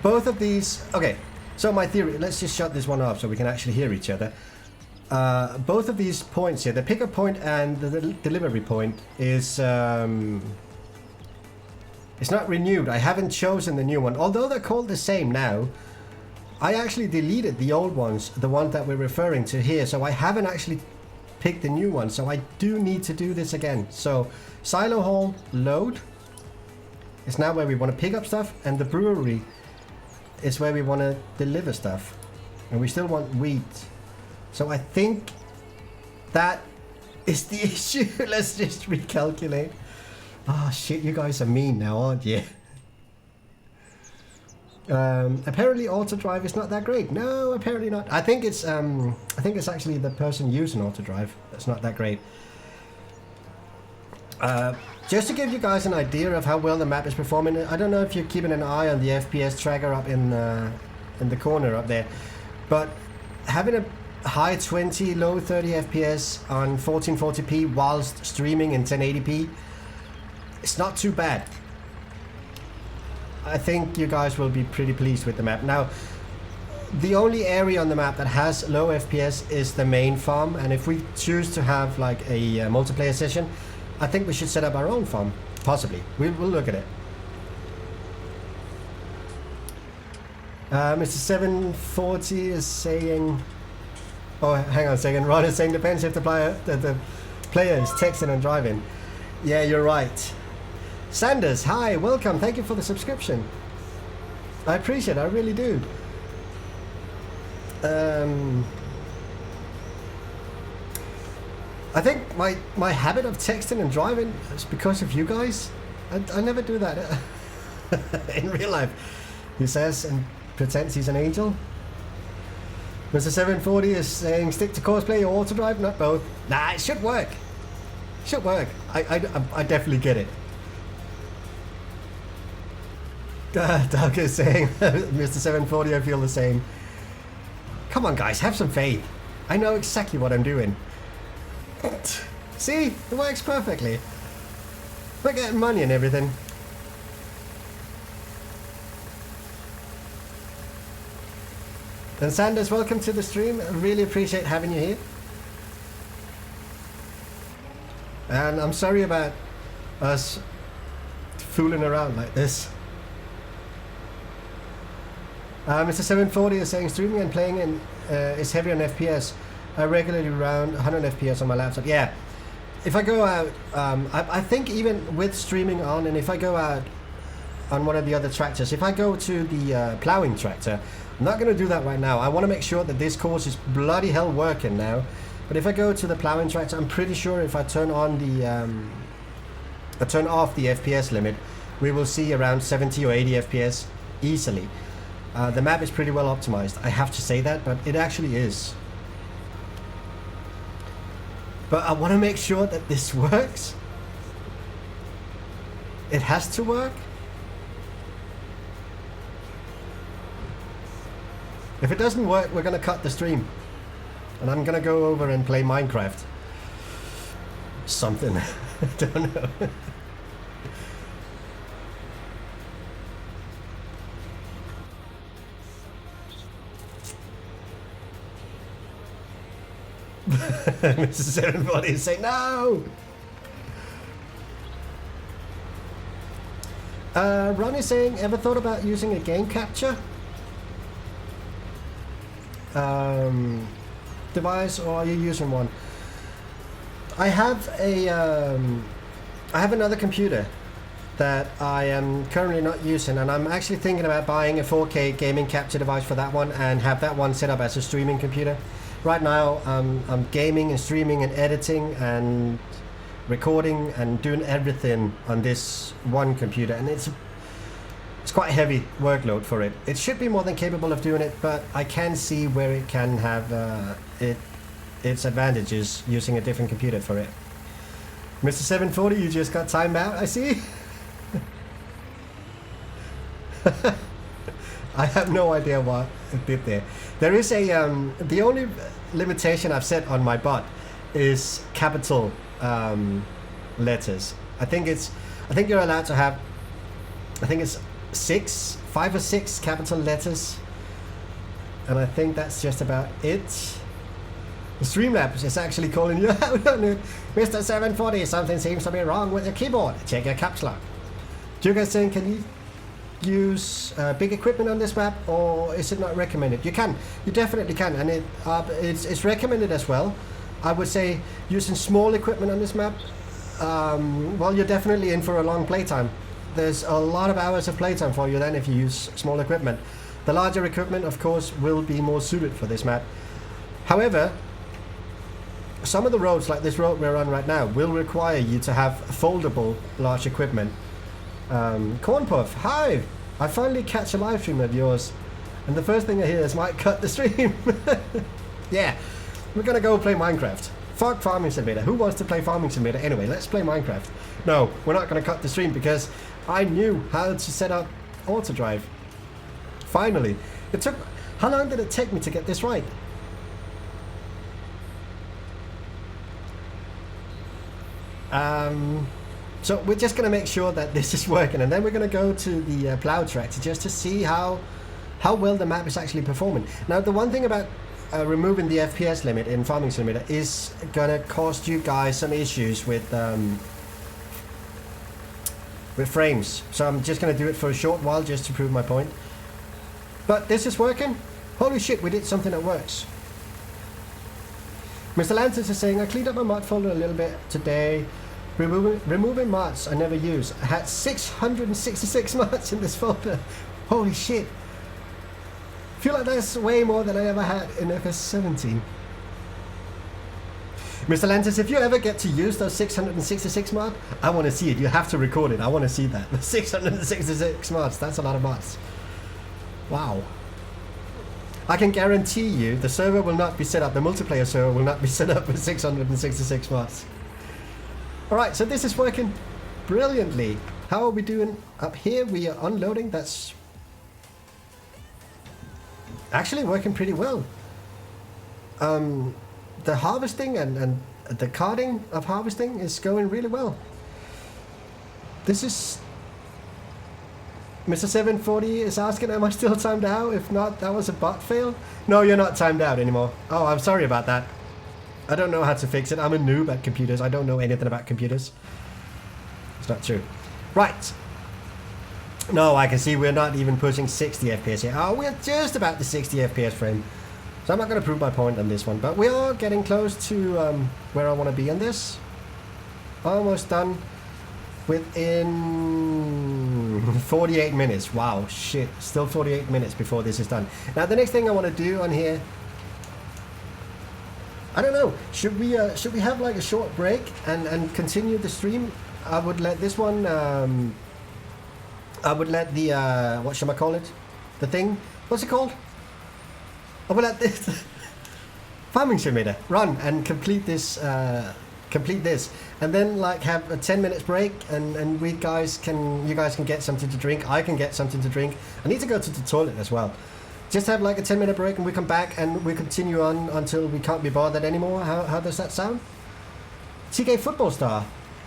Both of these... Okay, so my theory... Let's just shut this one off so we can actually hear each other. Both of these points here, the pickup point and the delivery point is... it's not renewed. I haven't chosen the new one. Although they're called the same now, I actually deleted the old ones, the one that we're referring to here. So I haven't actually picked the new one. So I do need to do this again. So silo hall load is now where we want to pick up stuff, and the brewery is where we want to deliver stuff, and we still want wheat. So I think that is the issue. Let's just recalculate. Oh shit, you guys are mean now, aren't you? Apparently Autodrive is not that great. No, apparently not. I think it's actually the person using Autodrive that's not that great. Just to give you guys an idea of how well the map is performing, I don't know if you're keeping an eye on the FPS tracker up in the corner up there, but having a high 20, low 30 FPS on 1440p whilst streaming in 1080p, it's not too bad. I think you guys will be pretty pleased with the map. Now, the only area on the map that has low FPS is the main farm, and if we choose to have like a multiplayer session, I think we should set up our own farm, possibly. We'll look at it. Mr. 740 is saying... Oh, hang on a second. Ron is saying depends if the player is texting and driving. Yeah, you're right. Sanders, hi, welcome. Thank you for the subscription. I appreciate it, I really do. I think my habit of texting and driving is because of you guys. I never do that in real life. He says and pretends he's an angel. Mr. 740 is saying stick to Courseplay or Autodrive, not both. Nah, it should work. Should work. I definitely get it. Doug is saying, Mr. 740, I feel the same. Come on guys, have some faith. I know exactly what I'm doing. See, it works perfectly. We're getting money and everything. And Sanders, welcome to the stream. I really appreciate having you here. And I'm sorry about us fooling around like this. Mr. 740 is saying streaming and playing is heavy on FPS. I regularly around 100 FPS on my laptop. Yeah, if I go out, I think even with streaming on, and if I go out on one of the other tractors, if I go to the plowing tractor, I'm not going to do that right now. I want to make sure that this course is bloody hell working now. But if I go to the plowing tractor, I'm pretty sure if I turn on the, I turn off the FPS limit, we will see around 70 or 80 FPS easily. The map is pretty well optimized. I have to say that, but it actually is. But I want to make sure that this works. It has to work. If it doesn't work, we're going to cut the stream. And I'm going to go over and play Minecraft. Something. I don't know. Mr. 740 is saying no. Ronnie saying, ever thought about using a game capture device, or are you using one? I have another computer that I am currently not using, and I'm actually thinking about buying a 4K gaming capture device for that one and have that one set up as a streaming computer. Right now I'm gaming and streaming and editing and recording and doing everything on this one computer, and it's quite a heavy workload for it. It should be more than capable of doing it, but I can see where it can have its advantages using a different computer for it. Mr. 740, you just got timed out, I see. I have no idea what it did there. There is a the only limitation I've set on my bot is capital letters. I think you're allowed to have, I think it's 5 or 6 capital letters, and I think that's just about it. The Streamlabs is actually calling you out on it. Mr. 740, something seems to be wrong with your keyboard. Check your caps lock. Do you guys think, can you use big equipment on this map, or is it not recommended? You can. You definitely can, and it's recommended as well. I would say using small equipment on this map, well, you're definitely in for a long playtime. There's a lot of hours of playtime for you then if you use small equipment. The larger equipment, of course, will be more suited for this map. However, some of the roads, like this road we're on right now, will require you to have foldable large equipment. Cornpuff, hi! I finally catch a live stream of yours, and the first thing I hear is might cut the stream. Yeah, we're gonna go play Minecraft. Fuck Farming Simulator. Who wants to play Farming Simulator anyway? Let's play Minecraft. No, we're not gonna cut the stream because I knew how to set up Autodrive. Finally. It took... How long did it take me to get this right? So we're just going to make sure that this is working, and then we're going to go to the plow tractor just to see how well the map is actually performing. Now, the one thing about removing the FPS limit in Farming Simulator is going to cost you guys some issues with frames. So I'm just going to do it for a short while just to prove my point. But this is working. Holy shit, we did something that works. Mr. Lantis is saying, I cleaned up my mod folder a little bit today. Removing mods I never use. I had 666 mods in this folder. Holy shit. I feel like that's way more than I ever had in FS19. Mr. Lantis, if you ever get to use those 666 mods, I want to see it. You have to record it. I want to see that. The 666 mods, that's a lot of mods. Wow. I can guarantee you the server will not be set up, the multiplayer server will not be set up with 666 mods. Alright, so this is working brilliantly. How are we doing up here? We are unloading. That's actually working pretty well. The harvesting and the carting of harvesting is going really well. This is... Mr. 740 is asking, am I still timed out? If not, that was a bot fail. No, you're not timed out anymore. Oh, I'm sorry about that. I don't know how to fix it. I'm a noob at computers. I don't know anything about computers. It's not true. Right. No, I can see we're not even pushing 60 FPS here. Oh, we're just about the 60 FPS frame. So I'm not going to prove my point on this one. But we are getting close to where I want to be on this. Almost done. Within 48 minutes. Wow, shit. Still 48 minutes before this is done. Now, the next thing I want to do on here... I don't know. Should we have like a short break and continue the stream? I would let this one... I would let the... what shall I call it? The thing? What's it called? I would let this... Farming Simulator run and complete this... and then like have a 10 minutes break, and you guys can get something to drink. I can get something to drink. I need to go to the toilet as well. Just have like a 10-minute break, and we come back and we continue on until we can't be bothered anymore. How does that sound? TK Football Star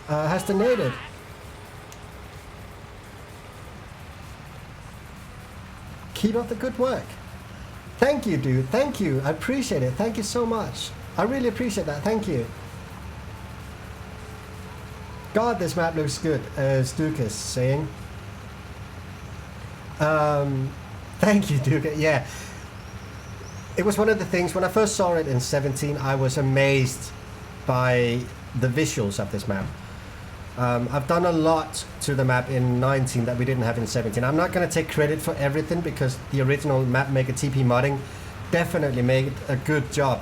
has donated. Keep up the good work. Thank you, dude. Thank you. I appreciate it. Thank you so much. I really appreciate that. Thank you. God, this map looks good, as Duke is saying. Thank you, Duke. Yeah, it was one of the things when I first saw it in 17. I was amazed by the visuals of this map. I've done a lot to the map in 19 that we didn't have in 17. I'm not going to take credit for everything because the original map maker TP modding definitely made a good job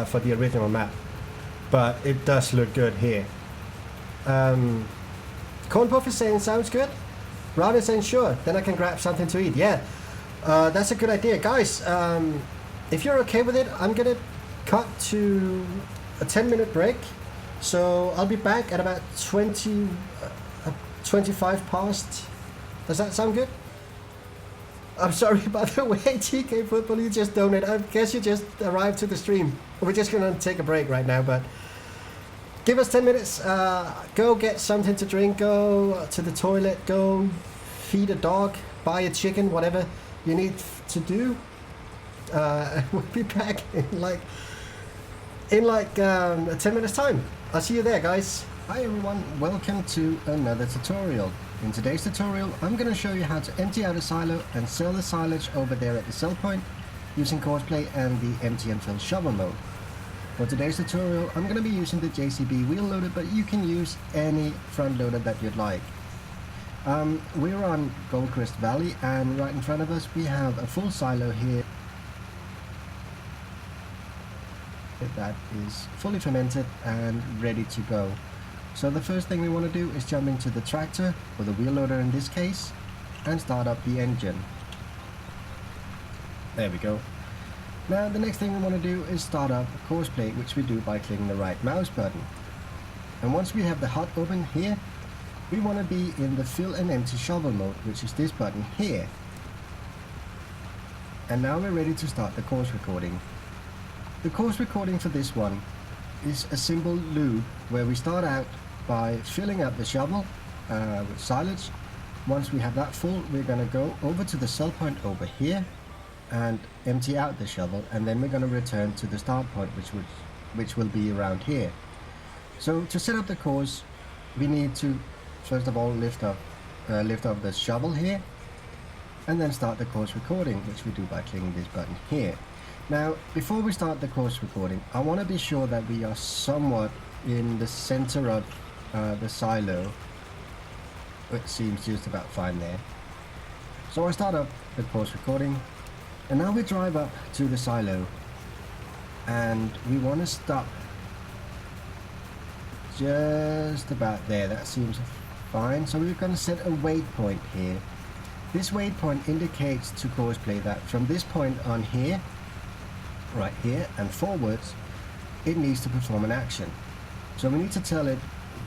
for the original map, but it does look good here. Cornpuff is saying sounds good. Rob is saying sure, then I can grab something to eat. Yeah, that's a good idea, guys. If you're okay with it, I'm gonna cut to a 10-minute break. So I'll be back at about 25 past. Does that sound good? I'm sorry, by the way, TK Football, you just donated. I guess you just arrived to the stream. We're just gonna take a break right now, but give us 10 minutes. Go get something to drink, go to the toilet, go feed a dog, buy a chicken, whatever you need to do. We'll be back in like 10 minutes time. I'll see you there, guys. Hi everyone, welcome to another tutorial. In today's tutorial, I'm going to show you how to empty out a silo and sell the silage over there at the sell point using Courseplay and the empty and fill shovel mode. For today's tutorial, I'm going to be using the JCB wheel loader, but you can use any front loader that you'd like. We're on Goldcrest Valley, and right in front of us we have a full silo here that is fully fermented and ready to go. So the first thing we want to do is jump into the tractor, or the wheel loader in this case, and start up the engine. There we go. Now the next thing we want to do is start up Courseplay, which we do by clicking the right mouse button. And once we have the HUD open here, we want to be in the fill and empty shovel mode, which is this button here. And now we're ready to start the course recording. The course recording for this one is a simple loop where we start out by filling up the shovel with silage. Once we have that full, we're going to go over to the sell point over here and empty out the shovel, and then we're going to return to the start point, which will be around here. So to set up the course, we need to first of all lift up the shovel here, and then start the course recording, which we do by clicking this button here. Now, before we start the course recording, I want to be sure that we are somewhat in the center of the silo, which seems just about fine there. So I start up the course recording, and now we drive up to the silo, and we want to stop just about there. That seems fine. So we're going to set a waypoint here. This waypoint indicates to Courseplay that from this point on here, right here and forwards, it needs to perform an action. So we need to tell it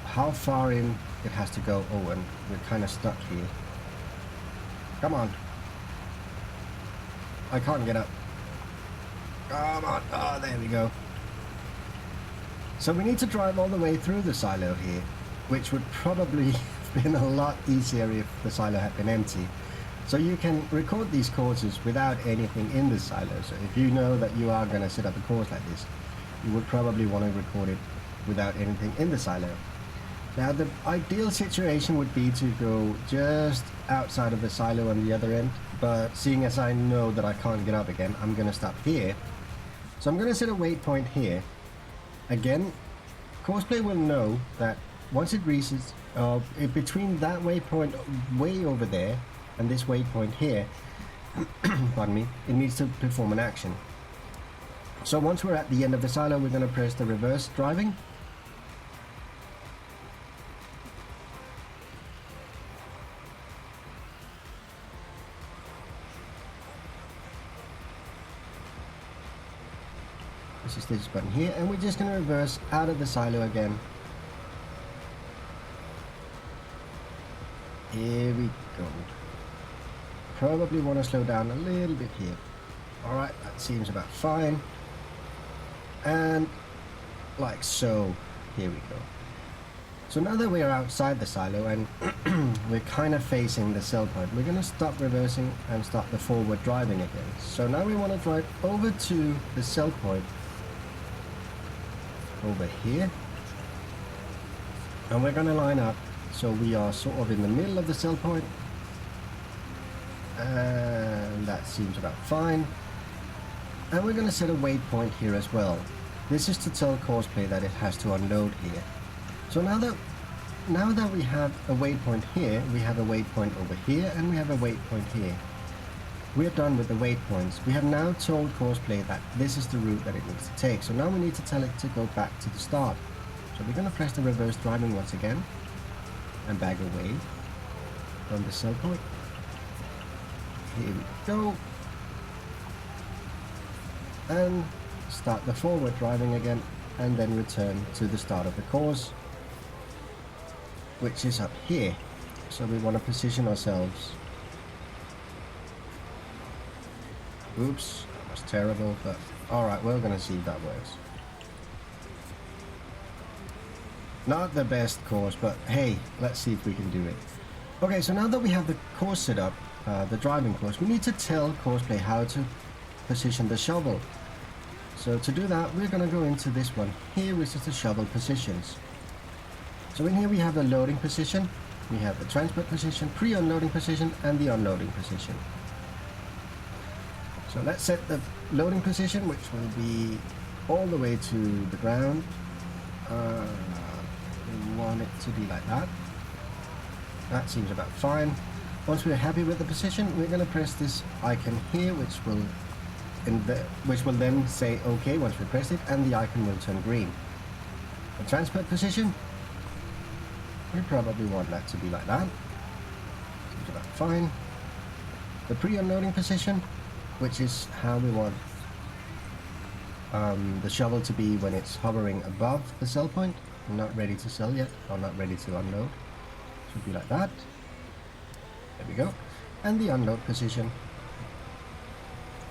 how far in it has to go. Oh, and we're kind of stuck here. Come on. I can't get up. Come on. Oh, there we go. So we need to drive all the way through the silo here, which would probably have been a lot easier if the silo had been empty. So you can record these courses without anything in the silo. So if you know that you are going to set up a course like this, you would probably want to record it without anything in the silo. Now the ideal situation would be to go just outside of the silo on the other end, but seeing as I know that I can't get up again, I'm going to stop here. So I'm going to set a waypoint here. Again, Courseplay will know that once it reaches between that waypoint way over there and this waypoint here, pardon me, it needs to perform an action. So once we're at the end of the silo, we're going to press the reverse driving. This is this button here, and we're just going to reverse out of the silo again. Here we go. Probably want to slow down a little bit here. Alright, that seems about fine. And like so. Here we go. So now that we're outside the silo and we're kind of facing the sell point, we're going to stop reversing and start the forward driving again. So now we want to drive over to the sell point over here. And we're going to line up so we are sort of in the middle of the sell point. And that seems about fine. And we're going to set a waypoint here as well. This is to tell Courseplay that it has to unload here. So now that we have a waypoint here, we have a waypoint over here, and we have a waypoint here. We're done with the waypoints. We have now told Courseplay that this is the route that it needs to take. So now we need to tell it to go back to the start. So we're going to press the reverse driving once again and back away from the cell point. Here we go. And start the forward driving again, and then return to the start of the course, which is up here. So we want to position ourselves. Oops, that was terrible, but alright, we're gonna see if that works. Not the best course, but hey, let's see if we can do it. Okay, so now that we have the course set up, the driving course, we need to tell Courseplay how to position the shovel. So to do that, we're gonna go into this one here, which is the shovel positions. So in here we have the loading position, we have the transport position, pre-unloading position, and the unloading position. So let's set the loading position, which will be all the way to the ground. We want it to be like that. That seems about fine. Once we're happy with the position, we're going to press this icon here, which will then say OK once we press it, and the icon will turn green. The transport position, we probably want that to be like that. Seems about fine. The pre-unloading position, which is how we want the shovel to be when it's hovering above the sell point, not ready to sell yet, or not ready to unload. Should be like that. There we go. And the unload position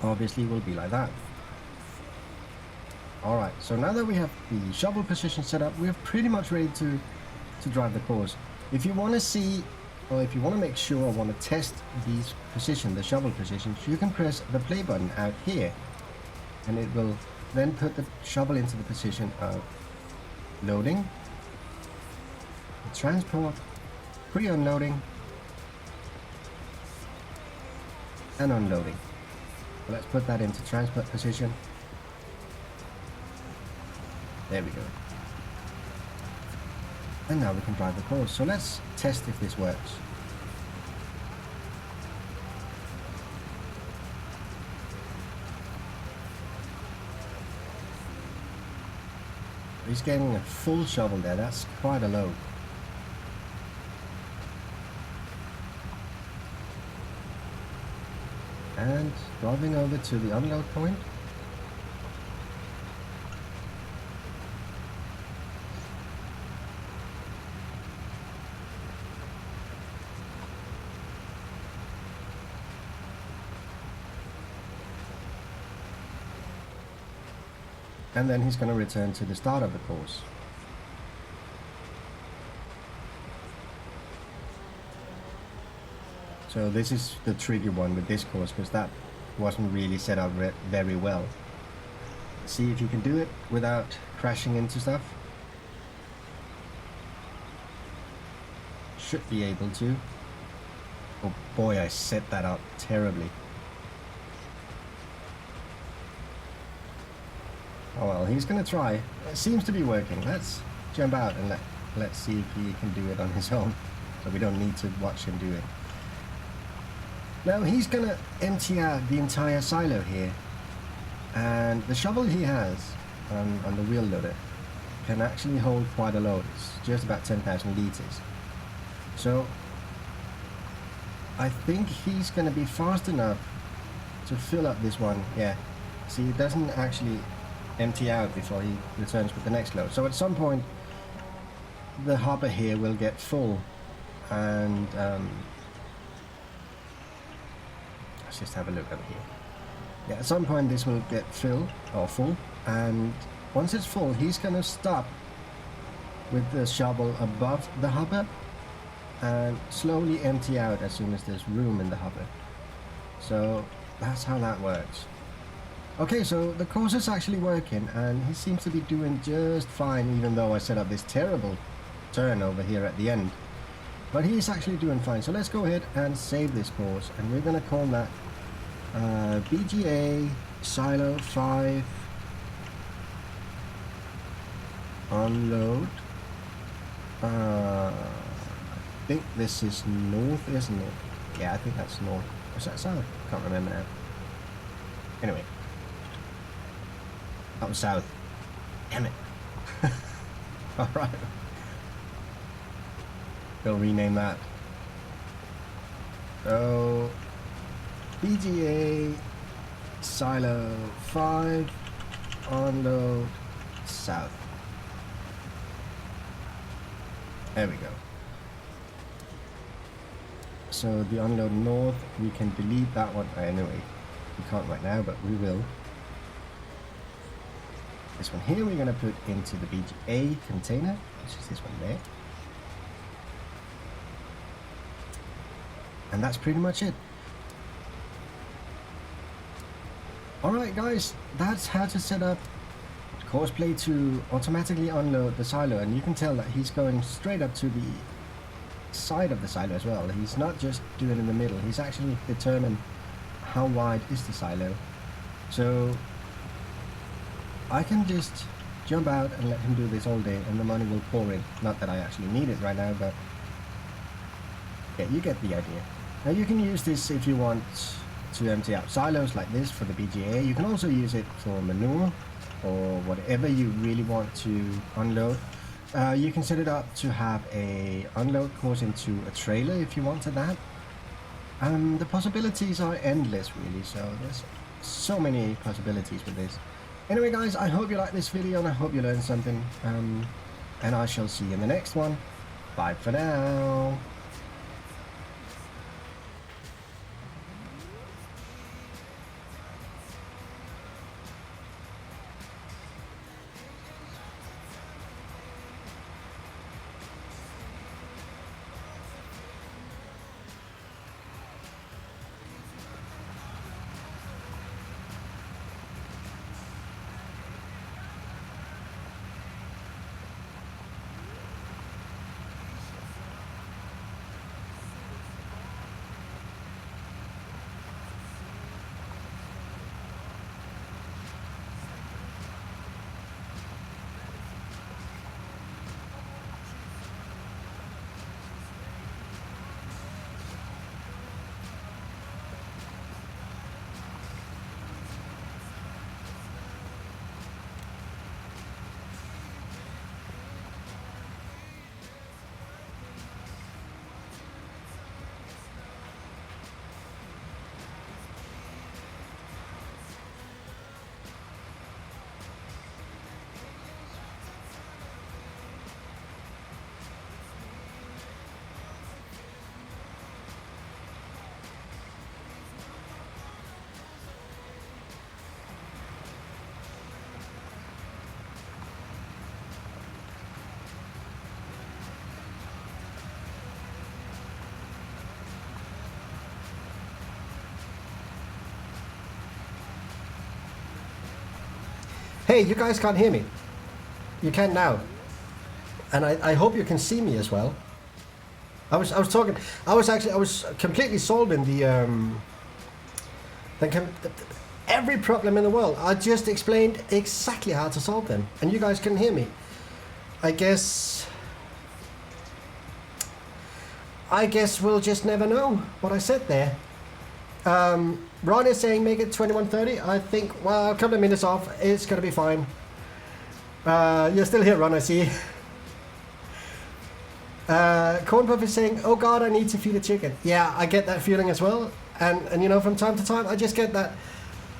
obviously will be like that. Alright, so now that we have the shovel position set up, we're pretty much ready to drive the course. If you want to see, or if you want to make sure or want to test these positions, the shovel positions, you can press the play button out here, and it will then put the shovel into the position of loading, transport, pre-unloading, and unloading. So let's put that into transport position. There we go. And now we can drive the course. So let's test if this works. He's getting a full shovel there. That's quite a load. And driving over to the unload point. And then he's going to return to the start of the course. So this is the tricky one with this course, because that wasn't really set up very well. See if you can do it without crashing into stuff. Should be able to. Oh boy, I set that up terribly. Oh well, he's gonna try. It seems to be working. Let's jump out and let's see if he can do it on his own, so we don't need to watch him do it. Now he's gonna empty out the entire silo here, and the shovel he has on the wheel loader can actually hold quite a load. It's just about 10,000 liters. So I think he's gonna be fast enough to fill up this one. Yeah, see, it doesn't actually empty out before he returns with the next load. So at some point the hopper here will get full, and let's just have a look over here. Yeah, at some point this will get full, and once it's full, he's gonna stop with the shovel above the hopper and slowly empty out as soon as there's room in the hopper. So that's how that works. Okay, so the course is actually working, and he seems to be doing just fine, even though I set up this terrible turn over here at the end. but he's actually doing fine. So let's go ahead and save this course, and we're gonna call that BGA Silo 5 unload. I think this is north, isn't it? Yeah, I think that's north. Was that south? Can't remember now. Anyway, that was south. Damn it. Alright. We'll rename that. So, BGA Silo 5 unload south. There we go. So the unload north, we can delete that one. Anyway, we can't right now, but we will. This one here we're going to put into the BGA container, which is this one there. And that's pretty much it. Alright guys, that's how to set up Courseplay to automatically unload the silo, and you can tell that he's going straight up to the side of the silo as well. He's not just doing it in the middle, he's actually determined how wide is the silo. So I can just jump out and let him do this all day and the money will pour in. Not that I actually need it right now, but yeah, you get the idea. Now you can use this if you want to empty out silos like this for the BGA. You can also use it for manure or whatever you really want to unload. You can set it up to have a unload course into a trailer if you wanted that. The possibilities are endless really, so there's so many possibilities with this. Anyway guys, I hope you like this video and I hope you learned something, and I shall see you in the next one. Bye for now. Hey, you guys can't hear me. You can now. And I hope you can see me as well. I was completely solving every problem in the world. I just explained exactly how to solve them, and you guys couldn't hear me. I guess we'll just never know what I said there. Ron is saying make it 21:30. I think, well, a couple of minutes off, it's gonna be fine. You're still here, Ron, I see. Corn Puff is saying, oh god, I need to feed a chicken. Yeah, I get that feeling as well. And you know, from time to time, I just get that.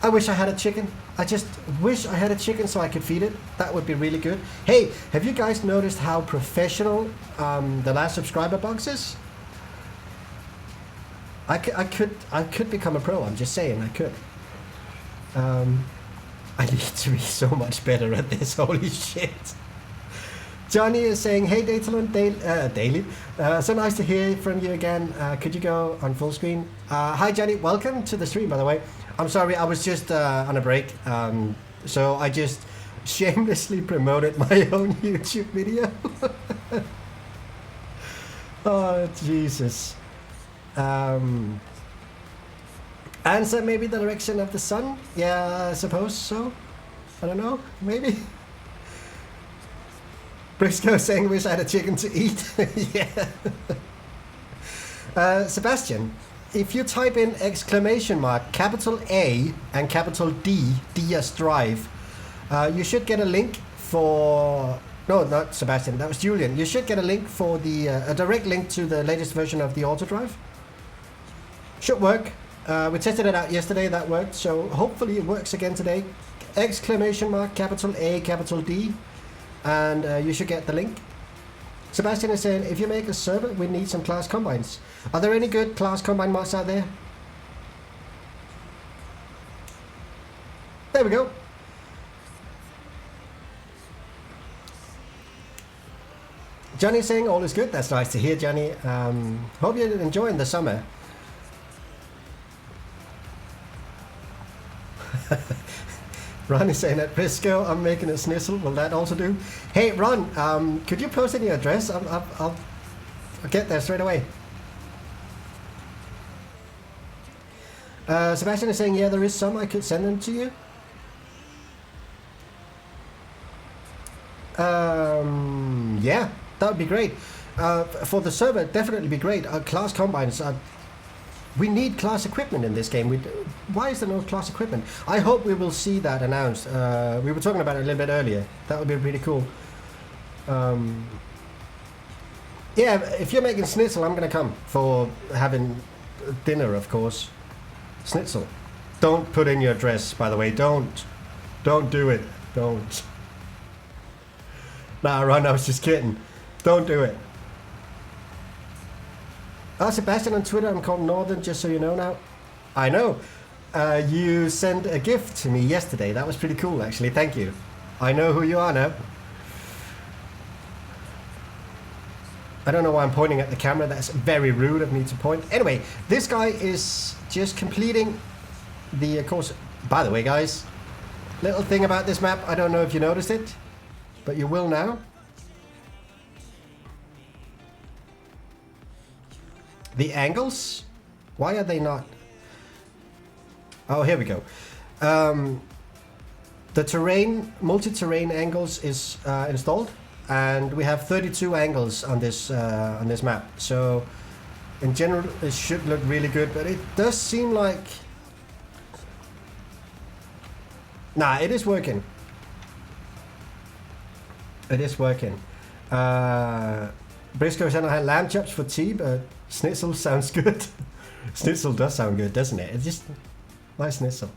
I wish I had a chicken. I just wish I had a chicken so I could feed it. That would be really good. Hey, have you guys noticed how professional the last subscriber box is? I could become a pro. I'm just saying, I could. I need to be so much better at this. Holy shit. Johnny is saying, hey Datalund, daily. So nice to hear from you again. Could you go on full screen? Hi Johnny, welcome to the stream, by the way. I'm sorry, I was just on a break. So I just shamelessly promoted my own YouTube video. Oh, Jesus. Answer maybe the direction of the sun? Yeah, I suppose so. I don't know, maybe. Briscoe saying wish I had a chicken to eat. Yeah. Sebastian, if you type in exclamation mark, capital A and capital D, D as drive, you should get a link for... No, not Sebastian, that was Julian. You should get a link for the... a direct link to the latest version of the Autodrive. Should work. We tested it out yesterday, that worked, so hopefully it works again today. Exclamation mark, capital A, capital D, and you should get the link. Sebastian is saying, if you make a server, we need some class combines. Are there any good class combine mods out there? There we go. Johnny saying all is good. That's nice to hear, Johnny. Hope you're enjoying the summer. Ron is saying at Briscoe, I'm making a snizzle. Will that also do? Hey, Ron, could you post in your address? I'll get there straight away. Sebastian is saying, yeah, there is some. I could send them to you. Yeah, that would be great. For the server, definitely be great. Class combines are... We need class equipment in this game. Why is there no class equipment? I hope we will see that announced. We were talking about it a little bit earlier. That would be really cool. Yeah, if you're making schnitzel, I'm going to come for having dinner, of course. Schnitzel. Don't put in your address, by the way. Don't do it. Don't. Nah, Ron, I was just kidding. Don't do it. Sebastian on Twitter, I'm called Northern, just so you know now. I know. You sent a gift to me yesterday. That was pretty cool, actually. Thank you. I know who you are now. I don't know why I'm pointing at the camera. That's very rude of me to point. Anyway, this guy is just completing the course. By the way, guys, little thing about this map. I don't know if you noticed it, but you will now. The angles, why are they not? Oh, here we go. The terrain, multi-terrain angles is installed, and we have 32 angles on this map. So, in general, it should look really good, but it does seem like... Nah, it is working. It is working. Briscoe said I had lamb chops for tea, but schnitzel sounds good. Schnitzel does sound good, doesn't it? It's just nice schnitzel.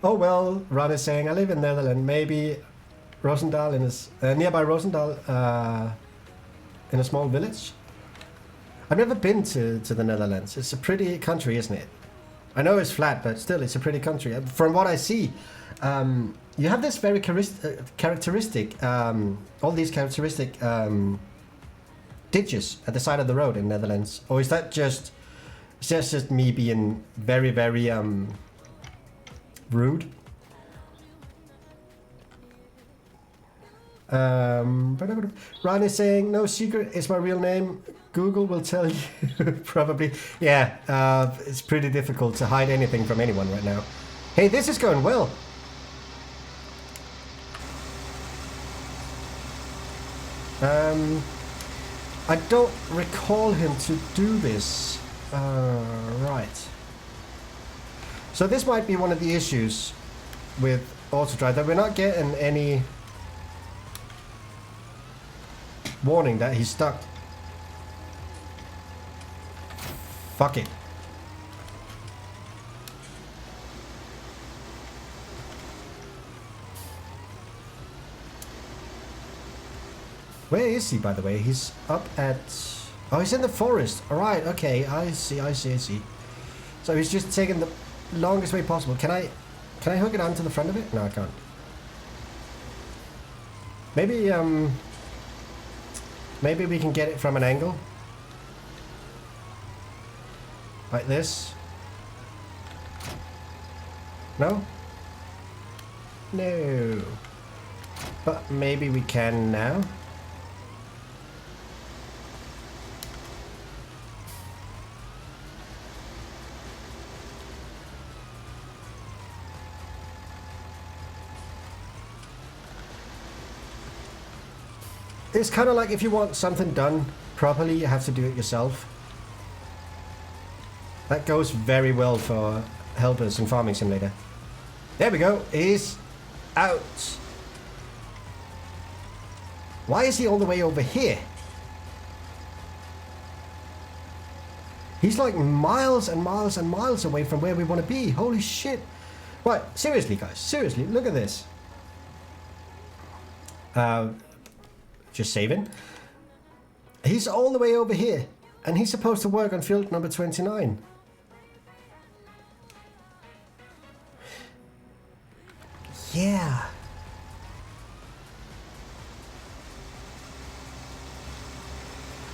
Oh well, Ron is saying I live in Netherlands. Maybe Roosendaal nearby Roosendaal, in a small village. I've never been to the Netherlands. It's a pretty country, isn't it? I know it's flat, but still, it's a pretty country. From what I see, you have this very characteristic, all these characteristic ditches at the side of the road in Netherlands. Or is that just me being very, very rude? Ron is saying, no secret, it's my real name. Google will tell you. Probably. Yeah, it's pretty difficult to hide anything from anyone right now. Hey, this is going well. I don't recall him to do this. Right. So this might be one of the issues with Autodrive, that we're not getting any warning that he's stuck. Fuck it. Where is he, by the way? He's up at... Oh, he's in the forest. Alright, okay. I see. So he's just taking the longest way possible. Can I hook it onto the front of it? No, I can't. Maybe we can get it from an angle. Like this. No? No. But maybe we can now. It's kind of like if you want something done properly, you have to do it yourself. That goes very well for helpers in Farming Simulator. There we go. He's out. Why is he all the way over here? He's like miles and miles and miles away from where we want to be. Holy shit. Right, seriously guys, seriously, look at this. Just saving. He's all the way over here, and he's supposed to work on field number 29. Yeah.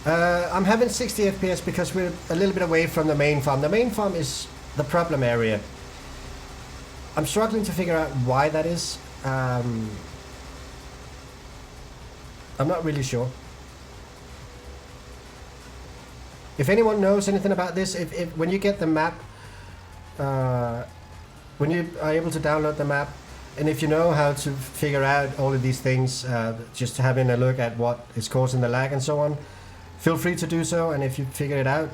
I'm having 60 FPS because we're a little bit away from the main farm. The main farm is the problem area. I'm struggling to figure out why that is. I'm not really sure. If anyone knows anything about this, if when you get the map, when you are able to download the map, and if you know how to figure out all of these things, just having a look at what is causing the lag and so on, feel free to do so. And if you figure it out,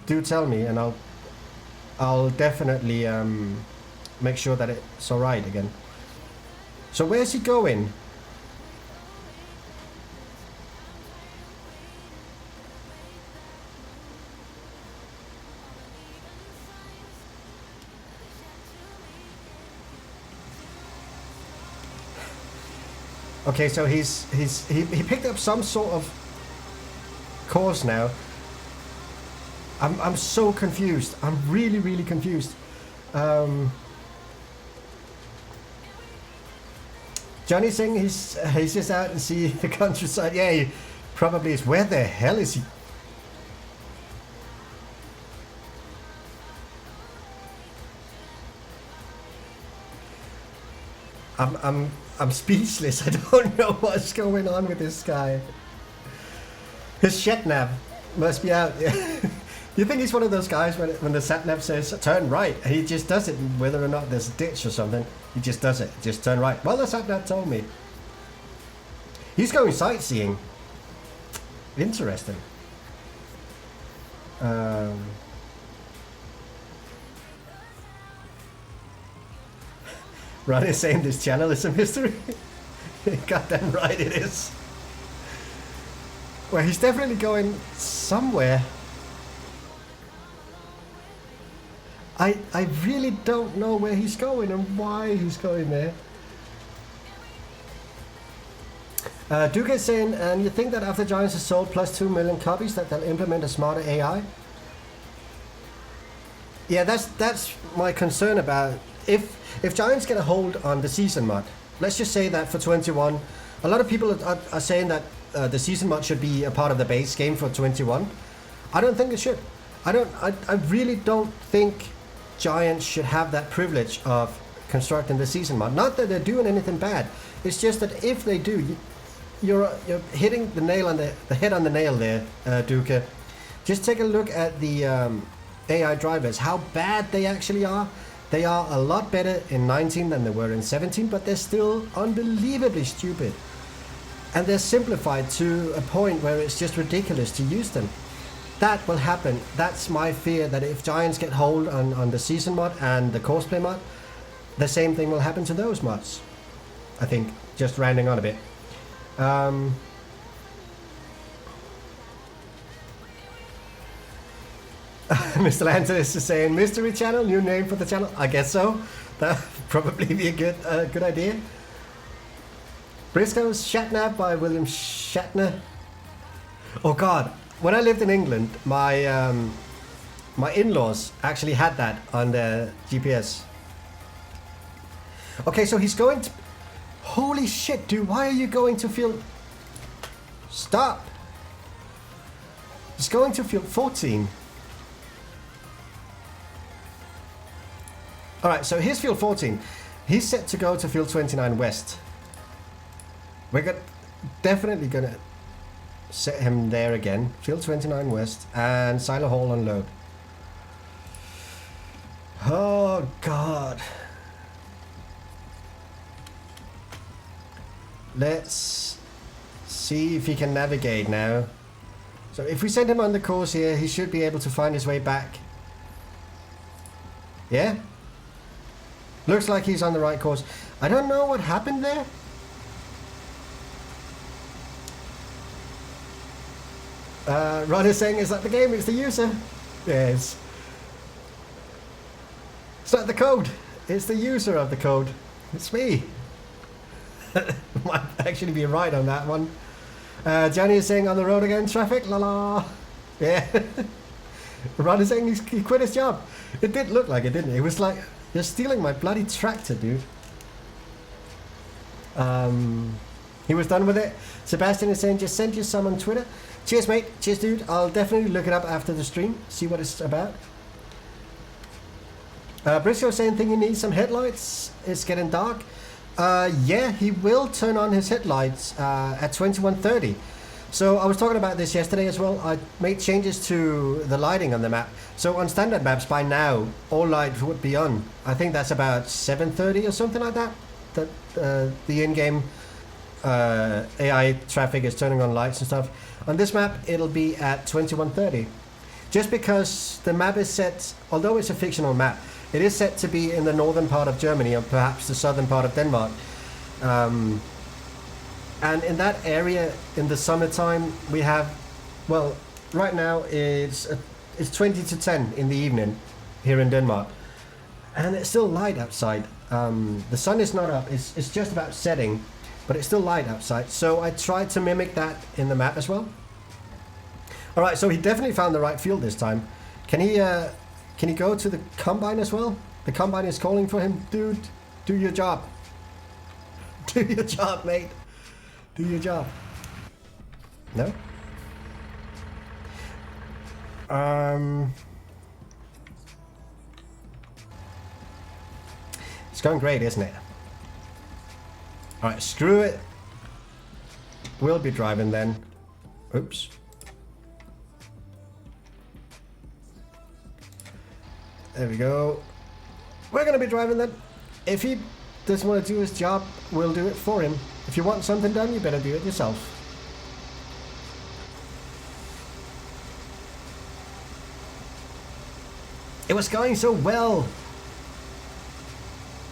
do tell me, and I'll definitely make sure that it's all right again. So where's he going? Okay, so he picked up some sort of course now. I'm so confused. I'm really confused. Johnny's saying he's just out and see the countryside. Yeah, he probably is. Where the hell is he? I'm speechless. I don't know what's going on with this guy. His sat-nav must be out. You think he's one of those guys when the sat-nav says turn right, and he just does it whether or not there's a ditch or something. He just does it. Just turn right. Well, the sat-nav told me. He's going sightseeing. Interesting. Ron is saying this channel is a mystery. Goddamn right it is. Well, he's definitely going somewhere. I really don't know where he's going and why he's going there. Duke is saying, and you think that after Giants has sold plus 2 million copies that they'll implement a smarter AI? Yeah, that's my concern about if Giants get a hold on the season mod. Let's just say that for 21, a lot of people are saying that the season mod should be a part of the base game for 21. I don't think it should. I really don't think Giants should have that privilege of constructing the season mod. Not that they're doing anything bad. It's just that if they do, you're hitting the nail on the head on the nail there, Duke. Just take a look at the AI drivers, how bad they actually are. They are a lot better in 19 than they were in 17, but they're still unbelievably stupid. And they're simplified to a point where it's just ridiculous to use them. That will happen. That's my fear, that if Giants get hold on the season mod and the courseplay mod, the same thing will happen to those mods. I think, just rounding on a bit. Mr. Lantis is saying, mystery channel, new name for the channel. I guess so. That would probably be a good idea. Briscoe's Shatner by William Shatner. Oh God, when I lived in England, my my in-laws actually had that on their GPS. Okay, so he's going to... Holy shit, dude, why are you going to field... Stop! He's going to field 14. Alright, so here's field 14. He's set to go to field 29 west. We're definitely gonna set him there again. Field 29 west and Silo Hall unload. Oh God. Let's see if he can navigate now. So if we send him on the course here, he should be able to find his way back. Yeah? Looks like he's on the right course. I don't know what happened there. Ron is saying, is that the game? It's the user. Yes. It's not the code. It's the user of the code. It's me. Might actually be right on that one. Johnny is saying on the road again, traffic, la la. Yeah. Ron is saying he quit his job. It did look like it, didn't it? It was like, you're stealing my bloody tractor, dude. He was done with it. Sebastian is saying, just send you some on Twitter. Cheers, mate. Cheers, dude. I'll definitely look it up after the stream, see what it's about. Briscoe saying, think you need some headlights. It's getting dark. Yeah, he will turn on his headlights at 21:30. So I was talking about this yesterday as well. I made changes to the lighting on the map. So on standard maps by now, all lights would be on. I think that's about 7:30 or something like that. That the in-game AI traffic is turning on lights and stuff. On this map, it'll be at 21:30. Just because the map is set, although it's a fictional map, it is set to be in the northern part of Germany or perhaps the southern part of Denmark. And in that area, in the summertime, we have, well, right now it's 20 to 10 in the evening here in Denmark. And it's still light outside. The sun is not up, it's just about setting, but it's still light outside. So I tried to mimic that in the map as well. All right, so he definitely found the right field this time. Can he go to the combine as well? The combine is calling for him. Dude, do your job. Do your job, mate. Do your job. No? It's going great, isn't it? Alright, screw it. We'll be driving then. Oops. There we go. We're going to be driving then. If he doesn't want to do his job, we'll do it for him. If you want something done, you better do it yourself. It was going so well.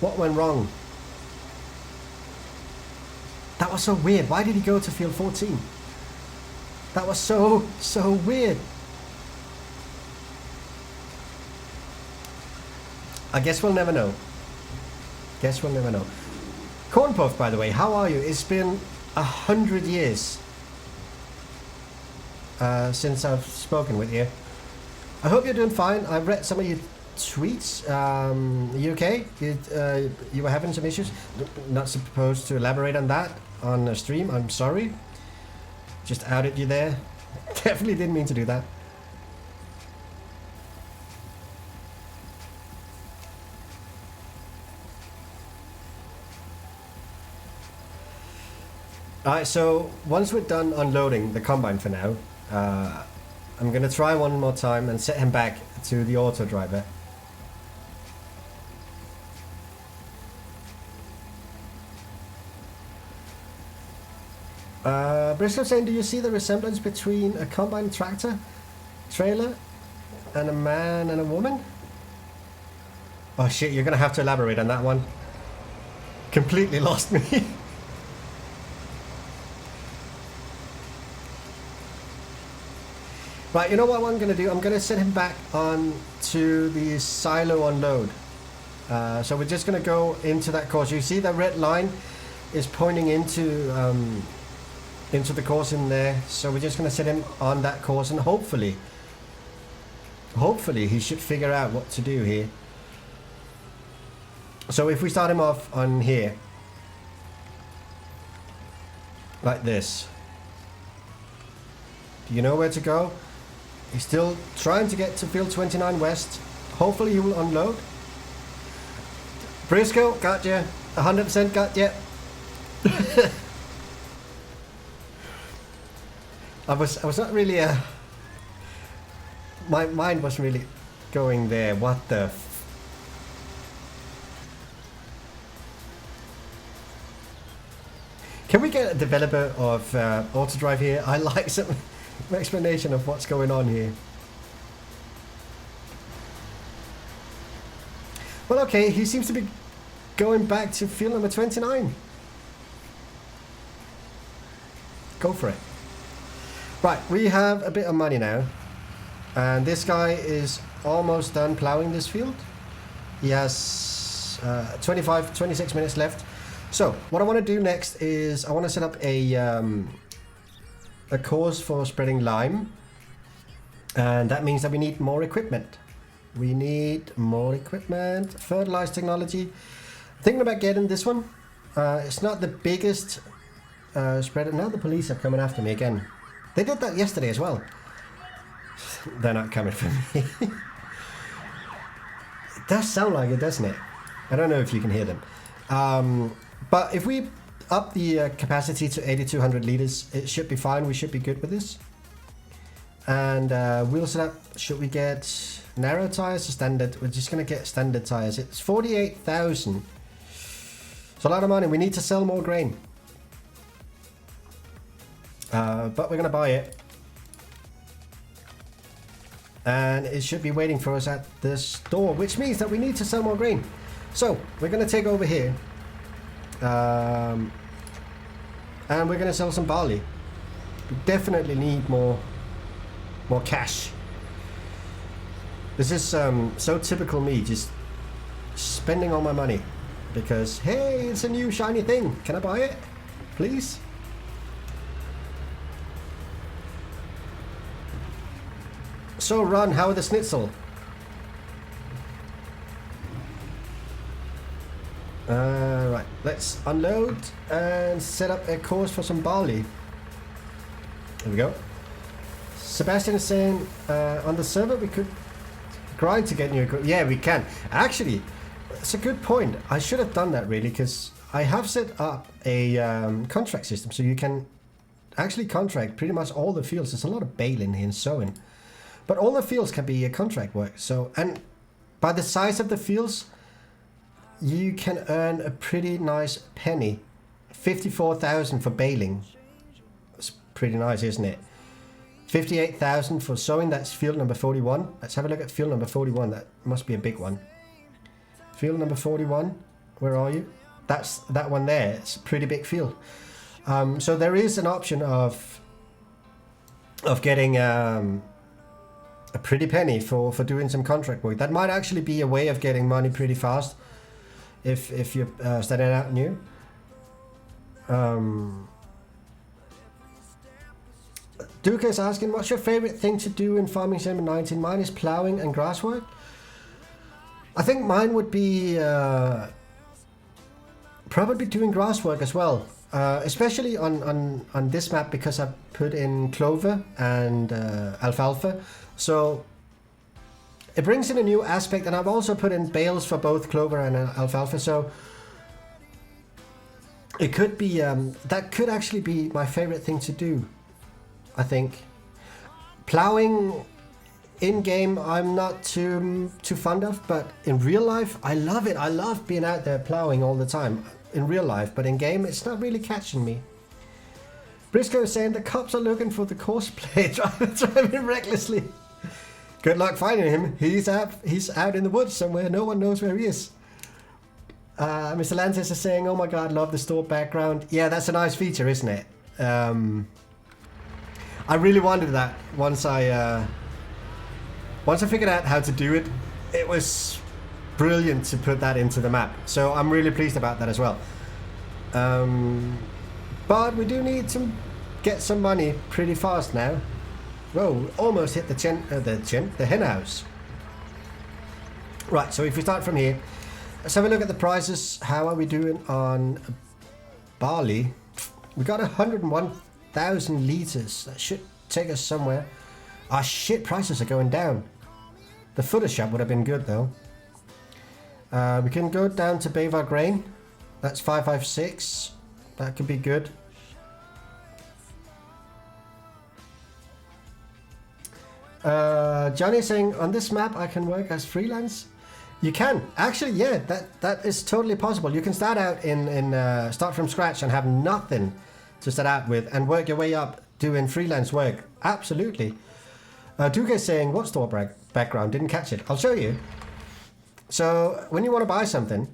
What went wrong? That was so weird. Why did he go to field 14? That was so weird. I guess we'll never know. Guess we'll never know. Corn Puff, by the way, how are you? It's been 100 years since I've spoken with you. I hope you're doing fine. I've read some of your tweets. Are you okay? You were having some issues? Not supposed to elaborate on that on a stream. I'm sorry. Just outed you there. Definitely didn't mean to do that. Alright, so once we're done unloading the combine for now, I'm going to try one more time and set him back to the auto driver. Briscoe saying, do you see the resemblance between a combine tractor trailer and a man and a woman? Oh shit, you're going to have to elaborate on that one. Completely lost me. Right, you know what I'm going to do? I'm going to set him back on to the silo unload. So we're just going to go into that course. You see the red line is pointing into the course in there. So we're just going to set him on that course, and hopefully he should figure out what to do here. So if we start him off on here, like this, do you know where to go? He's still trying to get to field 29 west. Hopefully he will unload. Briscoe, got you. 100% got you. I was not really my mind wasn't really going there. What the Can we get a developer of Autodrive here? I like some explanation of what's going on here. Well, okay, he seems to be going back to field number 29. Go for it. Right, we have a bit of money now. And this guy is almost done plowing this field. He has 26 minutes left. So, what I want to do next is I want to set up a course for spreading lime. And that means that we need more equipment. We need more equipment. Fertilize technology. Thinking about getting this one. It's not the biggest spreader. Now the police are coming after me again. They did that yesterday as well. They're not coming for me. It does sound like it, doesn't it? I don't know if you can hear them. But if we up the capacity to 8,200 liters, it should be fine. We should be good with this. And wheel setup, should we get narrow tires or standard? We're just going to get standard tires. It's 48,000. It's a lot of money. We need to sell more grain. But we're going to buy it. And it should be waiting for us at the store, which means that we need to sell more grain. So we're going to take over here. And we're going to sell some barley. We definitely need more cash. This is so typical me, just spending all my money. Because, hey, it's a new shiny thing. Can I buy it? Please? So, Ron, how are the schnitzel? Right, let's unload and set up a course for some barley. There we go. Sebastian is saying on the server we could grind to get new equipment. Yeah, we can. Actually, it's a good point. I should have done that really, because I have set up a contract system, so you can actually contract pretty much all the fields. There's a lot of baling here and sowing. But all the fields can be a contract work. So, and by the size of the fields, you can earn a pretty nice penny. 54,000 for baling. That's pretty nice, isn't it? 58,000 for sowing. That's field number 41. Let's have a look at field number 41. That must be a big one. Field number 41. Where are you? That's that one there. It's a pretty big field. So there is an option of getting a pretty penny for doing some contract work. That might actually be a way of getting money pretty fast if you're starting out new. Duke is asking, what's your favorite thing to do in Farming Sim 19? Mine is plowing and grass work. I think mine would be probably doing grass work as well, especially on this map, because I've put in clover and alfalfa. So it brings in a new aspect, and I've also put in bales for both clover and alfalfa. So it could be that could actually be my favorite thing to do. I think plowing in game I'm not too fond of, but in real life I love it. I love being out there plowing all the time in real life, but in game it's not really catching me. Briscoe is saying the cops are looking for the courseplay driving recklessly. Good luck finding him. He's out in the woods somewhere. No one knows where he is. Mr. Lantis is saying, oh my god, love the store background. Yeah, that's a nice feature, isn't it? I really wanted that once I figured out how to do it. It was brilliant to put that into the map. So I'm really pleased about that as well. But we do need to get some money pretty fast now. Whoa, almost hit the hen house. Right, so if we start from here, let's have a look at the prices. How are we doing on barley? We got 101,000 liters. That should take us somewhere. Ah, shit, prices are going down. The footer shop would have been good though. We can go down to Bavar Grain. That's 556. That could be good. Johnny saying, on this map I can work as freelance. You can actually, yeah. That is totally possible. You can start out start from scratch and have nothing to start out with, and work your way up doing freelance work. Absolutely. Duke is saying, "What store background? Didn't catch it." I'll show you. So when you want to buy something,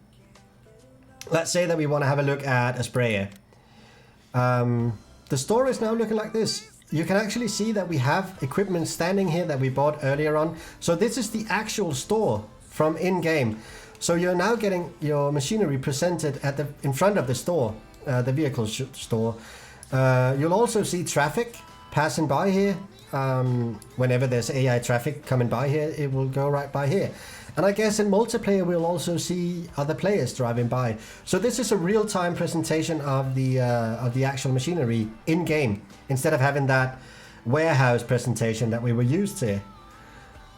let's say that we want to have a look at a sprayer. The store is now looking like this. You can actually see that we have equipment standing here that we bought earlier on. So this is the actual store from in-game. So you're now getting your machinery presented in front of the store, the vehicle store. You'll also see traffic passing by here. Whenever there's AI traffic coming by here, it will go right by here. And I guess in multiplayer we'll also see other players driving by. So this is a real-time presentation of the actual machinery in-game, instead of having that warehouse presentation that we were used to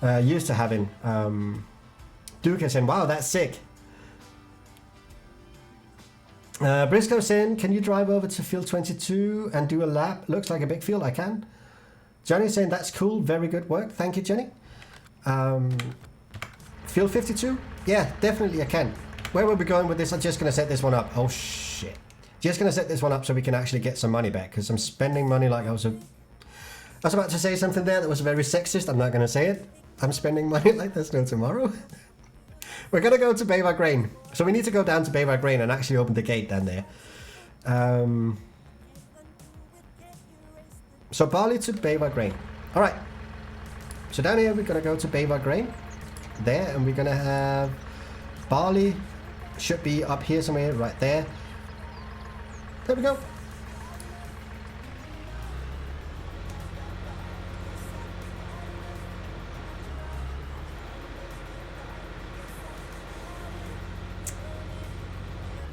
having. Duke is saying, "Wow, that's sick." Briscoe saying, "Can you drive over to field 22 and do a lap? Looks like a big field." I can. Johnny saying, "That's cool, very good work." Thank you, Jenny. Field 52? Yeah, definitely I can. Where were we going with this? I'm just going to set this one up. Oh, shit. Just going to set this one up so we can actually get some money back, because I'm spending money like I was about to say something there that was very sexist. I'm not going to say it. I'm spending money like there's no tomorrow. We're going to go to Baybar Grain. So we need to go down to Baybar Grain and actually open the gate down there. So barley to Baybar Grain. All right. So down here we're going to go to Baybar Grain. There, and we're going to have barley. Should be up here somewhere, right there. There we go.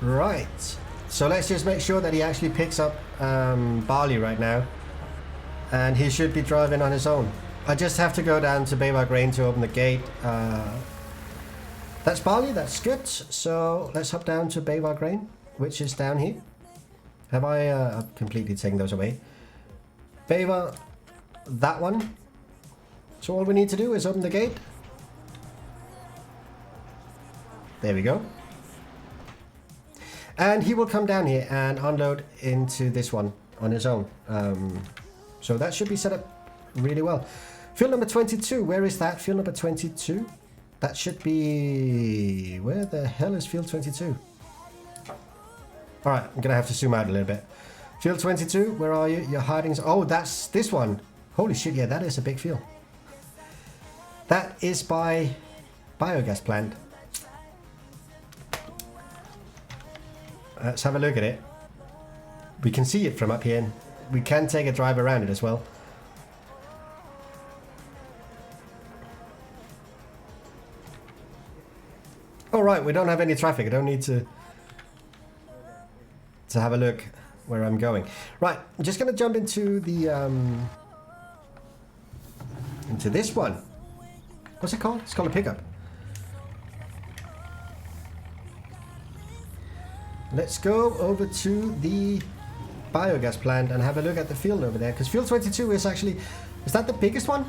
Right. So let's just make sure that he actually picks up barley right now. And he should be driving on his own. I just have to go down to Baybar Grain to open the gate. That's barley, that's good. So let's hop down to Baybar Grain, which is down here. Have I completely taken those away? Baybar, that one. So all we need to do is open the gate. There we go. And he will come down here and unload into this one on his own. So that should be set up really well. Field number 22, where is that? Field number 22? That should be... Where the hell is field 22? Alright, I'm gonna have to zoom out a little bit. Field 22, where are you? You're hiding... Oh, that's this one. Holy shit, yeah, that is a big field. That is by biogas plant. Let's have a look at it. We can see it from up here. We can take a drive around it as well. All right, we don't have any traffic. I don't need to have a look where I'm going. Right, I'm just gonna jump into the into this one. What's it called? It's called a pickup. Let's go over to the biogas plant and have a look at the field over there, because field 22 is actually, is that the biggest one?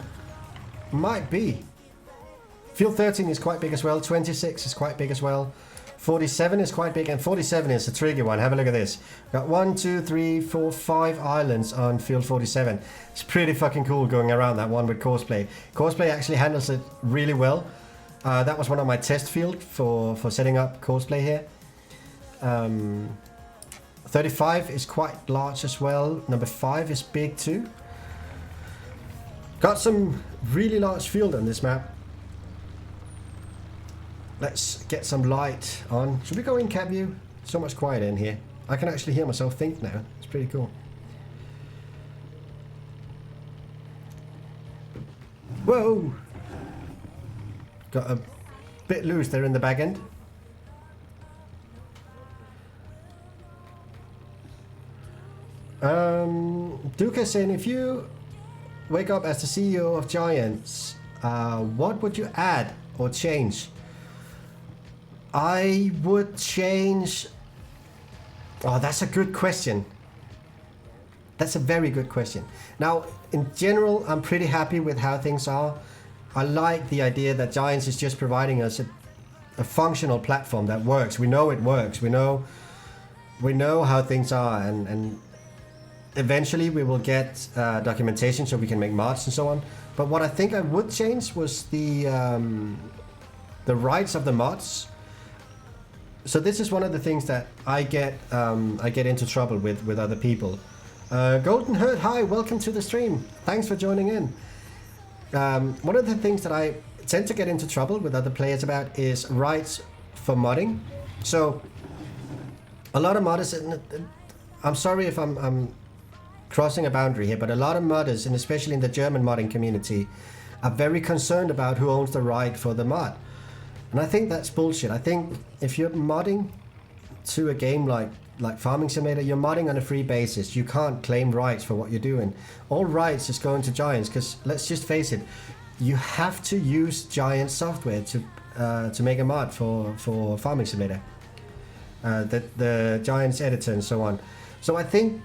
Might be. Field 13 is quite big as well, 26 is quite big as well, 47 is quite big, and 47 is a tricky one. Have a look at this. Got 1, 2, 3, 4, 5 islands on field 47. It's pretty fucking cool going around that one with Courseplay. Courseplay actually handles it really well. That was one of my test field for setting up Courseplay here. 35 is quite large as well. Number 5 is big too. Got some really large field on this map. Let's get some light on. Should we go in cab view? So much quieter in here. I can actually hear myself think now. It's pretty cool. Whoa! Got a bit loose there in the back end. Duke is saying, if you wake up as the CEO of Giants, what would you add or change? I would change... Oh, that's a good question. That's a very good question. Now, in general, I'm pretty happy with how things are. I like the idea that Giants is just providing us a functional platform that works. We know it works. We know how things are, and eventually we will get documentation so we can make mods and so on. But what I think I would change was the rights of the mods. So this is one of the things that I get into trouble with other people. Golden Herd, hi, welcome to the stream. Thanks for joining in. One of the things that I tend to get into trouble with other players about is rights for modding. So a lot of modders, I'm sorry if I'm crossing a boundary here, but a lot of modders, and especially in the German modding community, are very concerned about who owns the right for the mod. And I think that's bullshit. I think if you're modding to a game like Farming Simulator, you're modding on a free basis. You can't claim rights for what you're doing. All rights is going to Giants, because let's just face it, you have to use Giant software to make a mod for Farming Simulator. The Giants editor and so on. So I think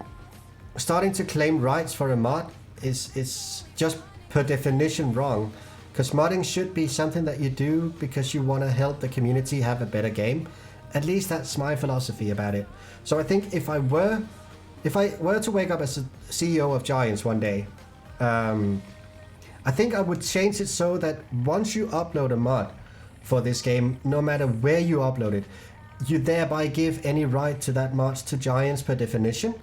starting to claim rights for a mod is just per definition wrong, because modding should be something that you do because you want to help the community have a better game. At least that's my philosophy about it. So I think if I were to wake up as a CEO of Giants one day, I think I would change it so that once you upload a mod for this game, no matter where you upload it, you thereby give any right to that mod to Giants per definition.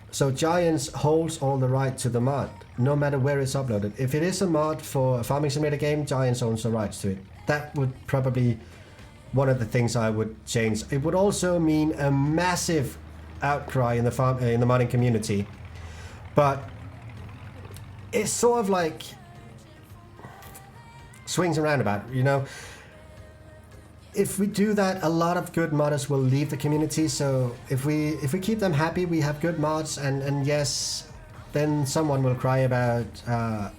So Giants holds all the right to the mod, no matter where it's uploaded. If it is a mod for a Farming Simulator game, Giants owns the rights to it. That would probably one of the things I would change. It would also mean a massive outcry in the modding community, but it's sort of like swings and roundabout, you know. If we do that, a lot of good modders will leave the community. So if we keep them happy, we have good mods, and yes, then someone will cry about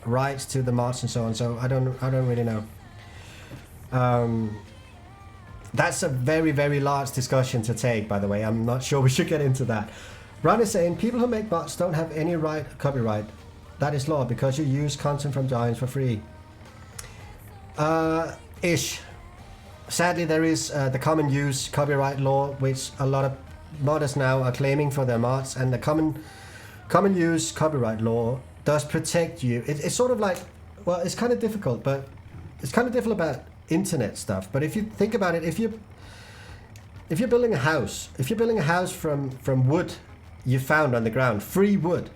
rights to the mods and so on. So I don't really know. That's a very, very large discussion to take, by the way. I'm not sure we should get into that. Ron is saying people who make mods don't have any copyright. That is law because you use content from Giants for free. Ish. Sadly, there is the common use copyright law, which a lot of modders now are claiming for their mods, and the common use copyright law does protect you. It's sort of like, well, it's kind of difficult, but it's kind of difficult about internet stuff. But if you think about it, if you're building a house, from wood you found on the ground, free wood,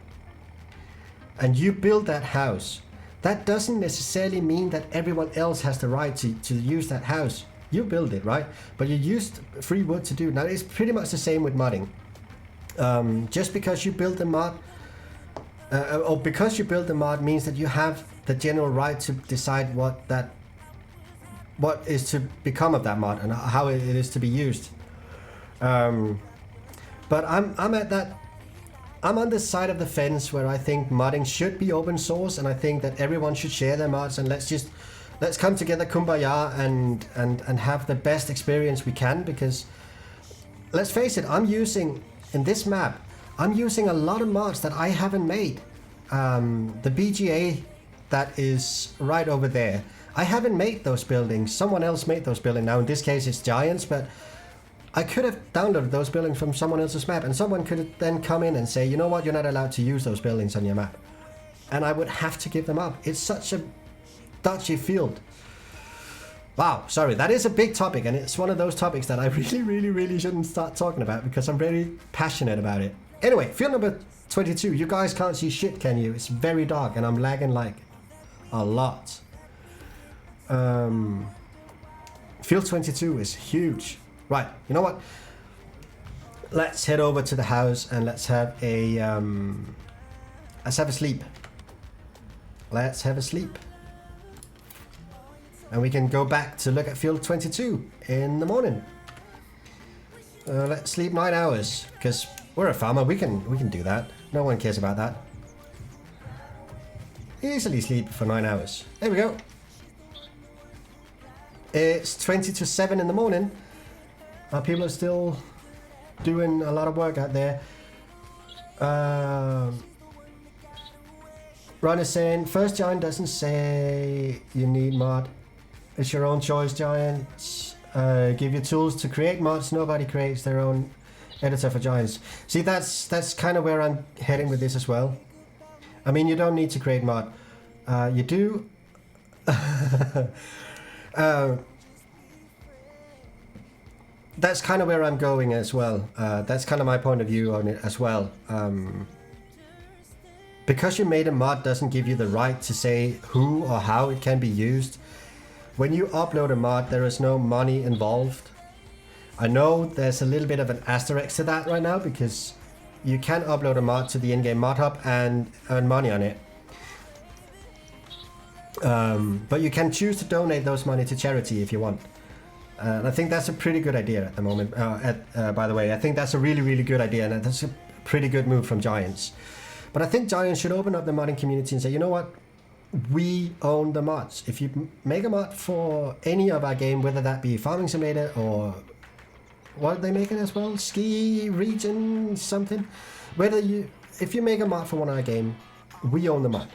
and you build that house, that doesn't necessarily mean that everyone else has the right to use that house. You build it, right? But you used free wood to do it. Now it's pretty much the same with modding. Just because you build the mod, or because you build the mod means that you have the general right to decide what is to become of that mod and how it is to be used. But I'm on the side of the fence where I think modding should be open source, and I think that everyone should share their mods, and let's come together, kumbaya, and have the best experience we can. Because let's face it, in this map, I'm using a lot of mods that I haven't made. The BGA that is right over there, I haven't made those buildings. Someone else made those buildings. Now in this case it's Giants, but I could have downloaded those buildings from someone else's map, and someone could then come in and say, you know what, you're not allowed to use those buildings on your map. And I would have to give them up. It's such a dodgy field. Wow, sorry, that is a big topic, and it's one of those topics that I really shouldn't start talking about because I'm very passionate about it. Anyway, field number 22. You guys can't see shit, can you? It's very dark and I'm lagging like a lot. Field 22 is huge. Right, you know what? Let's head over to the house and let's have a sleep. Let's have a sleep. And we can go back to look at field 22 in the morning. Let's sleep 9 hours, because we're a farmer, we can do that. No one cares about that. Easily sleep for 9 hours. There we go. It's 20 to 7 in the morning. People are still doing a lot of work out there. Ron is saying, first giant doesn't say you need mod. It's your own choice, Giants. Give you tools to create mods. Nobody creates their own editor for Giants. See, that's kind of where I'm heading with this as well. I mean, you don't need to create mod. You do. That's kind of where I'm going as well. That's kind of my point of view on it as well. Because you made a mod doesn't give you the right to say who or how it can be used. When you upload a mod, there is no money involved. I know there's a little bit of an asterisk to that right now because you can upload a mod to the in-game mod hub and earn money on it. But you can choose to donate those money to charity if you want. And I think that's a pretty good idea at the moment. By the way, I think that's a really, really good idea, and that's a pretty good move from Giants. But I think Giants should open up the modding community and say, you know what? We own the mods. If you make a mod for any of our game, whether that be Farming Simulator or what are they making as well? Ski region something. If you make a mod for one of our game, we own the mod.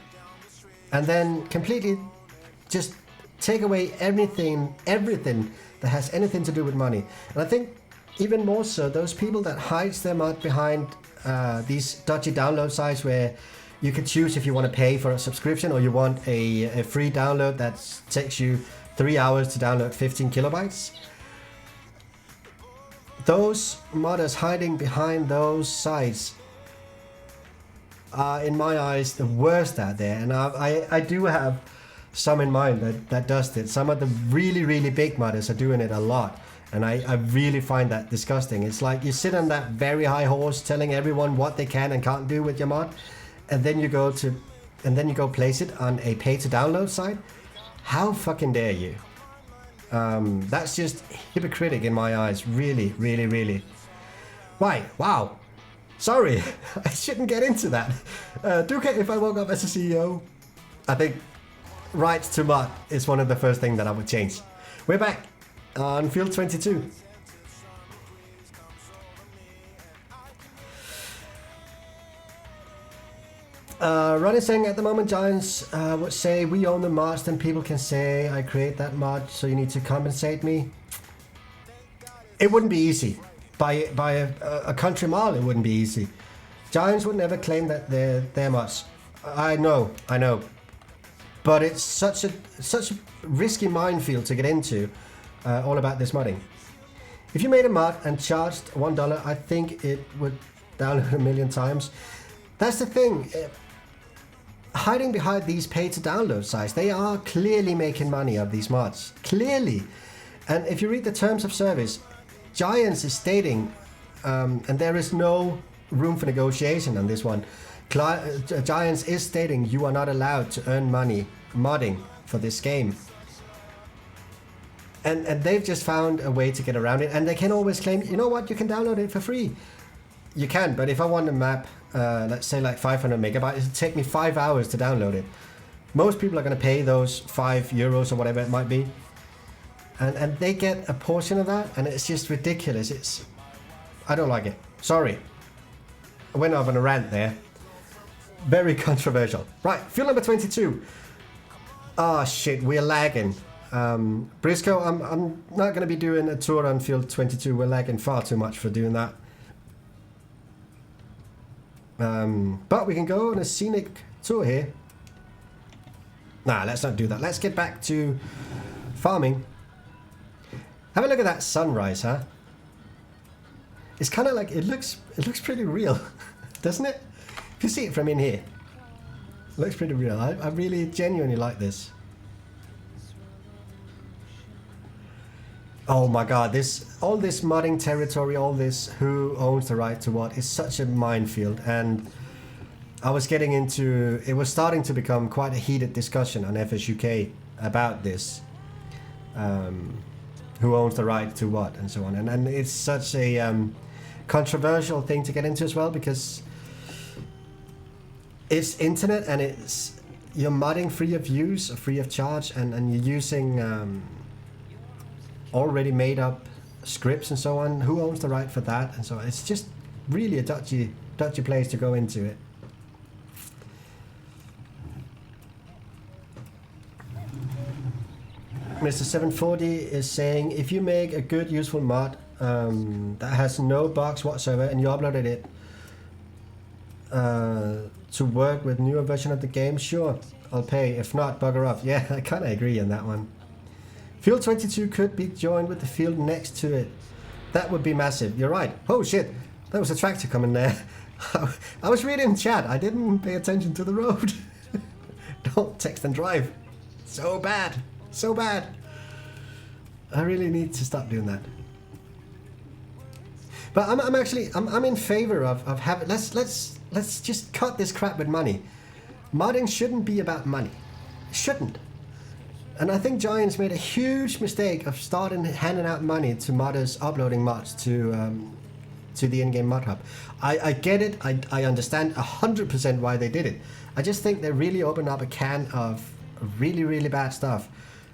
And then completely just take away everything that has anything to do with money. And I think even more so, those people that hides their mod behind these dodgy download sites where you can choose if you want to pay for a subscription or you want a free download that takes you 3 hours to download 15 kilobytes. Those modders hiding behind those sites are, in my eyes, the worst out there. And I do have some in mind that does it. Some of the really, really big modders are doing it a lot. And I really find that disgusting. It's like you sit on that very high horse telling everyone what they can and can't do with your mod. And then you go place it on a pay to download site. How fucking dare you? That's just hypocritic in my eyes. Really, really, really. Why? Wow. Sorry, I shouldn't get into that. Duke, if I woke up as a CEO, I think rights to mod is one of the first things that I would change. We're back on field 22. Ron is saying at the moment Giants would say we own the mods, then people can say I create that mod, so you need to compensate me. It wouldn't be easy. By a country mile, it wouldn't be easy. Giants would never claim that they're their mods. I know. But it's such a risky minefield to get into, all about this modding. If you made a mod and charged $1, I think it would download 1 million times. That's the thing. Hiding behind these pay-to-download sites, they are clearly making money of these mods. Clearly. And if you read the terms of service, Giants is stating, and there is no room for negotiation on this one, Giants is stating you are not allowed to earn money modding for this game. And they've just found a way to get around it, and they can always claim, you know what, you can download it for free. You can, but if I want a map, let's say like 500 megabytes, it'll take me 5 hours to download it. Most people are going to pay those €5 or whatever it might be. And they get a portion of that, and it's just ridiculous. I don't like it. Sorry. I went off on a rant there. Very controversial. Right, field number 22. Ah, shit, we're lagging. Briscoe, I'm not going to be doing a tour on field 22. We're lagging far too much for doing that. But we can go on a scenic tour here. Nah, let's not do that. Let's get back to farming. Have a look at that sunrise, huh? It's kind of like, it looks pretty real, doesn't it? If you see it from in here, it looks pretty real. I really genuinely like this. Oh my god, all this modding territory, all this who owns the right to what is such a minefield. And I was getting into, it was starting to become quite a heated discussion on FS UK about this. Who owns the right to what and so on. And it's such a controversial thing to get into as well, because it's internet and you're modding free of use, free of charge, and you're using already made up scripts and so on. Who owns the right for that and so on. It's just really a dodgy place to go into it. Mr. 740 is saying, if you make a good, useful mod that has no bugs whatsoever and you uploaded it to work with newer version of the game, sure, I'll pay. If not, bugger off. Yeah, I kind of agree on that one. Field 22 could be joined with the field next to it. That would be massive. You're right. Oh shit, there was a tractor coming there. I was reading chat. I didn't pay attention to the road. Don't text and drive. So bad. So bad. I really need to stop doing that. But I'm actually in favor of having. Let's just cut this crap with money. Modding shouldn't be about money. It shouldn't. And I think Giants made a huge mistake of starting handing out money to modders uploading mods to the in-game mod hub. I get it. I understand 100% why they did it. I just think they really opened up a can of really, really bad stuff.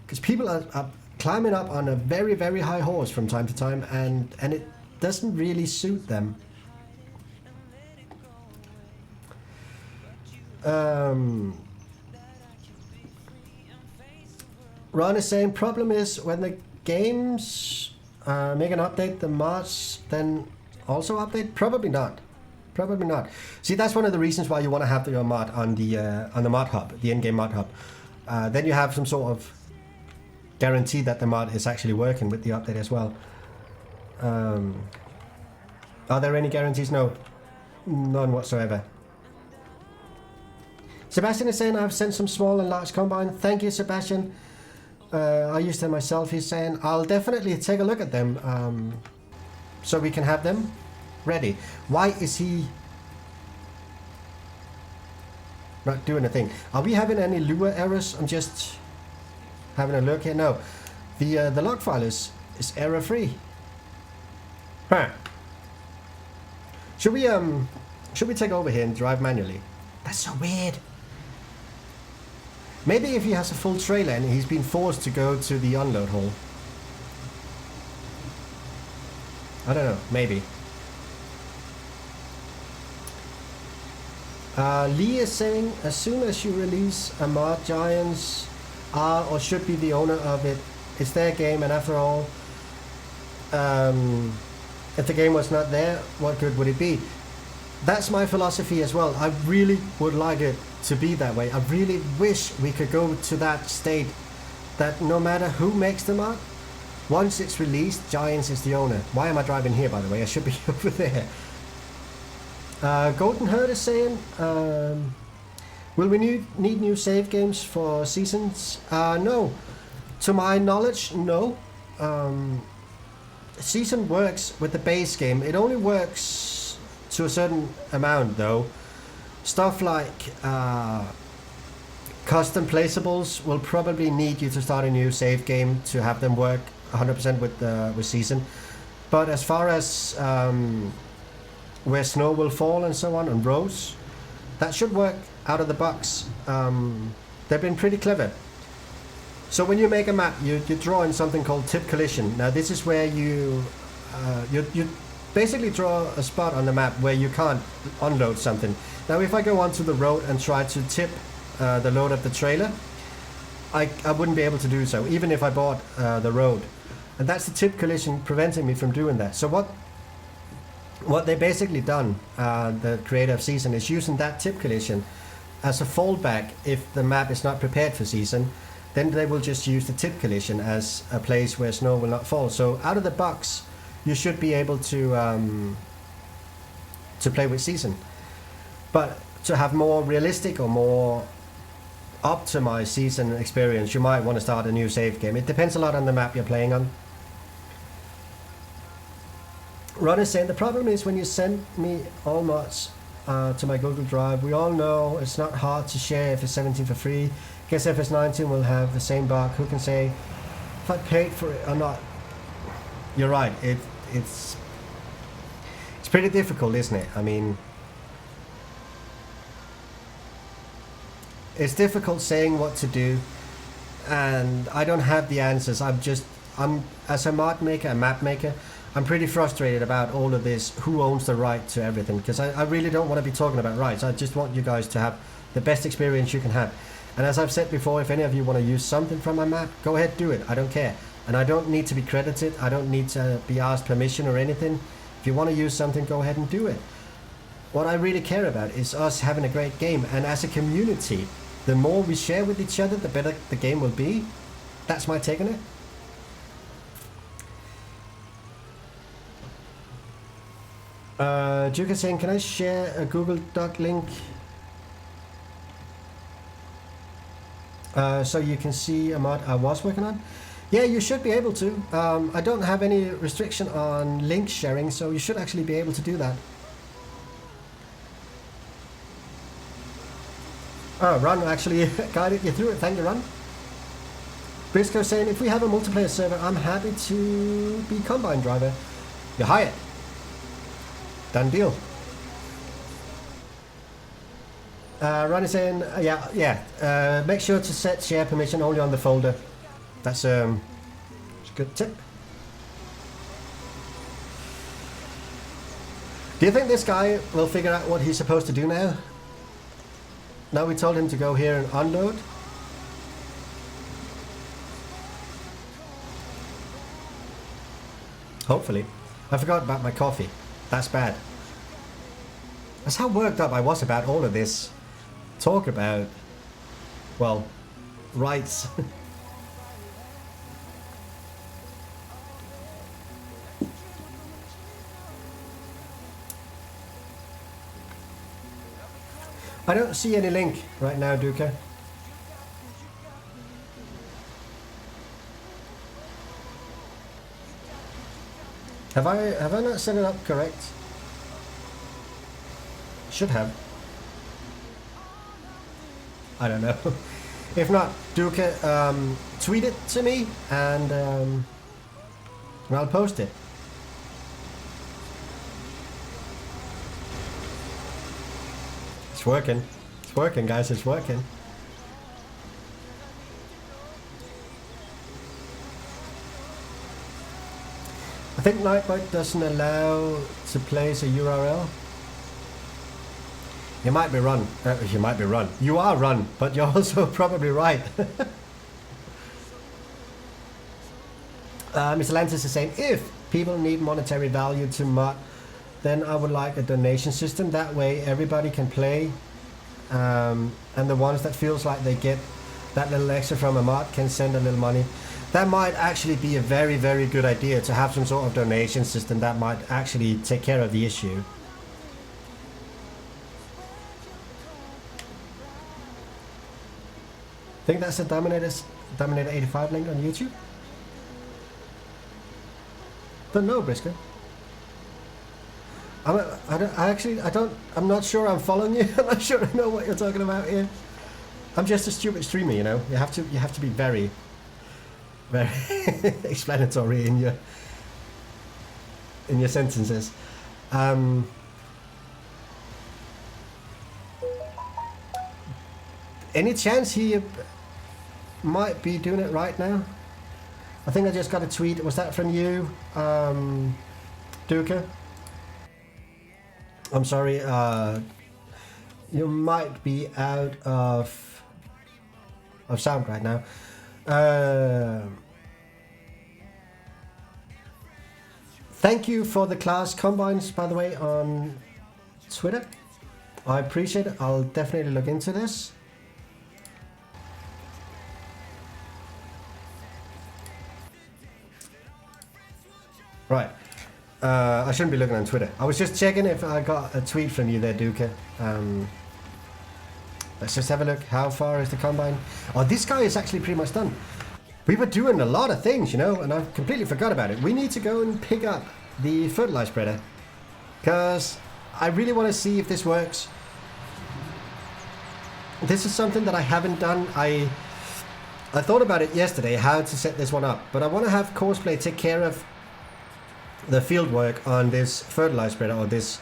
Because people are climbing up on a very, very high horse from time to time, and it doesn't really suit them. Ron is saying, problem is when the games make an update, the mods then also update? Probably not. Probably not. See, that's one of the reasons why you want to have your mod on the mod hub, the in-game mod hub. Then you have some sort of guarantee that the mod is actually working with the update as well. Are there any guarantees? No, none whatsoever. Sebastian is saying, I've sent some small and large combine. Thank you, Sebastian. I used them myself. He's saying, I'll definitely take a look at them so we can have them ready. Why is he not doing a thing? Are we having any Lua errors? I'm just having a look here. No, the log file is error free. Huh. Should we take over here and drive manually? That's so weird. Maybe if he has a full trailer and he's been forced to go to the unload hall. I don't know, maybe. Lee is saying, as soon as you release a mod, Giants are or should be the owner of it. It's their game, and after all, if the game was not there, what good would it be? That's my philosophy as well. I really would like it to be that way. I really wish we could go to that state that no matter who makes the mod, once it's released, Giants is the owner. Why am I driving here, by the way? I should be over there. Golden Herd is saying, will we need new save games for seasons? No. To my knowledge, no. Season works with the base game. It only works to a certain amount, though. Stuff like custom placeables will probably need you to start a new save game to have them work 100% with season. But as far as where snow will fall and so on roads, that should work out of the box. They've been pretty clever. So when you make a map, you draw in something called tip collision. Now this is where you basically draw a spot on the map where you can't unload something. Now if I go onto the road and try to tip the load of the trailer, I wouldn't be able to do so, even if I bought the road. And that's the tip collision preventing me from doing that. So what they basically done, the creator of season, is using that tip collision as a fallback. If the map is not prepared for season, then they will just use the tip collision as a place where snow will not fall. So out of the box, you should be able to play with season. But to have more realistic or more optimized season experience, you might want to start a new save game. It depends a lot on the map you're playing on. Ron is saying, the problem is when you send me all mods to my Google Drive, we all know it's not hard to share FS17 for free. Guess FS19 will have the same bug. Who can say if I paid for it or not? You're right. It's pretty difficult, isn't it? I mean, it's difficult saying what to do, and I don't have the answers. I'm as a mod maker, a map maker, I'm pretty frustrated about all of this. Who owns the right to everything? Because I really don't want to be talking about rights. I just want you guys to have the best experience you can have. And as I've said before, if any of you want to use something from my map, go ahead, do it. I don't care. And I don't need to be credited. I don't need to be asked permission or anything. If you want to use something, go ahead and do it. What I really care about is us having a great game. And as a community, the more we share with each other, the better the game will be. That's my take on it. Duke is saying, can I share a Google Doc link? So you can see a mod I was working on? Yeah, you should be able to. I don't have any restriction on link sharing, so you should actually be able to do that. Oh, Ron actually guided you through it. Thank you, Ron. Briscoe saying, if we have a multiplayer server, I'm happy to be Combine driver. You're hired. Done deal. Ron is saying, yeah. Make sure to set share permission only on the folder. That's a good tip. Do you think this guy will figure out what he's supposed to do now? Now we told him to go here and unload. Hopefully. I forgot about my coffee. That's bad. That's how worked up I was about all of this. Talk about, well, rights. I don't see any link right now, Duca. Have I not set it up correct? Should have. I don't know. If not, Duca, tweet it to me and I'll post it. It's working. It's working, guys. It's working. I think Nightbite doesn't allow to place a URL. You might be run. You might be run. You are run, but you're also probably right. Mr. Lantis is saying, if people need monetary value to mod, then I would like a donation system. That way everybody can play. And the ones that feels like they get that little extra from a mod can send a little money. That might actually be a very, very good idea to have some sort of donation system that might actually take care of the issue. I think that's the Dominator 85 link on YouTube. Don't know, Briscoe. I'm not sure I'm following you. I'm not sure I know what you're talking about here. I'm just a stupid streamer, you know. You have to be very, very explanatory in your sentences. Any chance he might be doing it right now? I think I just got a tweet. Was that from you, Duca? I'm sorry. You might be out of sound right now. Thank you for the class combines, by the way, on Twitter. I appreciate it. I'll definitely look into this. Right. I shouldn't be looking on Twitter. I was just checking if I got a tweet from you there, Duca. Let's just have a look. How far is the combine? Oh, this guy is actually pretty much done. We were doing a lot of things, you know, and I completely forgot about it. We need to go and pick up the fertilizer spreader, because I really want to see if this works. This is something that I haven't done. I thought about it yesterday, how to set this one up, but I want to have Courseplay take care of the field work on this fertilizer spreader or this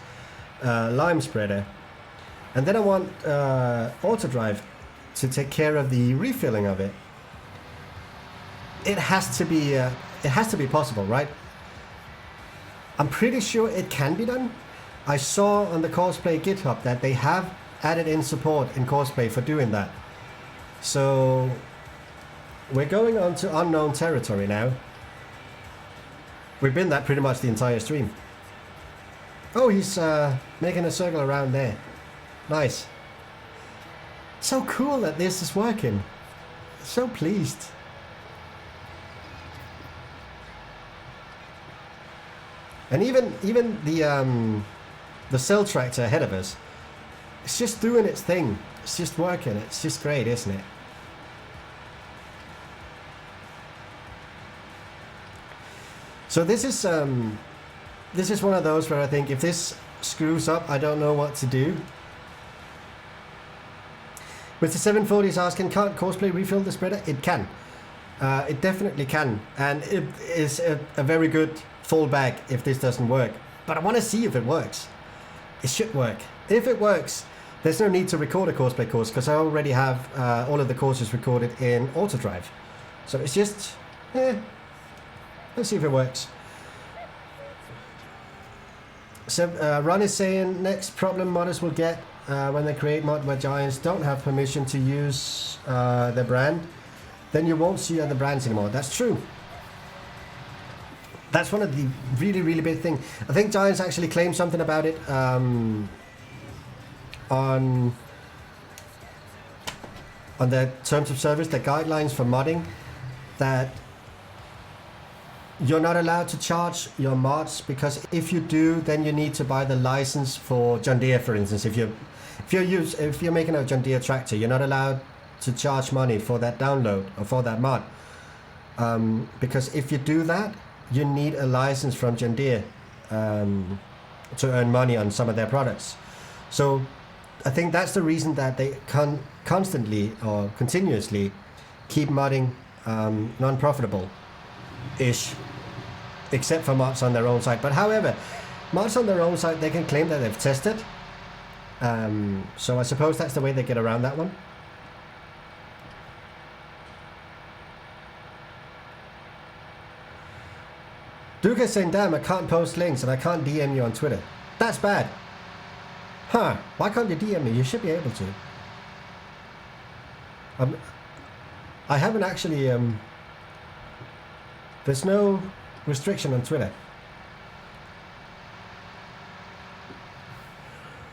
lime spreader, and then I want Autodrive to take care of the refilling of it. It has to be possible, right? I'm pretty sure it can be done. I saw on the Courseplay GitHub that they have added in support in Courseplay for doing that. So we're going on to unknown territory now. We've been that pretty much the entire stream. Oh, he's making a circle around there. Nice. So cool that this is working. So pleased. And even the cell tractor ahead of us, it's just doing its thing. It's just working. It's just great, isn't it? So this is one of those where I think if this screws up, I don't know what to do. Mr. 740 is asking, can't Courseplay refill the spreader? It can. It definitely can. And it is a very good fallback if this doesn't work. But I want to see if it works. It should work. If it works, there's no need to record a Courseplay course because I already have all of the courses recorded in Autodrive. So it's just, let's see if it works. So Ron is saying next problem modders will get when they create mod where giants don't have permission to use their brand, then you won't see other brands anymore. That's true. That's one of the really big thing. I think giants actually claim something about it on their terms of service, their guidelines for modding, that you're not allowed to charge your mods, because if you do, then you need to buy the license for John Deere, for instance. If you're making a John Deere tractor, you're not allowed to charge money for that download or for that mod, because if you do that, you need a license from John Deere to earn money on some of their products. So I think that's the reason that they constantly or continuously keep modding non-profitable-ish, except for mods on their own site. But however, mods on their own site, they can claim that they've tested. So I suppose that's the way they get around that one. Duke is saying, damn, I can't post links and I can't DM you on Twitter. That's bad. Huh, why can't you DM me? You should be able to. I haven't actually, there's no restriction on Twitter.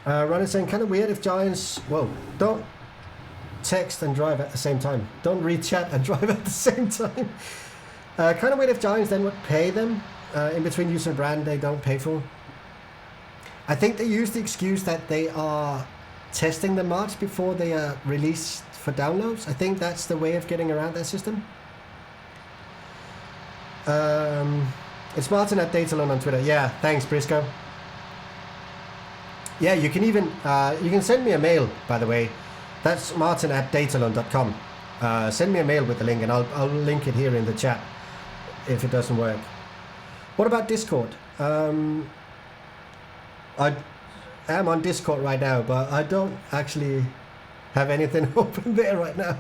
Ron is saying, kind of weird if giants, well, don't text and drive at the same time. Don't read chat and drive at the same time. Kind of weird if giants then would pay them in between using a brand they don't pay for. I think they use the excuse that they are testing the mods before they are released for downloads. I think that's the way of getting around that system. It's Martin at Datalund on Twitter. Yeah, thanks, Briscoe. Yeah, you can even you can send me a mail, by the way. That's Martin at Datalund.com. Send me a mail with the link, and I'll link it here in the chat if it doesn't work. What about Discord? I am on Discord right now, but I don't actually have anything open there right now.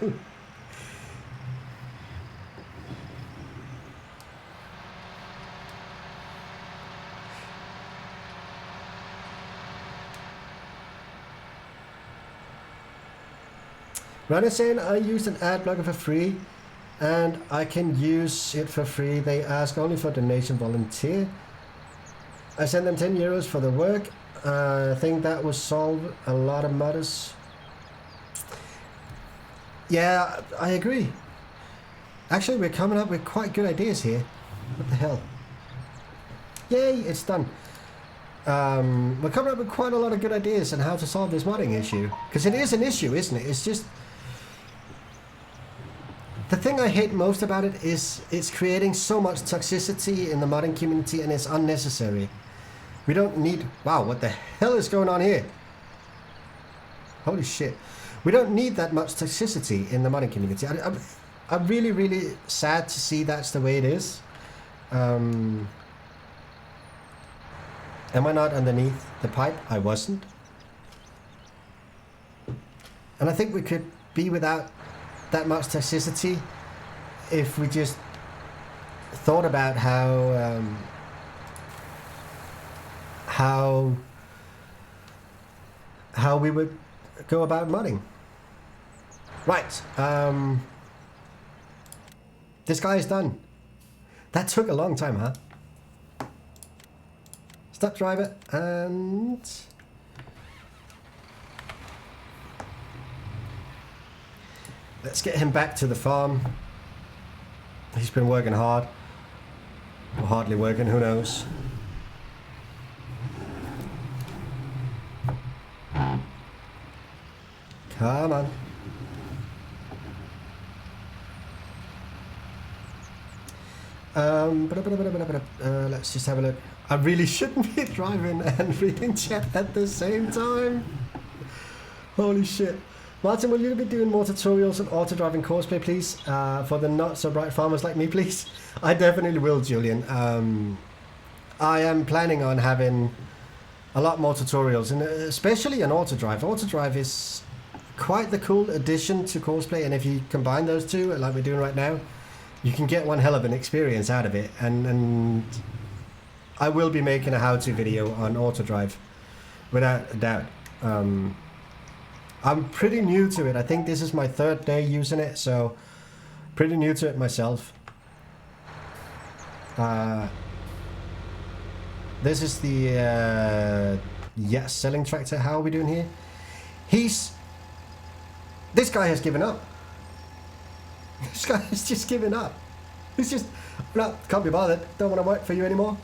Ron is saying, I used an ad blocker for free and I can use it for free. They ask only for donation volunteer. I send them 10 euros for the work. I think that will solve a lot of modders. Yeah, I agree. Actually, we're coming up with quite good ideas here. What the hell? Yay, it's done. We're coming up with quite a lot of good ideas on how to solve this modding issue. Because it is an issue, isn't it? It's just... The thing I hate most about it is it's creating so much toxicity in the modding community, and it's unnecessary. We don't need... Wow, what the hell is going on here? Holy shit. We don't need that much toxicity in the modding community. I'm really sad to see that's the way it is. Am I not underneath the pipe? I wasn't. And I think we could be without that much toxicity if we just thought about how we would go about modding. Right. This guy is done. That took a long time, huh? Stop driver and... let's get him back to the farm. He's been working hard. Or hardly working, who knows. Come on. Let's just have a look. I really shouldn't be driving and reading chat at the same time. Holy shit. Martin, will you be doing more tutorials on Autodrive and Courseplay, please? For the not so bright farmers like me, please? I definitely will, Julian. I am planning on having a lot more tutorials, and especially on Autodrive. Autodrive is quite the cool addition to Courseplay, and if you combine those two, like we're doing right now, you can get one hell of an experience out of it. And I will be making a how-to video on Autodrive, without a doubt. I'm pretty new to it. I think this is my 3rd day using it, so pretty new to it myself. This is the selling tractor. How are we doing here? This guy has given up. This guy has just given up. He's just, no, can't be bothered. Don't want to work for you anymore.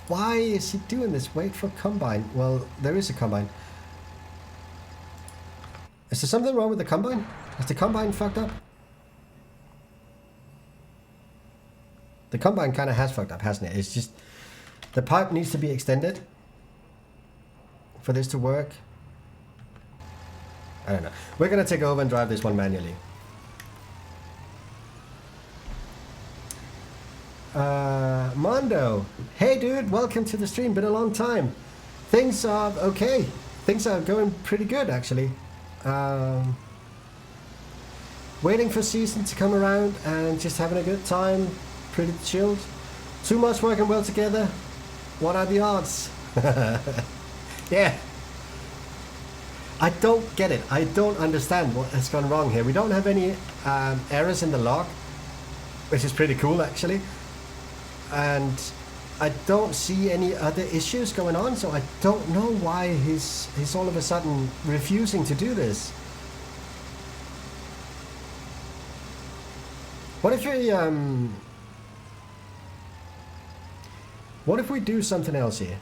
Why is he doing this? Wait for combine. Well, there is a combine. Is there something wrong with the combine? Is the combine fucked up? The combine kind of has fucked up, hasn't it? It's just the pipe needs to be extended for this to work. I don't know. We're gonna take over and drive this one manually. Mondo, hey dude, welcome to the stream. Been a long time. Things are okay. Things are going pretty good actually. Waiting for season to come around and just having a good time. Pretty chilled. Too much working well together. What are the odds? Yeah. I don't get it. I don't understand what has gone wrong here. We don't have any errors in the log, which is pretty cool actually. And I don't see any other issues going on, so I don't know why he's all of a sudden refusing to do this. What if we do something else here?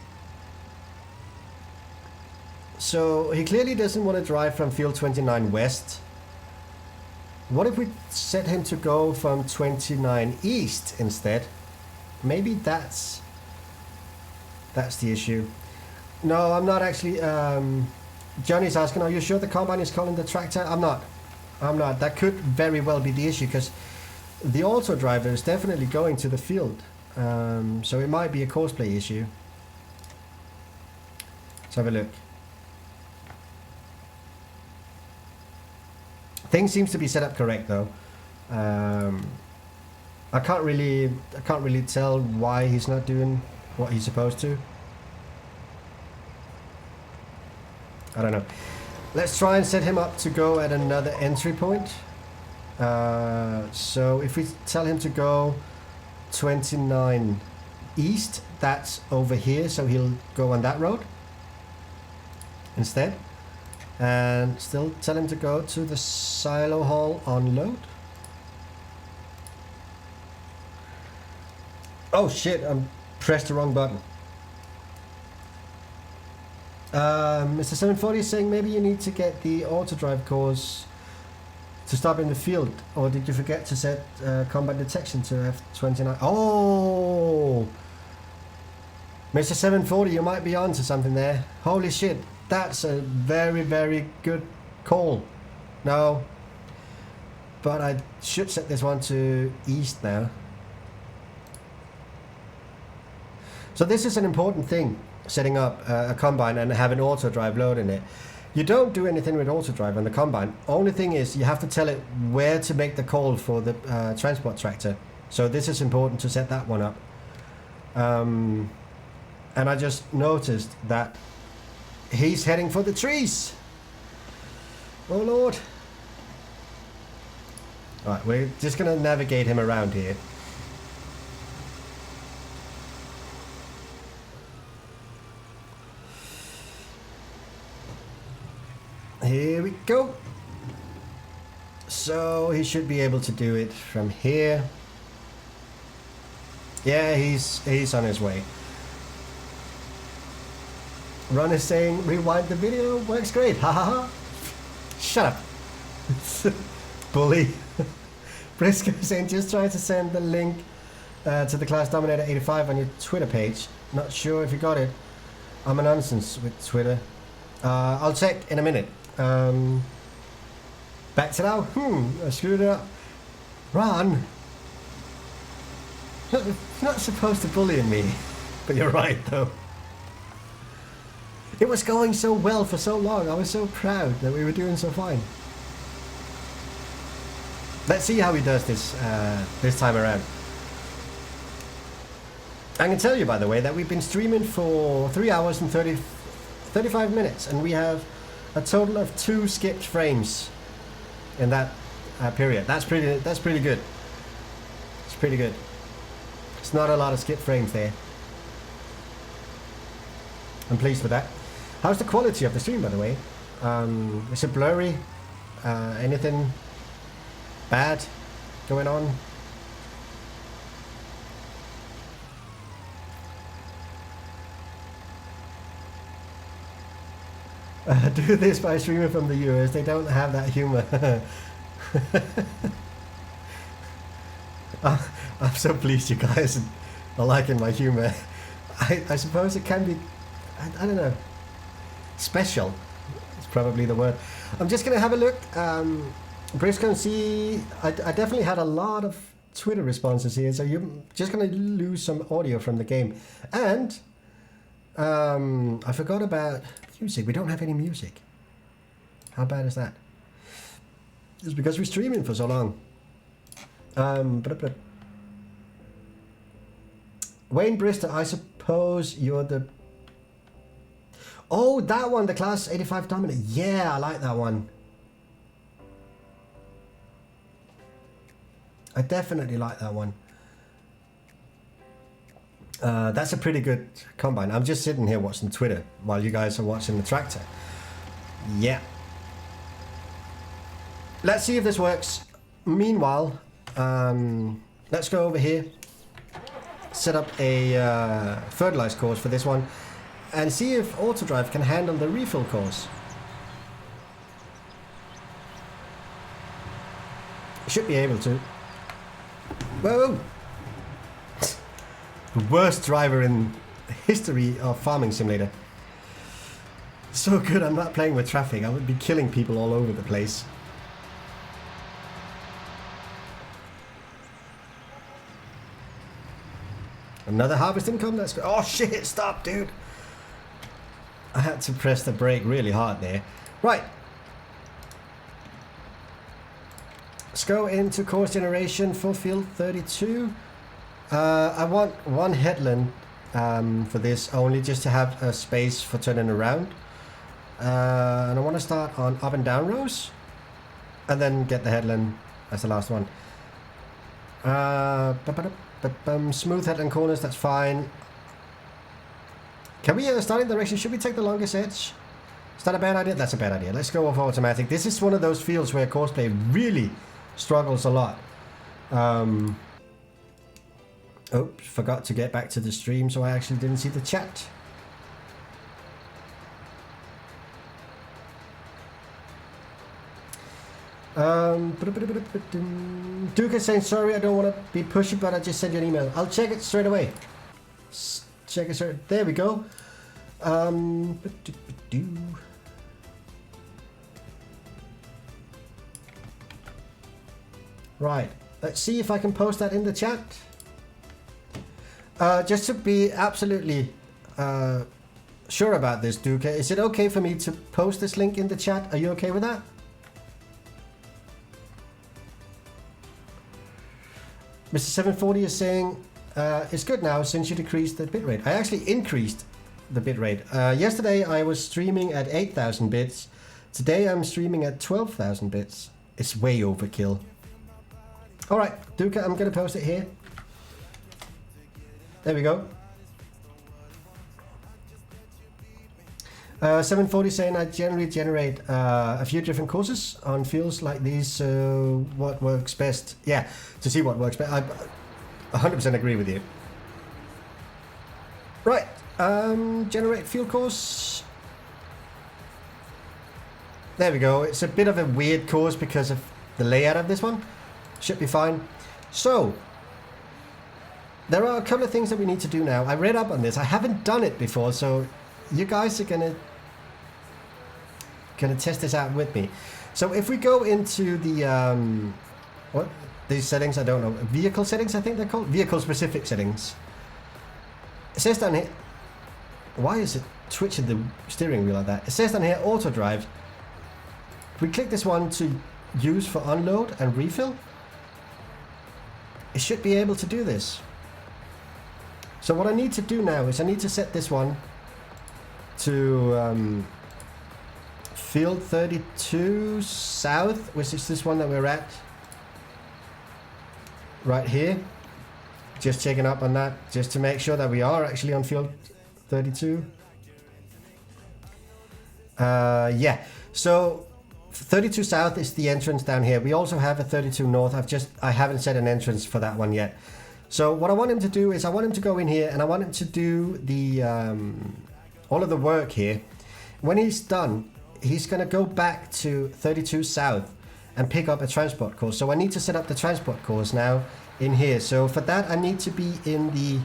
So he clearly doesn't want to drive from field 29 west. What if we set him to go from 29 east instead? Maybe that's the issue. No, I'm not actually. Johnny's asking, are you sure the combine is calling the tractor? I'm not. That could very well be the issue, because the auto driver is definitely going to the field. So it might be a Courseplay issue. Let's have a look. Things seems to be set up correct though. I can't really tell why he's not doing what he's supposed to. I don't know. Let's try and set him up to go at another entry point. So if we tell him to go 29 east, that's over here, so he'll go on that road instead. And still tell him to go to the silo hall unload. Oh shit, I pressed the wrong button. Mr. 740 is saying maybe you need to get the Autodrive course to stop in the field, or did you forget to set combat detection to F29? Oh! Mr. 740, you might be onto something there. Holy shit, that's a very, very good call. No, but I should set this one to east now. So this is an important thing, setting up a combine and having Autodrive load in it. You don't do anything with Autodrive on the combine. Only thing is you have to tell it where to make the call for the transport tractor. So this is important to set that one up. and I just noticed that he's heading for the trees. Oh Lord. Alright, we're just gonna navigate him around here. Here we go. So he should be able to do it from here. Yeah, he's on his way. Ron is saying rewind the video, works great. Ha ha ha. Shut up. Bully. Briscoe saying just try to send the link to the Class Dominator 85 on your Twitter page. Not sure if you got it. I'm a nonsense with Twitter. I'll check in a minute. Back to now. I screwed it up. Ron. You're not supposed to bully me. But you're right though. It was going so well for so long. I was so proud that we were doing so fine. Let's see how he does this this time around. I can tell you, by the way, that we've been streaming for 3 hours and 35 minutes, and we have a total of 2 skipped frames in that period. That's pretty good. It's pretty good. It's not a lot of skipped frames there. I'm pleased with that. How's the quality of the stream, by the way? Is it blurry? Anything bad going on? Do this by streaming from the US. They don't have that humor. I'm so pleased you guys are liking my humor. I suppose it can be, I don't know, special. It's probably the word. I'm just going to have a look. Briscoe and see, I definitely had a lot of Twitter responses here, so you're just going to lose some audio from the game. And I forgot about music. We don't have any music. How bad is that? It's because we're streaming for so long. Wayne Brister, I suppose you're the... Oh, that one, the Class 85 Dominator. Yeah, I like that one. I definitely like that one. That's a pretty good combine. I'm just sitting here watching Twitter while you guys are watching the tractor. Yeah. Let's see if this works. Meanwhile, let's go over here, set up a fertilize course for this one, and see if Autodrive can handle the refill course. Should be able to. Whoa! The worst driver in the history of Farming Simulator. So good I'm not playing with traffic. I would be killing people all over the place. Another harvest income, that's good. Oh shit, stop dude. I had to press the brake really hard there. Right. Let's go into course generation, full field 32. I want one headland for this only, just to have a space for turning around. And I want to start on up and down rows, and then get the headland as the last one. Smooth headland corners, that's fine. Can we start in direction? Should we take the longest edge? Is that a bad idea? That's a bad idea. Let's go off automatic. This is one of those fields where Courseplay really struggles a lot. Oops, forgot to get back to the stream, so I actually didn't see the chat. Duke is saying, sorry, I don't want to be pushy, but I just sent you an email. I'll check it straight away. Check it straight. There we go. Right. Let's see if I can post that in the chat. Just to be absolutely sure about this, Duke, is it okay for me to post this link in the chat? Are you okay with that? Mr. 740 is saying, it's good now since you decreased the bitrate. I actually increased the bitrate. Yesterday I was streaming at 8,000 bits. Today I'm streaming at 12,000 bits. It's way overkill. Alright, Duca, I'm going to post it here. There we go. 740 saying I generally generate a few different courses on fields like these, so what works best? Yeah, to see what works best. I 100% agree with you. Right, generate field course. There we go. It's a bit of a weird course because of the layout of this one. Should be fine. So, there are a couple of things that we need to do now. I read up on this. I haven't done it before, so you guys are gonna test this out with me. So if we go into the what these settings, I don't know, vehicle settings, I think they're called vehicle specific settings. It says down here, why is it twitching the steering wheel like that? It says down here auto drive. If we click this one to use for unload and refill, it should be able to do this. So what I need to do now is I need to set this one to field 32 south, which is this one that we're at right here. Just checking up on that just to make sure that we are actually on field 32. Yeah, so 32 south is the entrance down here. We also have a 32 north. I haven't set an entrance for that one yet. So what I want him to do is I want him to go in here and I want him to do the all of the work here. When he's done, he's going to go back to 32 south and pick up a transport course. So I need to set up the transport course now in here. So for that I need to be in the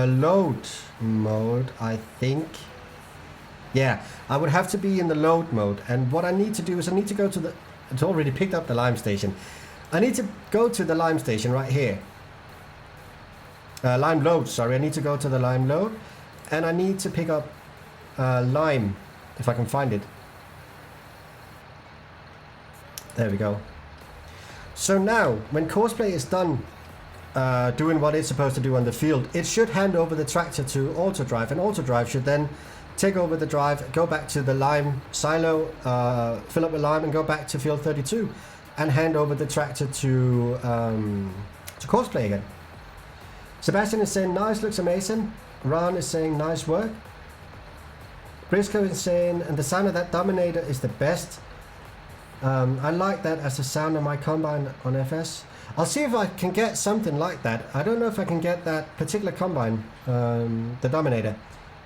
load mode, I think. Yeah, I would have to be in the load mode. And what I need to do is I need to go to the... It's already picked up the lime station. I need to go to the lime station right here. Lime load, sorry. I need to go to the lime load. And I need to pick up lime, if I can find it. There we go. So now, when Courseplay is done doing what it's supposed to do on the field, it should hand over the tractor to Autodrive, and Autodrive should then take over the drive, go back to the lime silo, fill up with lime, and go back to field 32, and hand over the tractor to Courseplay again. Sebastian is saying nice, looks amazing. Ron is saying nice work. Briscoe is saying, and the sound of that Dominator is the best. I like that as the sound of my combine on FS. I'll see if I can get something like that. I don't know if I can get that particular combine, the Dominator,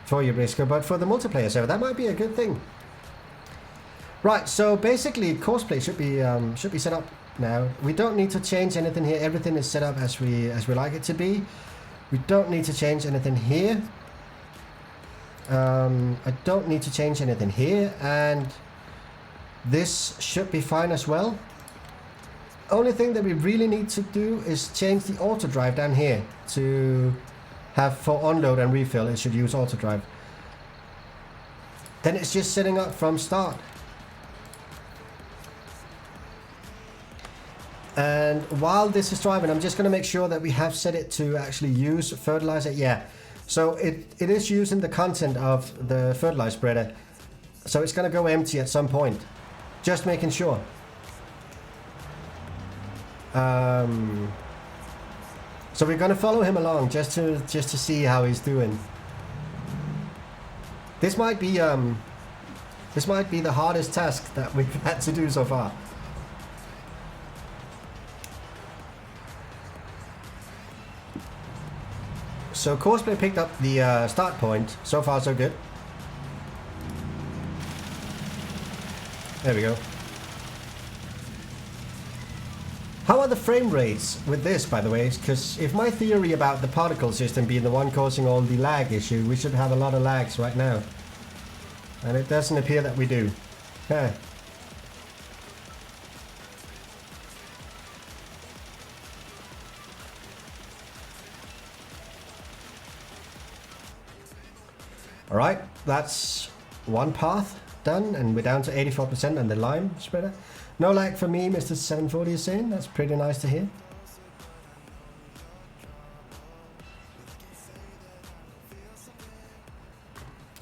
for you, Briscoe, but for the multiplayer server, that might be a good thing. Right, so basically Courseplay should be set up now. We don't need to change anything here. Everything is set up as we like it to be. We don't need to change anything here. I don't need to change anything here, and this should be fine as well. Only thing that we really need to do is change the auto drive down here to have for unload and refill. It should use auto drive. Then it's just setting up from start. And while this is driving, I'm just going to make sure that we have set it to actually use fertilizer. Yeah, so it is using the content of the fertilizer spreader, so it's going to go empty at some point. Just making sure. So we're going to follow him along just to see how he's doing. This might be the hardest task that we've had to do so far. So Courseplay picked up the start point. So far so good. There we go. How are the frame rates with this, by the way? Because if my theory about the particle system being the one causing all the lag issue, we should have a lot of lags right now. And it doesn't appear that we do. Huh. Alright, that's one path done, and we're down to 84% on the lime spreader. No lag for me, Mr. 740 is saying. That's pretty nice to hear.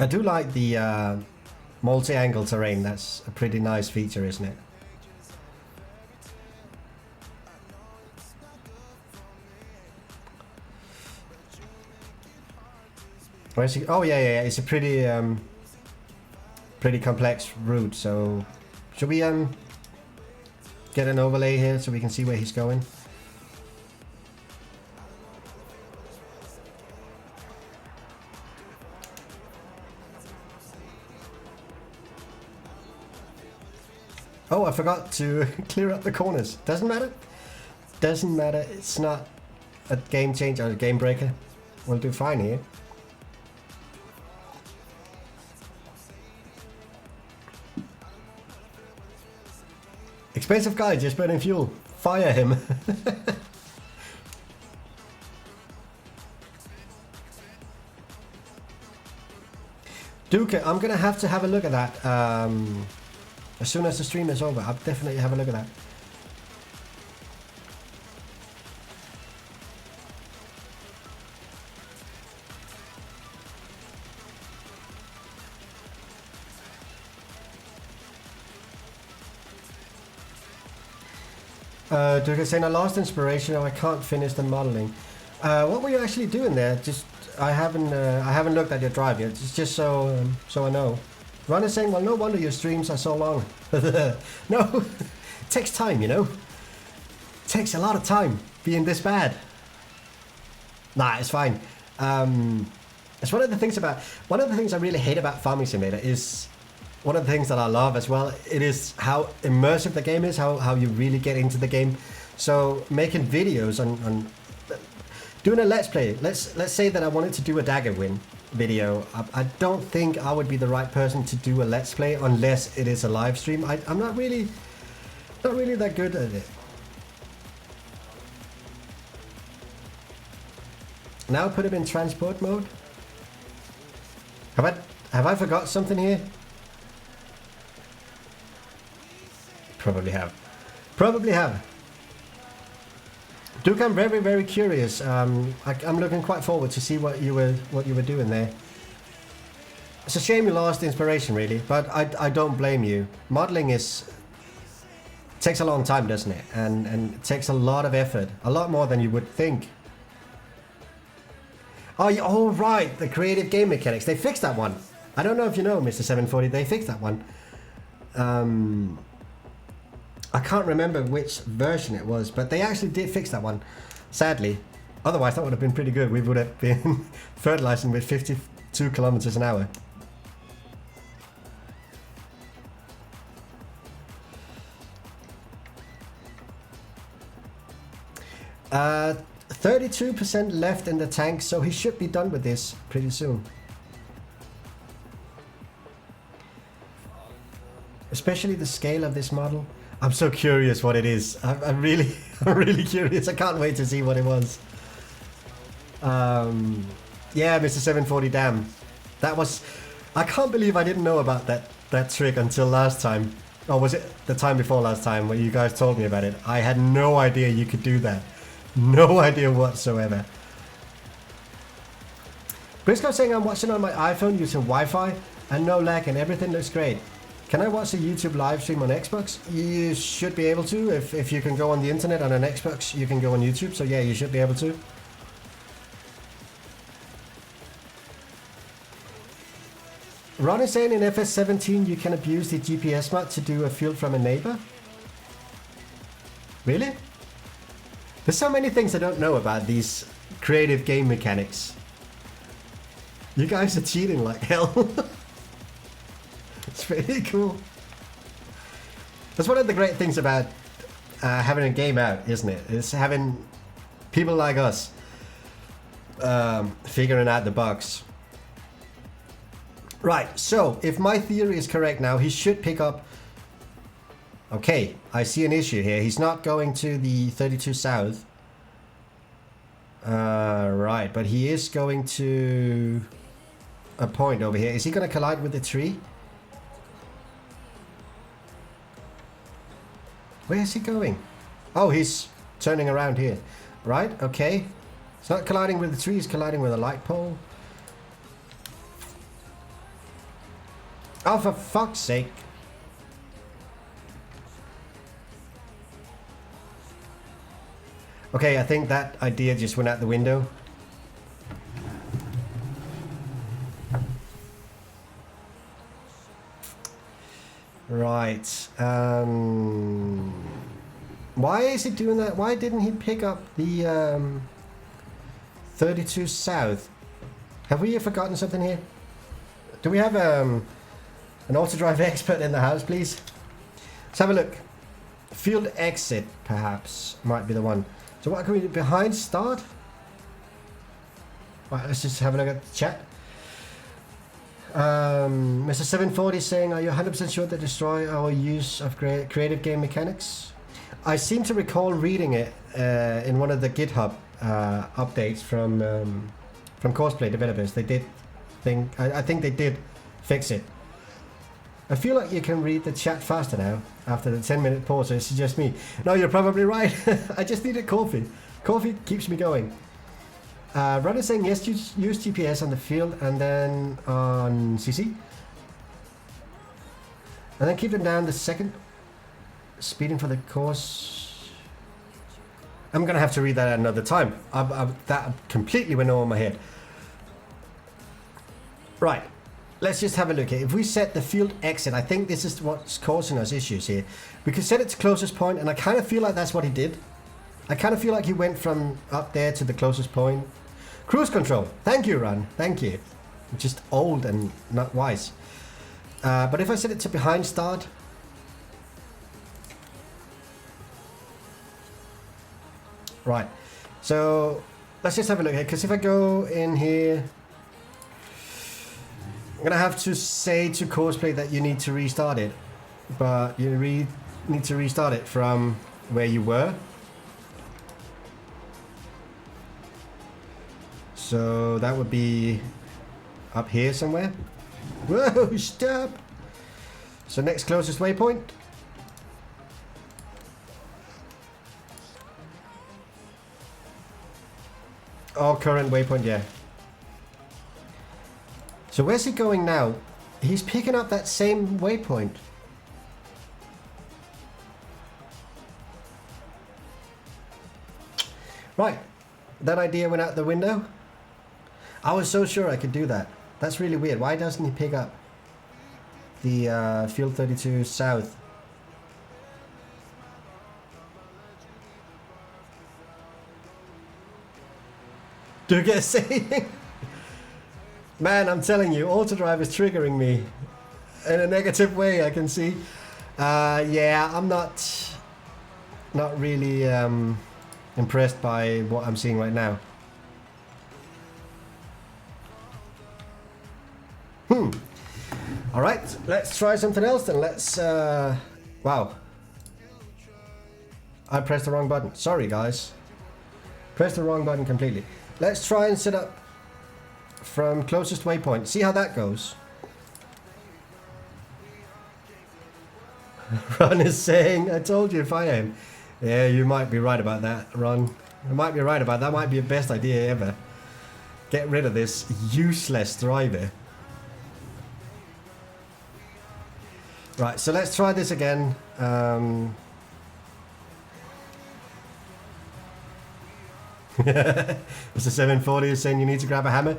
I do like the multi-angle terrain. That's a pretty nice feature, isn't it? Where's he? Oh yeah. It's a pretty pretty complex route. So should we get an overlay here so we can see where he's going? Oh, I forgot to clear up the corners. Doesn't matter. Doesn't matter. It's not a game changer or a game breaker. We'll do fine here. Expensive guy just burning fuel. Fire him. Duke, I'm gonna have to have a look at that as soon as the stream is over. I'll definitely have a look at that. Duke is saying I lost inspiration or I can't finish the modeling. What were you actually doing there? Just I haven't looked at your drive yet. It's just so I know. Ron is saying, well, no wonder your streams are so long. No, it takes time, you know. It takes a lot of time being this bad. Nah, it's fine. It's one of the things I really hate about Farming Simulator is one of the things that I love as well. It is how immersive the game is, how you really get into the game. So making videos on doing a let's play. Let's say that I wanted to do a dagger win video. I don't think I would be the right person to do a let's play unless it is a live stream. I'm not really that good at it. Now put him in transport mode. Have I forgot something here? Probably have. Duke, I'm very curious. I'm looking quite forward to see what you were doing there. It's a shame you lost inspiration, really, but I don't blame you. Modeling takes a long time, doesn't it? And it takes a lot of effort, a lot more than you would think. Oh, yeah, all right, the creative game mechanics. They fixed that one. I don't know if you know, Mr. 740. They fixed that one. I can't remember which version it was, but they actually did fix that one, sadly. Otherwise, that would have been pretty good. We would have been fertilizing with 52 kilometers an hour. Uh, 32% left in the tank, so he should be done with this pretty soon. Especially the scale of this model. I'm so curious what it is. I'm really curious. I can't wait to see what it was. Yeah, Mr. 740, damn. That was... I can't believe I didn't know about that trick until last time. Or was it the time before last time when you guys told me about it? I had no idea you could do that. No idea whatsoever. Briscoe saying I'm watching on my iPhone using Wi-Fi and no lag and everything looks great. Can I watch a YouTube live stream on Xbox? You should be able to. If you can go on the internet on an Xbox, you can go on YouTube. So yeah, you should be able to. Ron is saying in FS19 you can abuse the GPS mod to do a field from a neighbor. Really? There's so many things I don't know about these creative game mechanics. You guys are cheating like hell. It's pretty cool. That's one of the great things about having a game out, isn't it? It's having people like us figuring out the bugs. Right, so if my theory is correct now, he should pick up... Okay, I see an issue here. He's not going to the 32 South. Right, but he is going to a point over here. Is he going to collide with the tree? Where is he going? Oh, he's turning around here. Right, okay. It's not colliding with the tree, it's colliding with a light pole. Oh, for fuck's sake. Okay, I think that idea just went out the window. Right. Why is he doing that? Why didn't he pick up the 32 South? Have we forgotten something here? Do we have an Autodrive expert in the house, please? Let's have a look. Field exit, perhaps, might be the one. So what can we do? Behind start? Right, let's just have a look at the chat. Mr. 740 is saying, are you 100% sure they destroy our use of creative game mechanics? I seem to recall reading it in one of the GitHub updates from Courseplay developers. They did think, I think they did fix it. I feel like you can read the chat faster now after the 10-minute pause, so it's just me. No, you're probably right. I just needed coffee. Coffee keeps me going. Ron is saying yes, use GPS on the field and then on CC. And then keep them down the second. Speeding for the course. I'm going to have to read that another time. That completely went over my head. Right. Let's just have a look here. If we set the field exit, I think this is what's causing us issues here. We can set it to closest point, and I kind of feel like that's what he did. I kind of feel like he went from up there to the closest point. Cruise control. Thank you, Ron. Thank you. Just old and not wise. But if I set it to behind start. Right. So let's just have a look here. Because if I go in here, I'm going to have to say to Courseplay that you need to restart it. But you need to restart it from where you were. So that would be up here somewhere. Whoa, stop! So next closest waypoint. Oh, current waypoint, yeah. So where's he going now? He's picking up that same waypoint. Right, that idea went out the window. I was so sure I could do that. That's really weird. Why doesn't he pick up the Field 32 South? Do you get a saying? Man, I'm telling you, Autodrive is triggering me in a negative way, I can see. Yeah, I'm not really impressed by what I'm seeing right now. Alright, let's try something else then. Let's, wow. I pressed the wrong button. Sorry, guys. Pressed the wrong button completely. Let's try and set up from closest waypoint. See how that goes. Ron is saying, I told you if I am. Yeah, you might be right about that, Ron. You might be right about that. Might be the best idea ever. Get rid of this useless driver. Right, so let's try this again. Mr. 740 is saying you need to grab a hammer.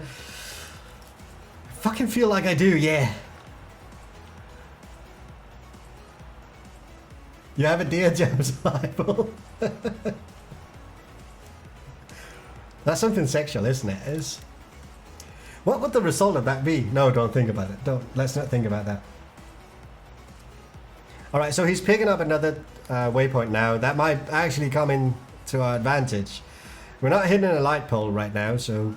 Fucking feel like I do, yeah. You have a Dear Jams Bible. That's something sexual, isn't it? Is what would the result of that be? No, don't think about it. Let's not think about that. All right, so he's picking up another waypoint now. That might actually come in to our advantage. We're not hitting a light pole right now, so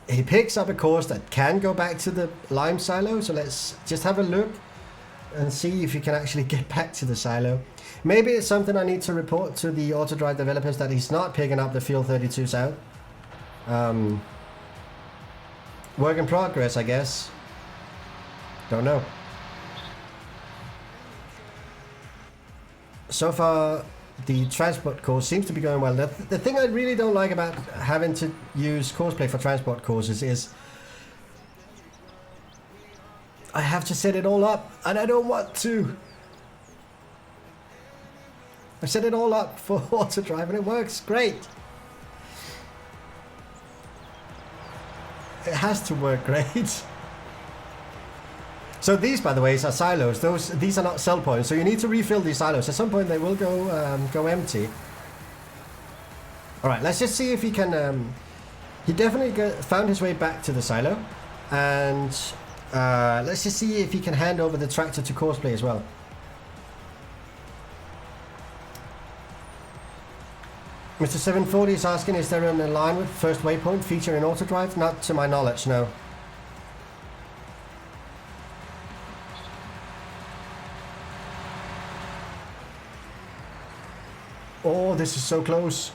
he picks up a course that can go back to the lime silo. So let's just have a look and see if he can actually get back to the silo. Maybe it's something I need to report to the Autodrive developers that he's not picking up the Field 32 South. Work in progress, I guess. Don't know. so far the transport course seems to be going well. The thing I really don't like about having to use Courseplay for transport courses is I have to set it all up, and I don't want to. I set it all up for Autodrive and it works great. It has to work great. So these, by the way, are silos. These are not sell points, so you need to refill these silos. At some point they will go empty. All right, let's just see if he can... he definitely found his way back to the silo. And let's just see if he can hand over the tractor to Courseplay as well. Mr. 740 is asking, is there an alignment first waypoint feature in Autodrive? Not to my knowledge, no. Oh, this is so close.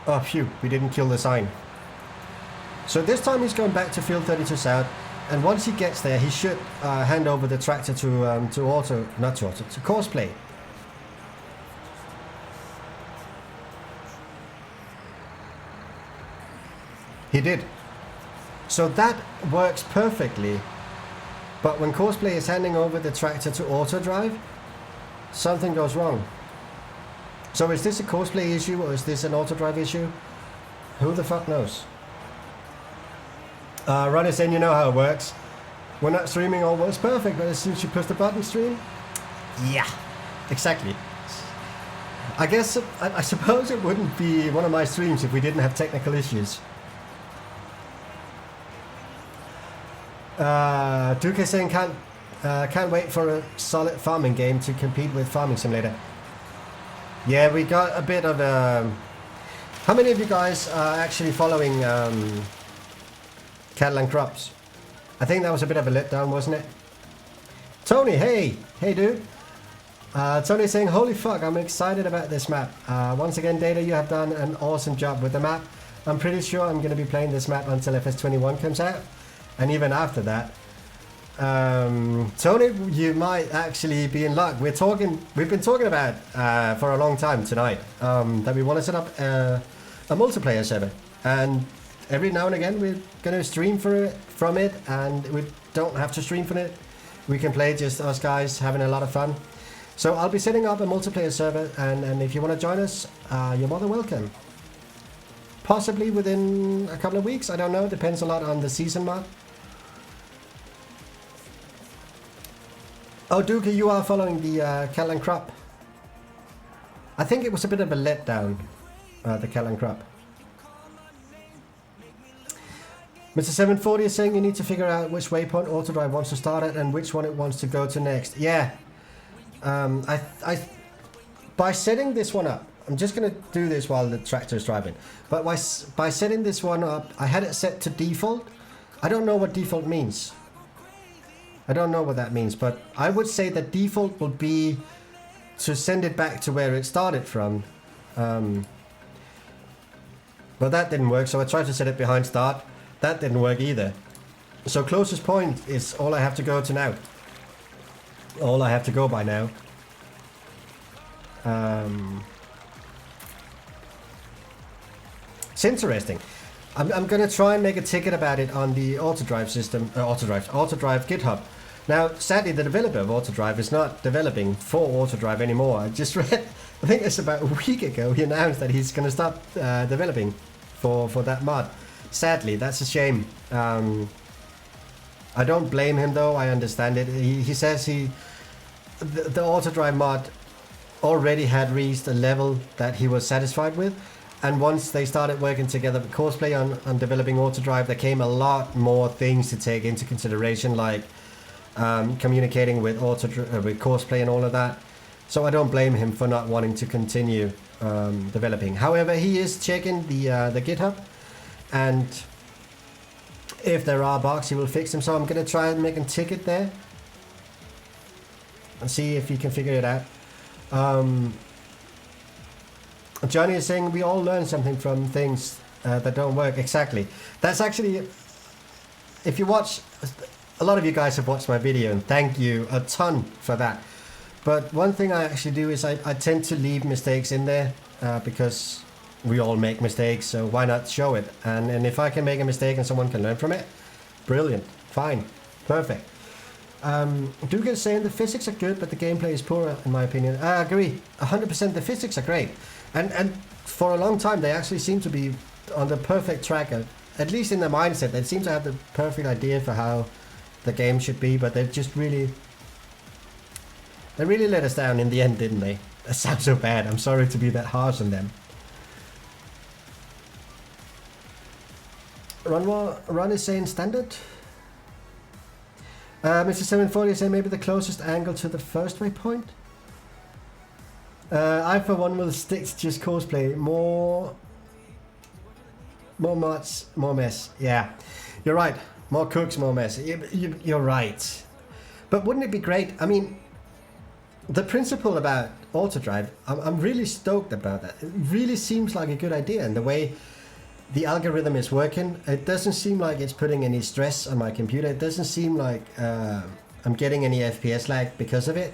Oh, phew, we didn't kill the sign. So this time he's going back to field 32 south, and once he gets there, he should hand over the tractor to Courseplay. He did. So that works perfectly. But when Courseplay is handing over the tractor to Autodrive, something goes wrong. So is this a Courseplay issue or is this an Autodrive issue? Who the fuck knows? Ron is saying, you know how it works. We're not streaming all works perfect, but as soon as you push the button, stream. Yeah, exactly. I guess, I suppose it wouldn't be one of my streams if we didn't have technical issues. Duke is saying can't wait for a solid farming game to compete with Farming Simulator. Yeah, we got a bit of a... How many of you guys are actually following Cattle and Crops? I think that was a bit of a letdown, wasn't it? Tony, hey! Hey, dude! Tony saying, holy fuck, I'm excited about this map. Once again, Data, you have done an awesome job with the map. I'm pretty sure I'm going to be playing this map until FS21 comes out. And even after that, Tony, you might actually be in luck. We've been talking about for a long time tonight that we want to set up a multiplayer server, and every now and again we're going to stream from it, and we don't have to stream from it. We can play just us guys having a lot of fun. So I'll be setting up a multiplayer server, and if you want to join us, you're more than welcome. Possibly within a couple of weeks, I don't know. Depends a lot on the season mod. Oh, Duke, you are following the Cattle and Crop. I think it was a bit of a letdown, the Cattle and Crop. Mr. 740 is saying you need to figure out which waypoint Autodrive wants to start at and which one it wants to go to next. Yeah. By setting this one up, I'm just going to do this while the tractor is driving. But by setting this one up, I had it set to default. I don't know what default means. I don't know what that means, but I would say that default would be to send it back to where it started from. But that didn't work, so I tried to set it behind start. That didn't work either. So closest point is all I have to go to now. All I have to go by now. It's interesting. I'm going to try and make a ticket about it on the Autodrive system, Autodrive GitHub. Now, sadly, the developer of Autodrive is not developing for Autodrive anymore. I just read, I think it's about a week ago, he announced that he's going to stop developing for that mod. Sadly, that's a shame. I don't blame him though, I understand it. He says the Autodrive mod already had reached a level that he was satisfied with. And once they started working together with Courseplay on developing Autodrive, there came a lot more things to take into consideration, like communicating with Courseplay and all of that. So I don't blame him for not wanting to continue developing. However, he is checking the GitHub, and if there are bugs, he will fix them. So I'm going to try and make a ticket there and see if he can figure it out. Johnny is saying we all learn something from things that don't work. Exactly. That's actually, if you watch, a lot of you guys have watched my video, and thank you a ton for that. But one thing I actually do is I tend to leave mistakes in there because we all make mistakes, so why not show it? And if I can make a mistake and someone can learn from it, brilliant, fine, perfect. Dugan is saying the physics are good, but the gameplay is poorer, in my opinion. I agree, 100%. The physics are great, and for a long time they actually seem to be on the perfect track. At least in their mindset, they seem to have the perfect idea for how the game should be. But they really let us down in the end, didn't they? That sounds so bad. I'm sorry to be that harsh on them. Ron is saying standard. Mr. 740 is saying maybe the closest angle to the first waypoint. I for one will stick to just Courseplay. More mods, more mess. Yeah, you're right. More cooks, more mess. You're right. But wouldn't it be great? I mean, the principle about Autodrive, I'm really stoked about that. It really seems like a good idea, and the way the algorithm is working, it doesn't seem like it's putting any stress on my computer. It doesn't seem like I'm getting any FPS lag because of it,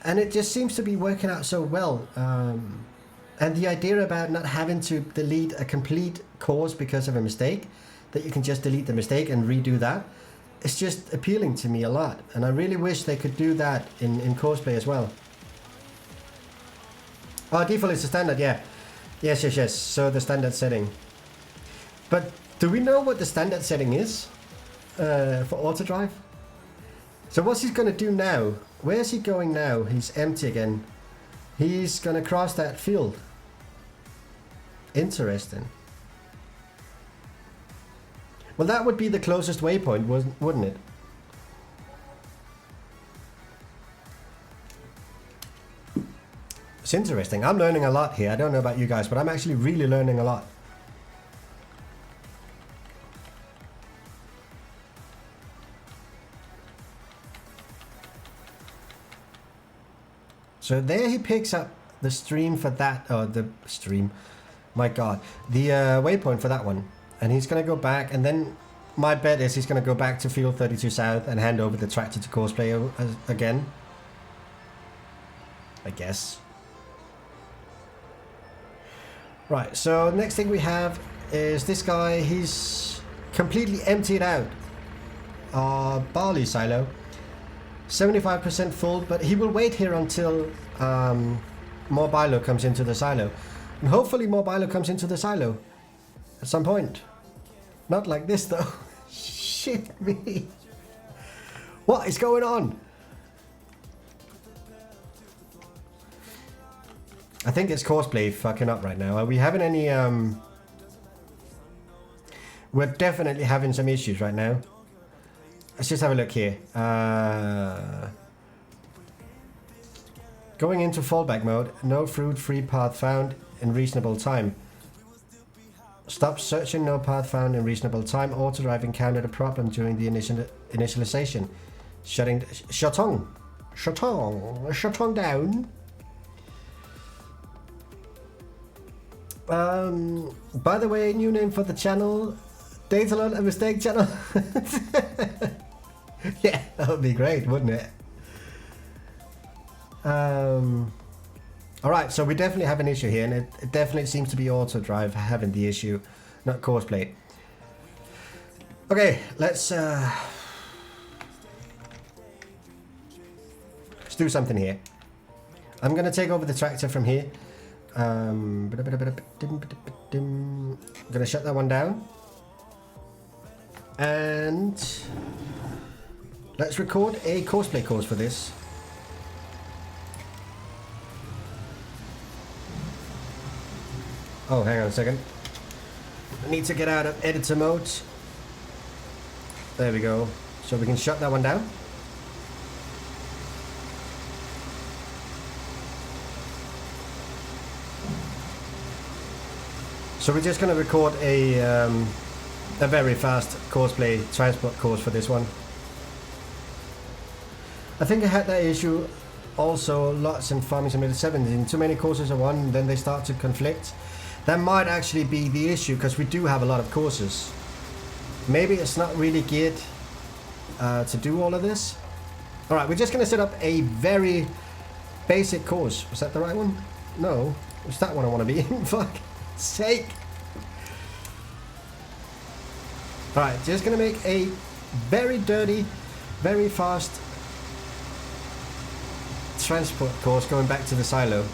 and it just seems to be working out so well. And the idea about not having to delete a complete course because of a mistake, that you can just delete the mistake and redo that, it's just appealing to me a lot, and I really wish they could do that in Courseplay as well. Oh, default is the standard, yeah. Yes. So the standard setting. But do we know what the standard setting is for Autodrive? So what's he going to do now? Where's he going now? He's empty again. He's going to cross that field. Interesting. Well, that would be the closest waypoint, wouldn't it? It's interesting. I'm learning a lot here. I don't know about you guys, but I'm actually really learning a lot. So there he picks up the stream for that, or the stream, my god, the waypoint for that one. And he's going to go back, and then my bet is he's going to go back to Field 32 South and hand over the tractor to Courseplay again. I guess. Right, so next thing we have is this guy. He's completely emptied out our barley silo. 75% full, but he will wait here until more bilo comes into the silo. And hopefully more bilo comes into the silo at some point. Not like this though. Shit me. What is going on? I think it's Courseplay fucking up right now. Are we having any we're definitely having some issues right now. Let's just have a look here. Going into fallback mode. No fruit free path found in reasonable time. Stop searching. No path found in reasonable time. Autodrive encountered a problem during the initialization. Shutting down. By the way, new name for the channel. Datalund, a mistake channel. Yeah, that would be great, wouldn't it? Alright, so we definitely have an issue here, and it definitely seems to be Autodrive having the issue, not Courseplay. Okay, let's do something here. I'm going to take over the tractor from here. I'm going to shut that one down. And let's record a Courseplay course for this. Oh, hang on a second. I need to get out of editor mode. There we go. So we can shut that one down. So we're just going to record a very fast Courseplay transport course for this one. I think I had that issue also lots in Farming Simulator 7. In too many courses at one, then they start to conflict. That might actually be the issue, because we do have a lot of courses. Maybe it's not really geared to do all of this. Alright, we're just going to set up a very Basic course. Was that the right one? No. It's that one I want to be in. Fuck sake. Alright, just gonna make a very dirty, very fast transport course going back to the silo.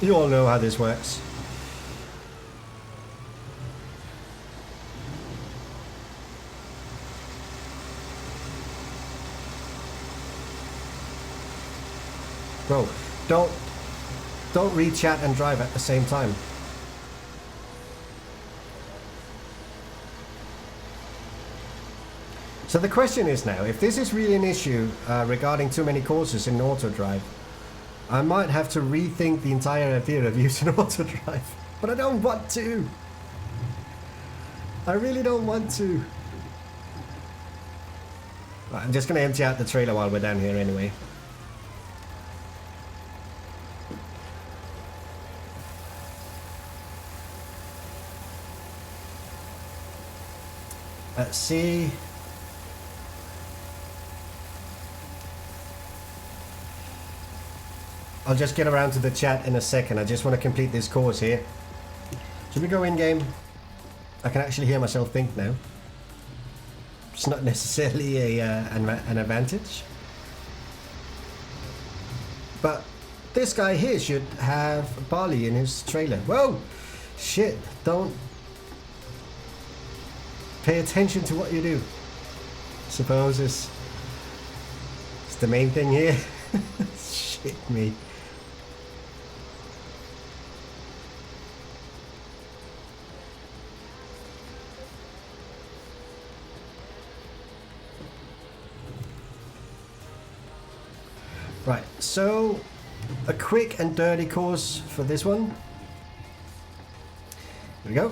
You all know how this works. Bro, don't read chat and drive at the same time. So the question is now, if this is really an issue regarding too many courses in Autodrive, I might have to rethink the entire idea of using Autodrive. But I don't want to. I really don't want to. Right, I'm just going to empty out the trailer while we're down here anyway. Let's see. I'll just get around to the chat in a second. I just want to complete this course here. Should we go in game? I can actually hear myself think now. It's not necessarily an advantage. But this guy here should have barley in his trailer. Whoa! Shit, don't pay attention to what you do. Suppose it's the main thing here. Shit me. Right, so a quick and dirty course for this one. Here we go.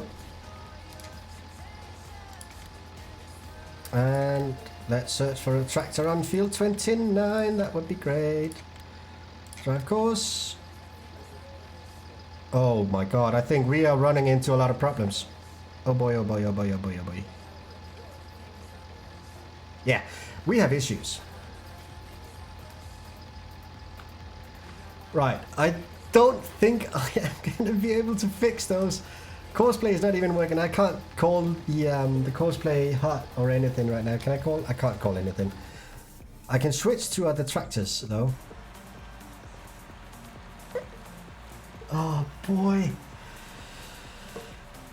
And let's search for a tractor on field 29, that would be great. Drive course. Oh my god, I think we are running into a lot of problems. Oh boy, oh boy, oh boy, oh boy, oh boy. Yeah, we have issues. Right, I don't think I am going to be able to fix those. Courseplay is not even working. I can't call the Courseplay hut or anything right now. Can I call? I can't call anything. I can switch to other tractors though. Oh boy.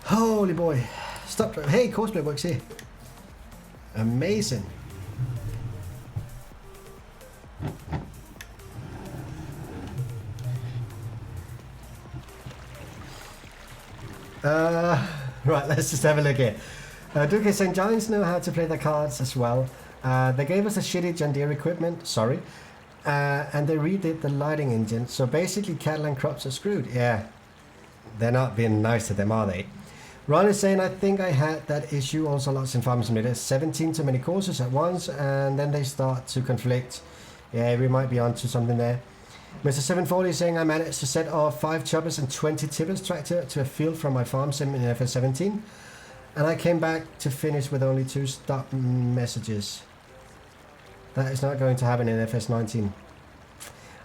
Holy boy. Stop. Hey, Courseplay works here. Amazing. Right, let's just have a look here. Duke is saying Giants know how to play their cards as well. They gave us a shitty John Deere equipment, sorry, and they redid the lighting engine. So basically cattle and crops are screwed. Yeah, they're not being nice to them, are they? Ron is saying, I think I had that issue also lots in Farmers Simulator. 17 too many courses at once, and then they start to conflict. Yeah, we might be onto something there. Mr. 740 is saying I managed to set off 5 choppers and 20 tippers tractor to a field from my farm sim in FS17, and I came back to finish with only 2 stop messages. That is not going to happen in FS19.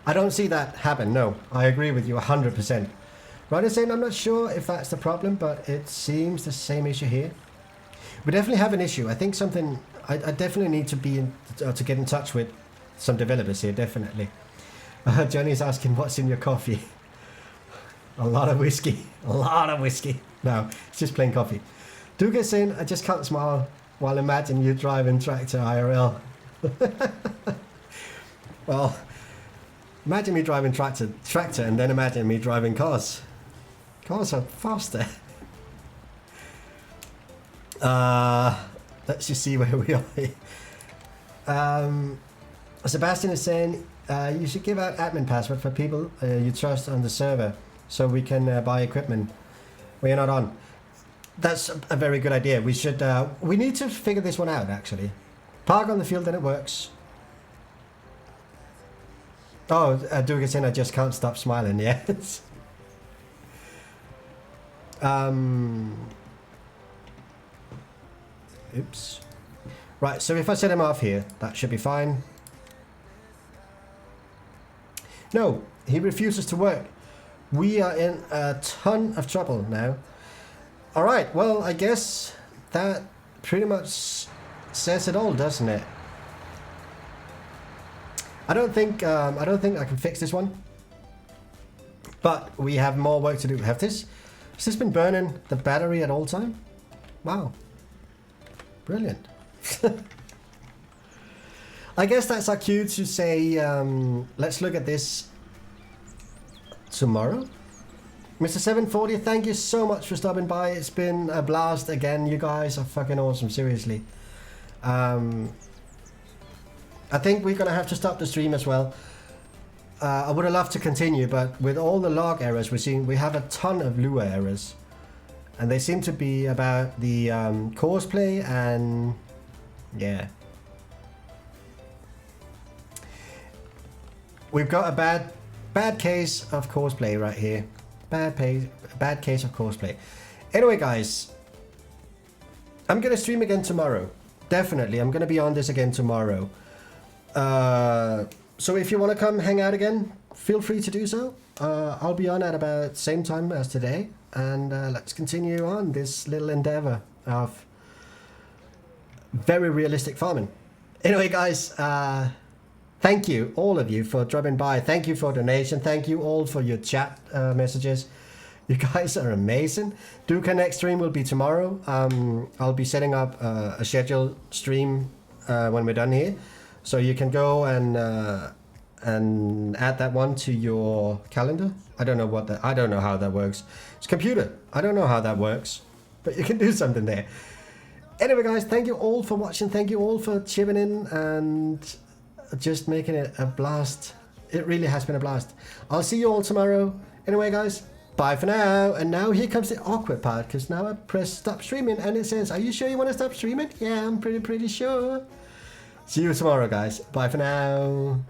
I don't see that happen, no. I agree with you 100%. Ryan is saying I'm not sure if that's the problem, but it seems the same issue here. We definitely have an issue. I think something, I definitely need to be to get in touch with some developers here, definitely. Johnny's asking what's in your coffee. A lot of whiskey. A lot of whiskey. No, it's just plain coffee. Duke is saying I just can't smile while imagine you driving tractor IRL. Well, imagine me driving tractor and then imagine me driving cars. Cars are faster. Let's just see where we are. Sebastian is saying you should give out admin password for people you trust on the server so we can buy equipment. We're not on. That's a very good idea. We should. We need to figure this one out actually. Park on the field and it works. Oh, Duke is saying I just can't stop smiling. Yes. Oops. Right. So if I set him off here, that should be fine. No, he refuses to work. We are in a ton of trouble now. All right, well, I guess that pretty much says it all, doesn't it? I don't think I can fix this one, but we have more work to do. Has this been burning the battery at all time? Wow, brilliant. I guess that's our cue to say, let's look at this tomorrow. Mr. 740, thank you so much for stopping by. It's been a blast again. You guys are fucking awesome, seriously. I think we're gonna have to stop the stream as well. I would have loved to continue, but with all the log errors we're seeing, we have a ton of Lua errors. And they seem to be about the courseplay and... yeah. We've got a bad case of courseplay right here. Bad case of courseplay. Anyway, guys, I'm gonna stream again tomorrow. Definitely, I'm gonna be on this again tomorrow. So if you want to come hang out again, feel free to do so. I'll be on at about the same time as today, and let's continue on this little endeavor of very realistic farming. Anyway, guys, thank you, all of you, for dropping by. Thank you for donation. Thank you all for your chat messages. You guys are amazing. Duca next stream will be tomorrow. I'll be setting up a scheduled stream when we're done here. So you can go and add that one to your calendar. I don't know how that works. It's computer. I don't know how that works, but you can do something there. Anyway, guys, thank you all for watching. Thank you all for chipping in and just making it a blast. It really has been a blast. I'll see you all tomorrow. Anyway, guys, bye for now. And now here comes the awkward part, because now I press stop streaming and it says, are you sure you want to stop streaming? Yeah, I'm pretty sure. See you tomorrow, guys. Bye for now.